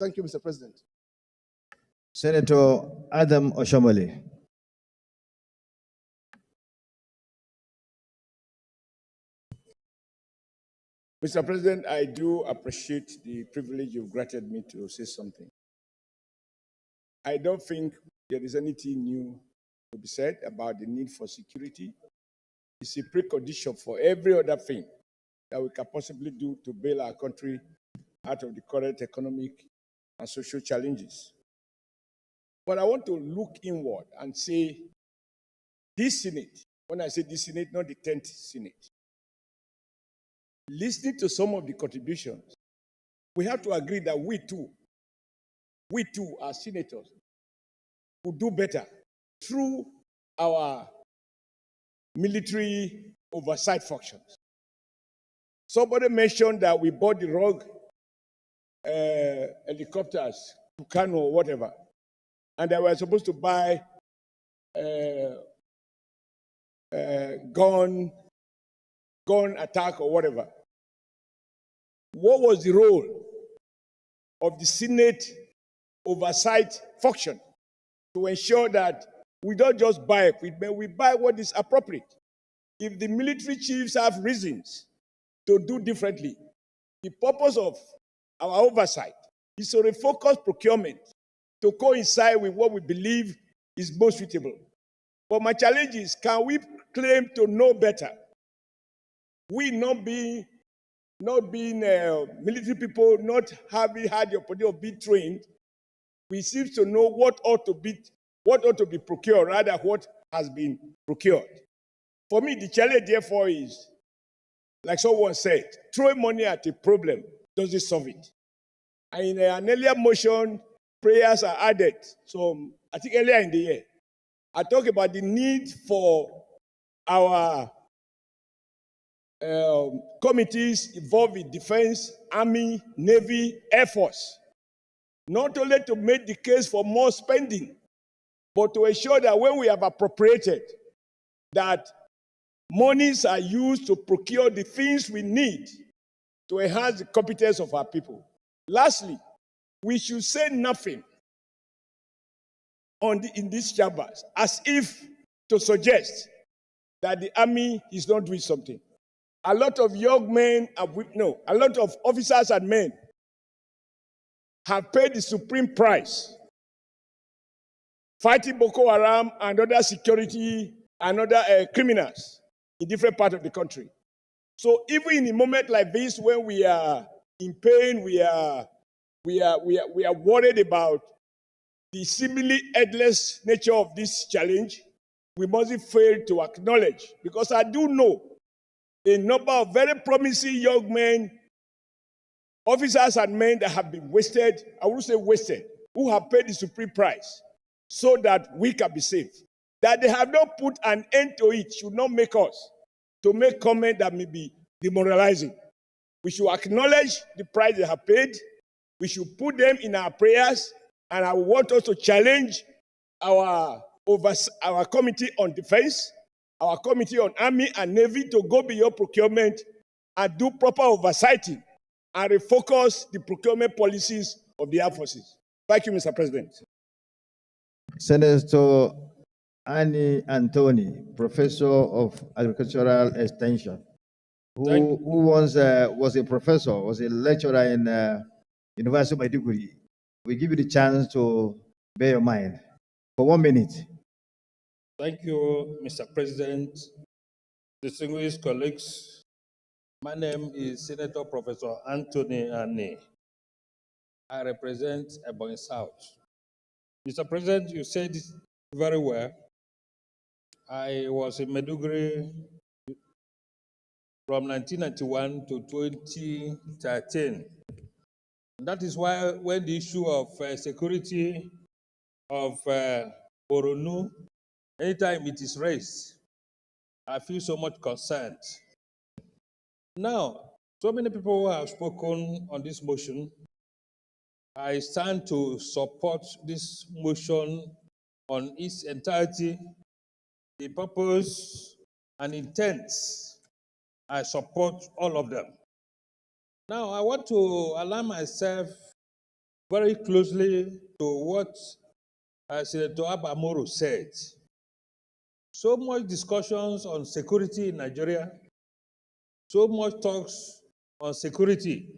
Thank you, Mr. President. Senator Adam Oshamale. Mr. President, I do appreciate the privilege you've granted me to say something. I don't think there is anything new to be said about the need for security. It's a precondition for every other thing that we can possibly do to bail our country out of the current economic and social challenges. But I want to look inward and say, this Senate, when I say this Senate, not the 10th Senate, listening to some of the contributions, we have to agree that we too, as senators, will do better through our military oversight functions. Somebody mentioned that we bought the wrong helicopters to Kano or whatever, and that we were supposed to buy gun attack or whatever. What was the role of the Senate oversight function to ensure that we don't just buy equipment, we buy what is appropriate? If the military chiefs have reasons to do differently, the purpose of our oversight is to refocus procurement to coincide with what we believe is most suitable. But my challenge is, can we claim to know better? We not being military people, not having had the opportunity of being trained, we seem to know what ought to be procured, rather what has been procured. For me, the challenge, therefore, is, like someone said, throwing money at a problem doesn't solve it. And in an earlier motion, prayers are added. So I think earlier in the year, I talked about the need for our committees involved in defense, army, navy, air force, not only to make the case for more spending, but to ensure that when we have appropriated, that monies are used to procure the things we need to enhance the competence of our people. Lastly, we should say nothing in these chambers as if to suggest that the army is not doing something. A lot of young men, a lot of officers and men have paid the supreme price fighting Boko Haram and other security and other criminals in different parts of the country. So even in a moment like this, when we are in pain, we are worried about the seemingly endless nature of this challenge, we mustn't fail to acknowledge, because I do know a number of very promising young men, officers and men that have been wasted, I wouldn't say wasted, who have paid the supreme price so that we can be saved. That they have not put an end to it should not make us to make comment that may be demoralizing. We should acknowledge the price they have paid. We should put them in our prayers, and I want us to challenge our committee on defense, our committee on army and navy to go beyond procurement and do proper oversighting and refocus the procurement policies of the armed forces. Thank you, Mr. President. Senator Annie Anthony, Professor of Agricultural Extension, who once was a professor, was a lecturer in University of Maiduguri. We give you the chance to bear your mind for 1 minute. Thank you, Mr. President, distinguished colleagues. My name is Senator Professor Anthony Annie. I represent Ebonyi South. Mr. President, you said it very well. I was in Maiduguri from 1991 to 2013. That is why when the issue of security of Boronu, anytime it is raised, I feel so much concerned. Now, so many people who have spoken on this motion, I stand to support this motion on its entirety, the purpose and intent. I support all of them. Now, I want to align myself very closely to what Senator Abamoro said. So much discussions on security in Nigeria, so much talks on security.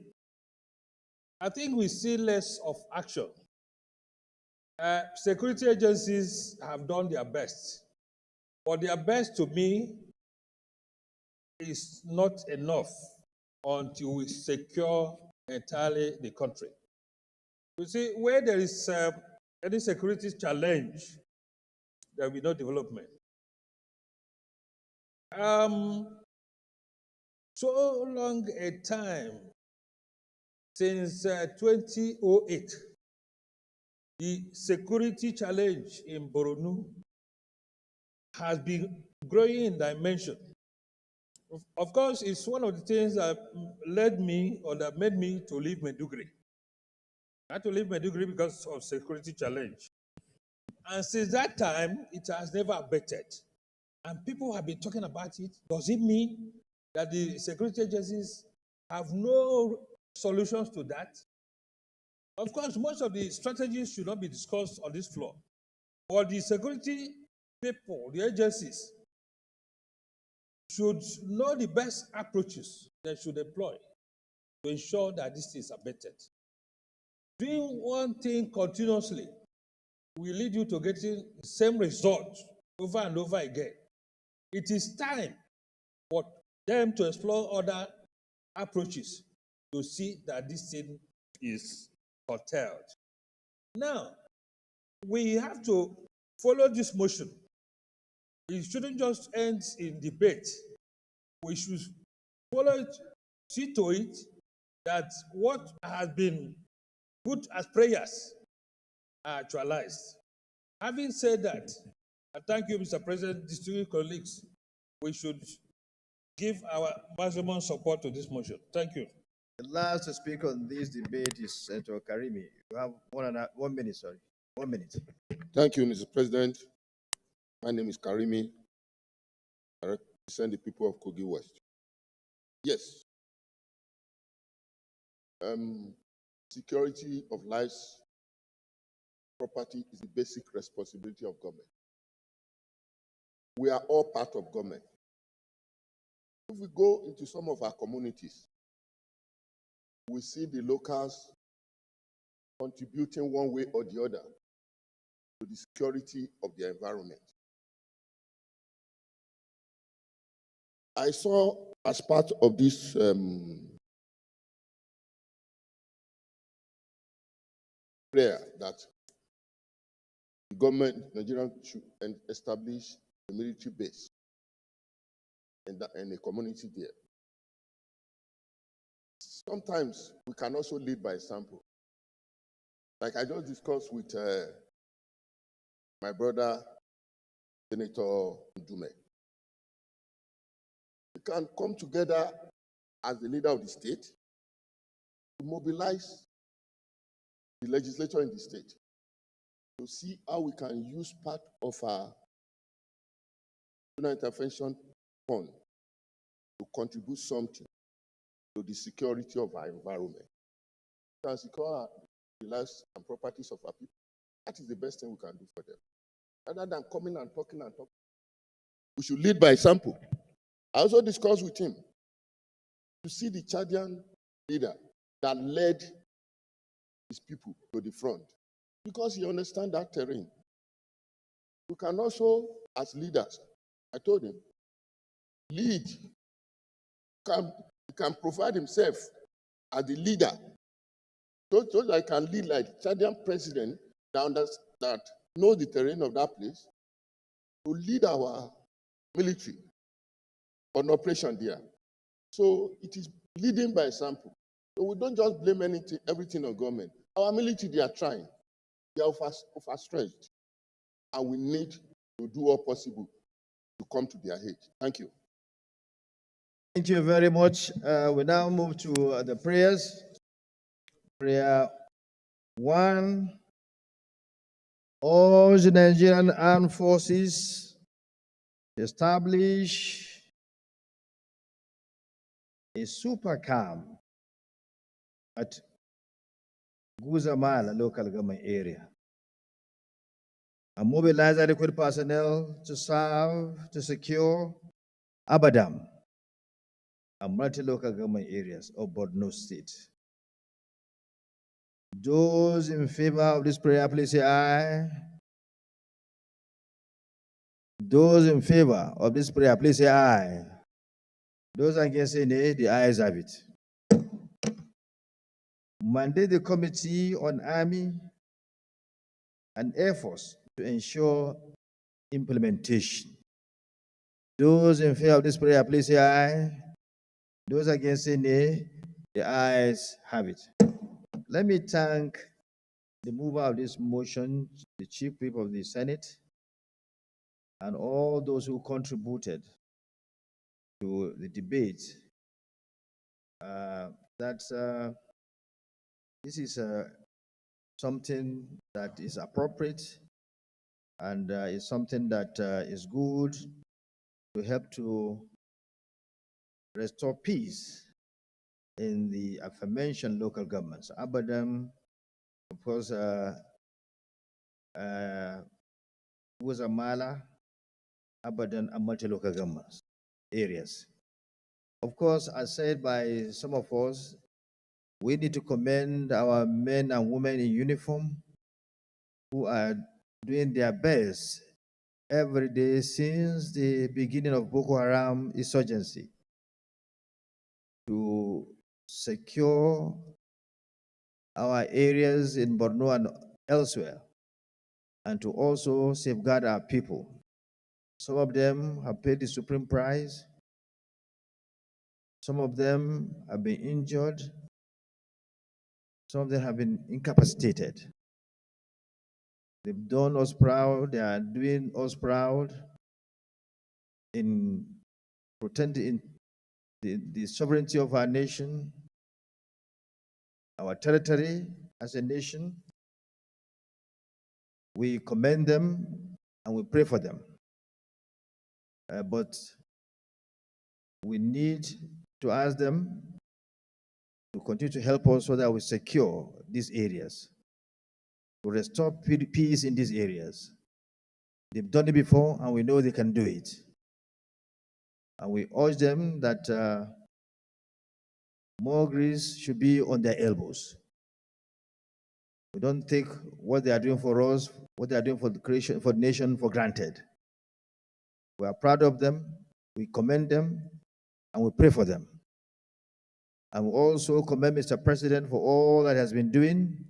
I think we see less of action. Security agencies have done their best, but their best to me is not enough until we secure entirely the country. You see, where there is any security challenge, there will be no development. So long a time, since 2008, the security challenge in Boronu has been growing in dimension. Of course, it's one of the things that led me or that made me to leave Maiduguri. I had to leave Maiduguri because of security challenge. And since that time, it has never abated. And people have been talking about it. Does it mean that the security agencies have no solutions to that? Of course, most of the strategies should not be discussed on this floor. But the security people, the agencies, should know the best approaches they should employ to ensure that this is abated. Doing one thing continuously will lead you to getting the same result over and over again. It is time for them to explore other approaches to see that this thing is curtailed. Now, we have to follow this motion. It shouldn't just end in debate. We should follow it, see to it that what has been put as prayers are actualized. Having said that, I thank you, Mr. President, distinguished colleagues. We should give our maximum support to this motion. Thank you. The last to speak on this debate is Senator Karimi. You have 1 minute, sorry. 1 minute. Thank you, Mr. President. My name is Karimi. I represent the people of Kogi West. Yes. Security of lives, property is the basic responsibility of government. We are all part of government. If we go into some of our communities, we see the locals contributing one way or the other to the security of their environment. I saw as part of this prayer that the government, Nigeria, should establish a military base and a community there. Sometimes we can also lead by example. Like I just discussed with my brother, Senator Ndume. We can come together as the leader of the state to mobilize the legislature in the state to see how we can use part of our national intervention fund to contribute something to the security of our environment. We can secure the lives and properties of our people. That is the best thing we can do for them. Rather than coming and talking, we should lead by example. I also discussed with him to see the Chadian leader that led his people to the front, because he understands that terrain. We can also, as leaders, I told him, lead. He can provide himself as the leader, so that I can lead like Chadian president that knows the terrain of that place, to lead our military on operation there. So it is leading by example. So we don't just blame everything on government. Our military, they are trying. They are overstretched. And we need to do all possible to come to their aid. Thank you. Thank you very much. We now move to the prayers. Prayer 1. All the Nigerian armed forces establish a super camp at Guzamala local government area and mobilize adequate personnel to secure Abadam and multi-local government areas of Borno State. Those in favor of this prayer, please say aye. Those in favor of this prayer, please say aye. Those against say nay, the ayes have it. Mandate the Committee on Army and Air Force to ensure implementation. Those in favor of this prayer, please say aye. Those against say nay, the ayes have it. Let me thank the mover of this motion, the Chief Whip of the Senate, and all those who contributed to the debate. This is something that is appropriate and is something that is good to help to restore peace in the aforementioned local governments. Abadan, of course, Guzamala, Abadan, and multi-local governments areas. Of course, as said by some of us, we need to commend our men and women in uniform who are doing their best every day since the beginning of Boko Haram insurgency to secure our areas in Borno and elsewhere, and to also safeguard our people. Some of them have paid the supreme price. Some of them have been injured. Some of them have been incapacitated. They've done us proud. They are doing us proud in protecting the sovereignty of our nation, our territory as a nation. We commend them and we pray for them. But we need to ask them to continue to help us so that we secure these areas, to restore peace in these areas. They've done it before and we know they can do it. And we urge them that more grease should be on their elbows. We don't take what they are doing for us, what they are doing for the nation for granted. We are proud of them, we commend them, and we pray for them. And we also commend Mr. President for all that he has been doing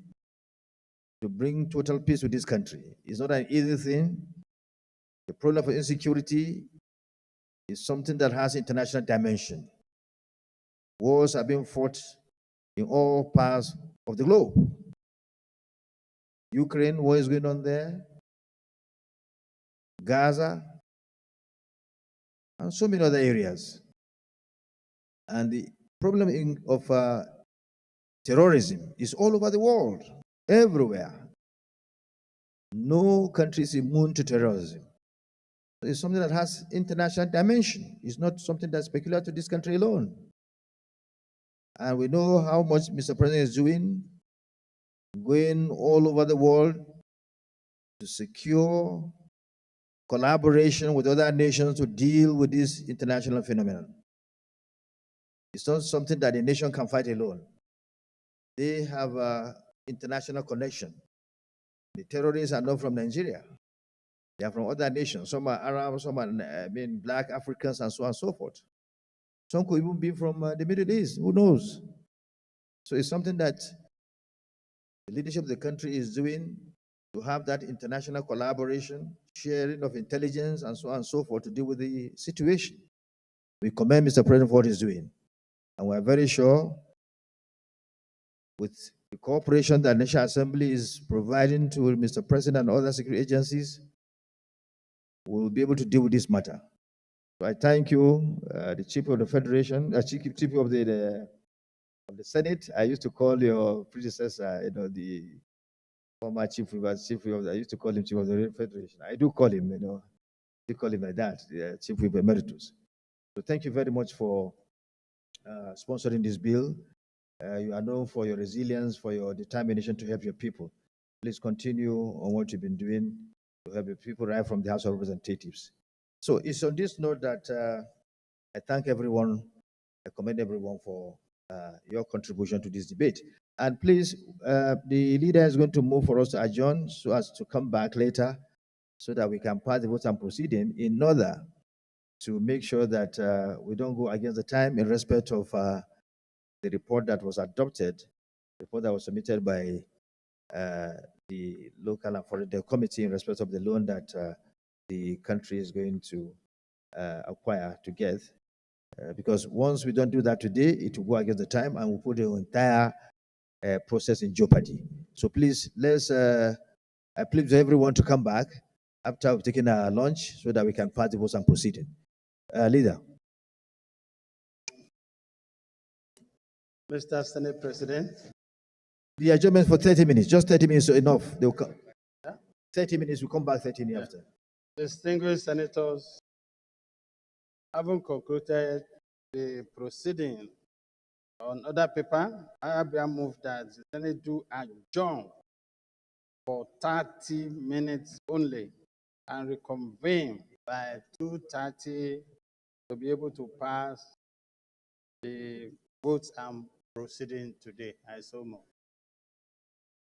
to bring total peace to this country. It's not an easy thing. The problem of insecurity is something that has international dimension. Wars are being fought in all parts of the globe. Ukraine, war is going on there. Gaza, and so many other areas. And the problem of terrorism is all over the world, everywhere. No country is immune to terrorism. It's something that has international dimension. It's not something that's peculiar to this country alone. And we know how much Mr. President is doing, going all over the world to secure collaboration with other nations to deal with this international phenomenon. It's not something that a nation can fight alone. They have international connection. The terrorists are not from Nigeria. They are from other nations. Some are Arabs, some are black Africans, and so on and so forth. Some could even be from the Middle East. Who knows? So it's something that the leadership of the country is doing to have that international collaboration, sharing of intelligence, and so on and so forth to deal with the situation. We commend Mr. President for what he's doing. And we're very sure with the cooperation that the National Assembly is providing to Mr. President and other security agencies, we'll be able to deal with this matter. So I thank you, the Chief of the Federation, Chief of the Senate. I used to call your predecessor, the former Chief of the, I used to call him Chief of the Federation. I do call him, you call him like that, the Chief Whip Emeritus. So thank you very much for sponsoring this bill. You are known for your resilience, for your determination to help your people. Please continue on what you've been doing to help your people right from the House of Representatives. So it's on this note that I thank everyone, I commend everyone for your contribution to this debate. And please, the leader is going to move for us to adjourn so as to come back later so that we can pass the vote and proceeding in order to make sure that we don't go against the time in respect of the report that was adopted, the report that was submitted by the local and foreign committee in respect of the loan that the country is going to acquire to get. Because once we don't do that today, it will go against the time and will put the entire process in jeopardy. So please, I plead to everyone to come back after we've taken our lunch so that we can pass the votes and proceeding. Leader. Mr. Senate President. The adjournment for 30 minutes, just 30 minutes is enough. They'll come. 30 minutes, we'll come back 30 minutes after. Distinguished senators, having concluded the proceeding on other paper, I have moved that the Senate do adjourn for 30 minutes only and reconvene by 2:30 to be able to pass the votes and proceeding today. I so move.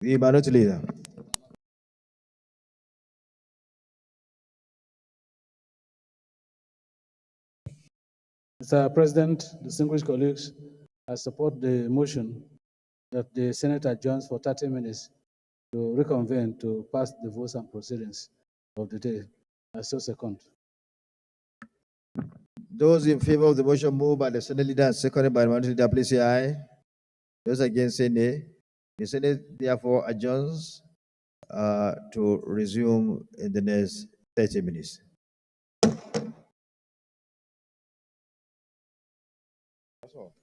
The minority leader. Mr. President, distinguished colleagues, I support the motion that the Senate adjourns for 30 minutes to reconvene to pass the votes and proceedings of the day. I so second. Those in favor of the motion moved by the Senate leader and seconded by the minority leader, please say aye. Those against say nay. The Senate therefore adjourns to resume in the next 30 minutes. That's all.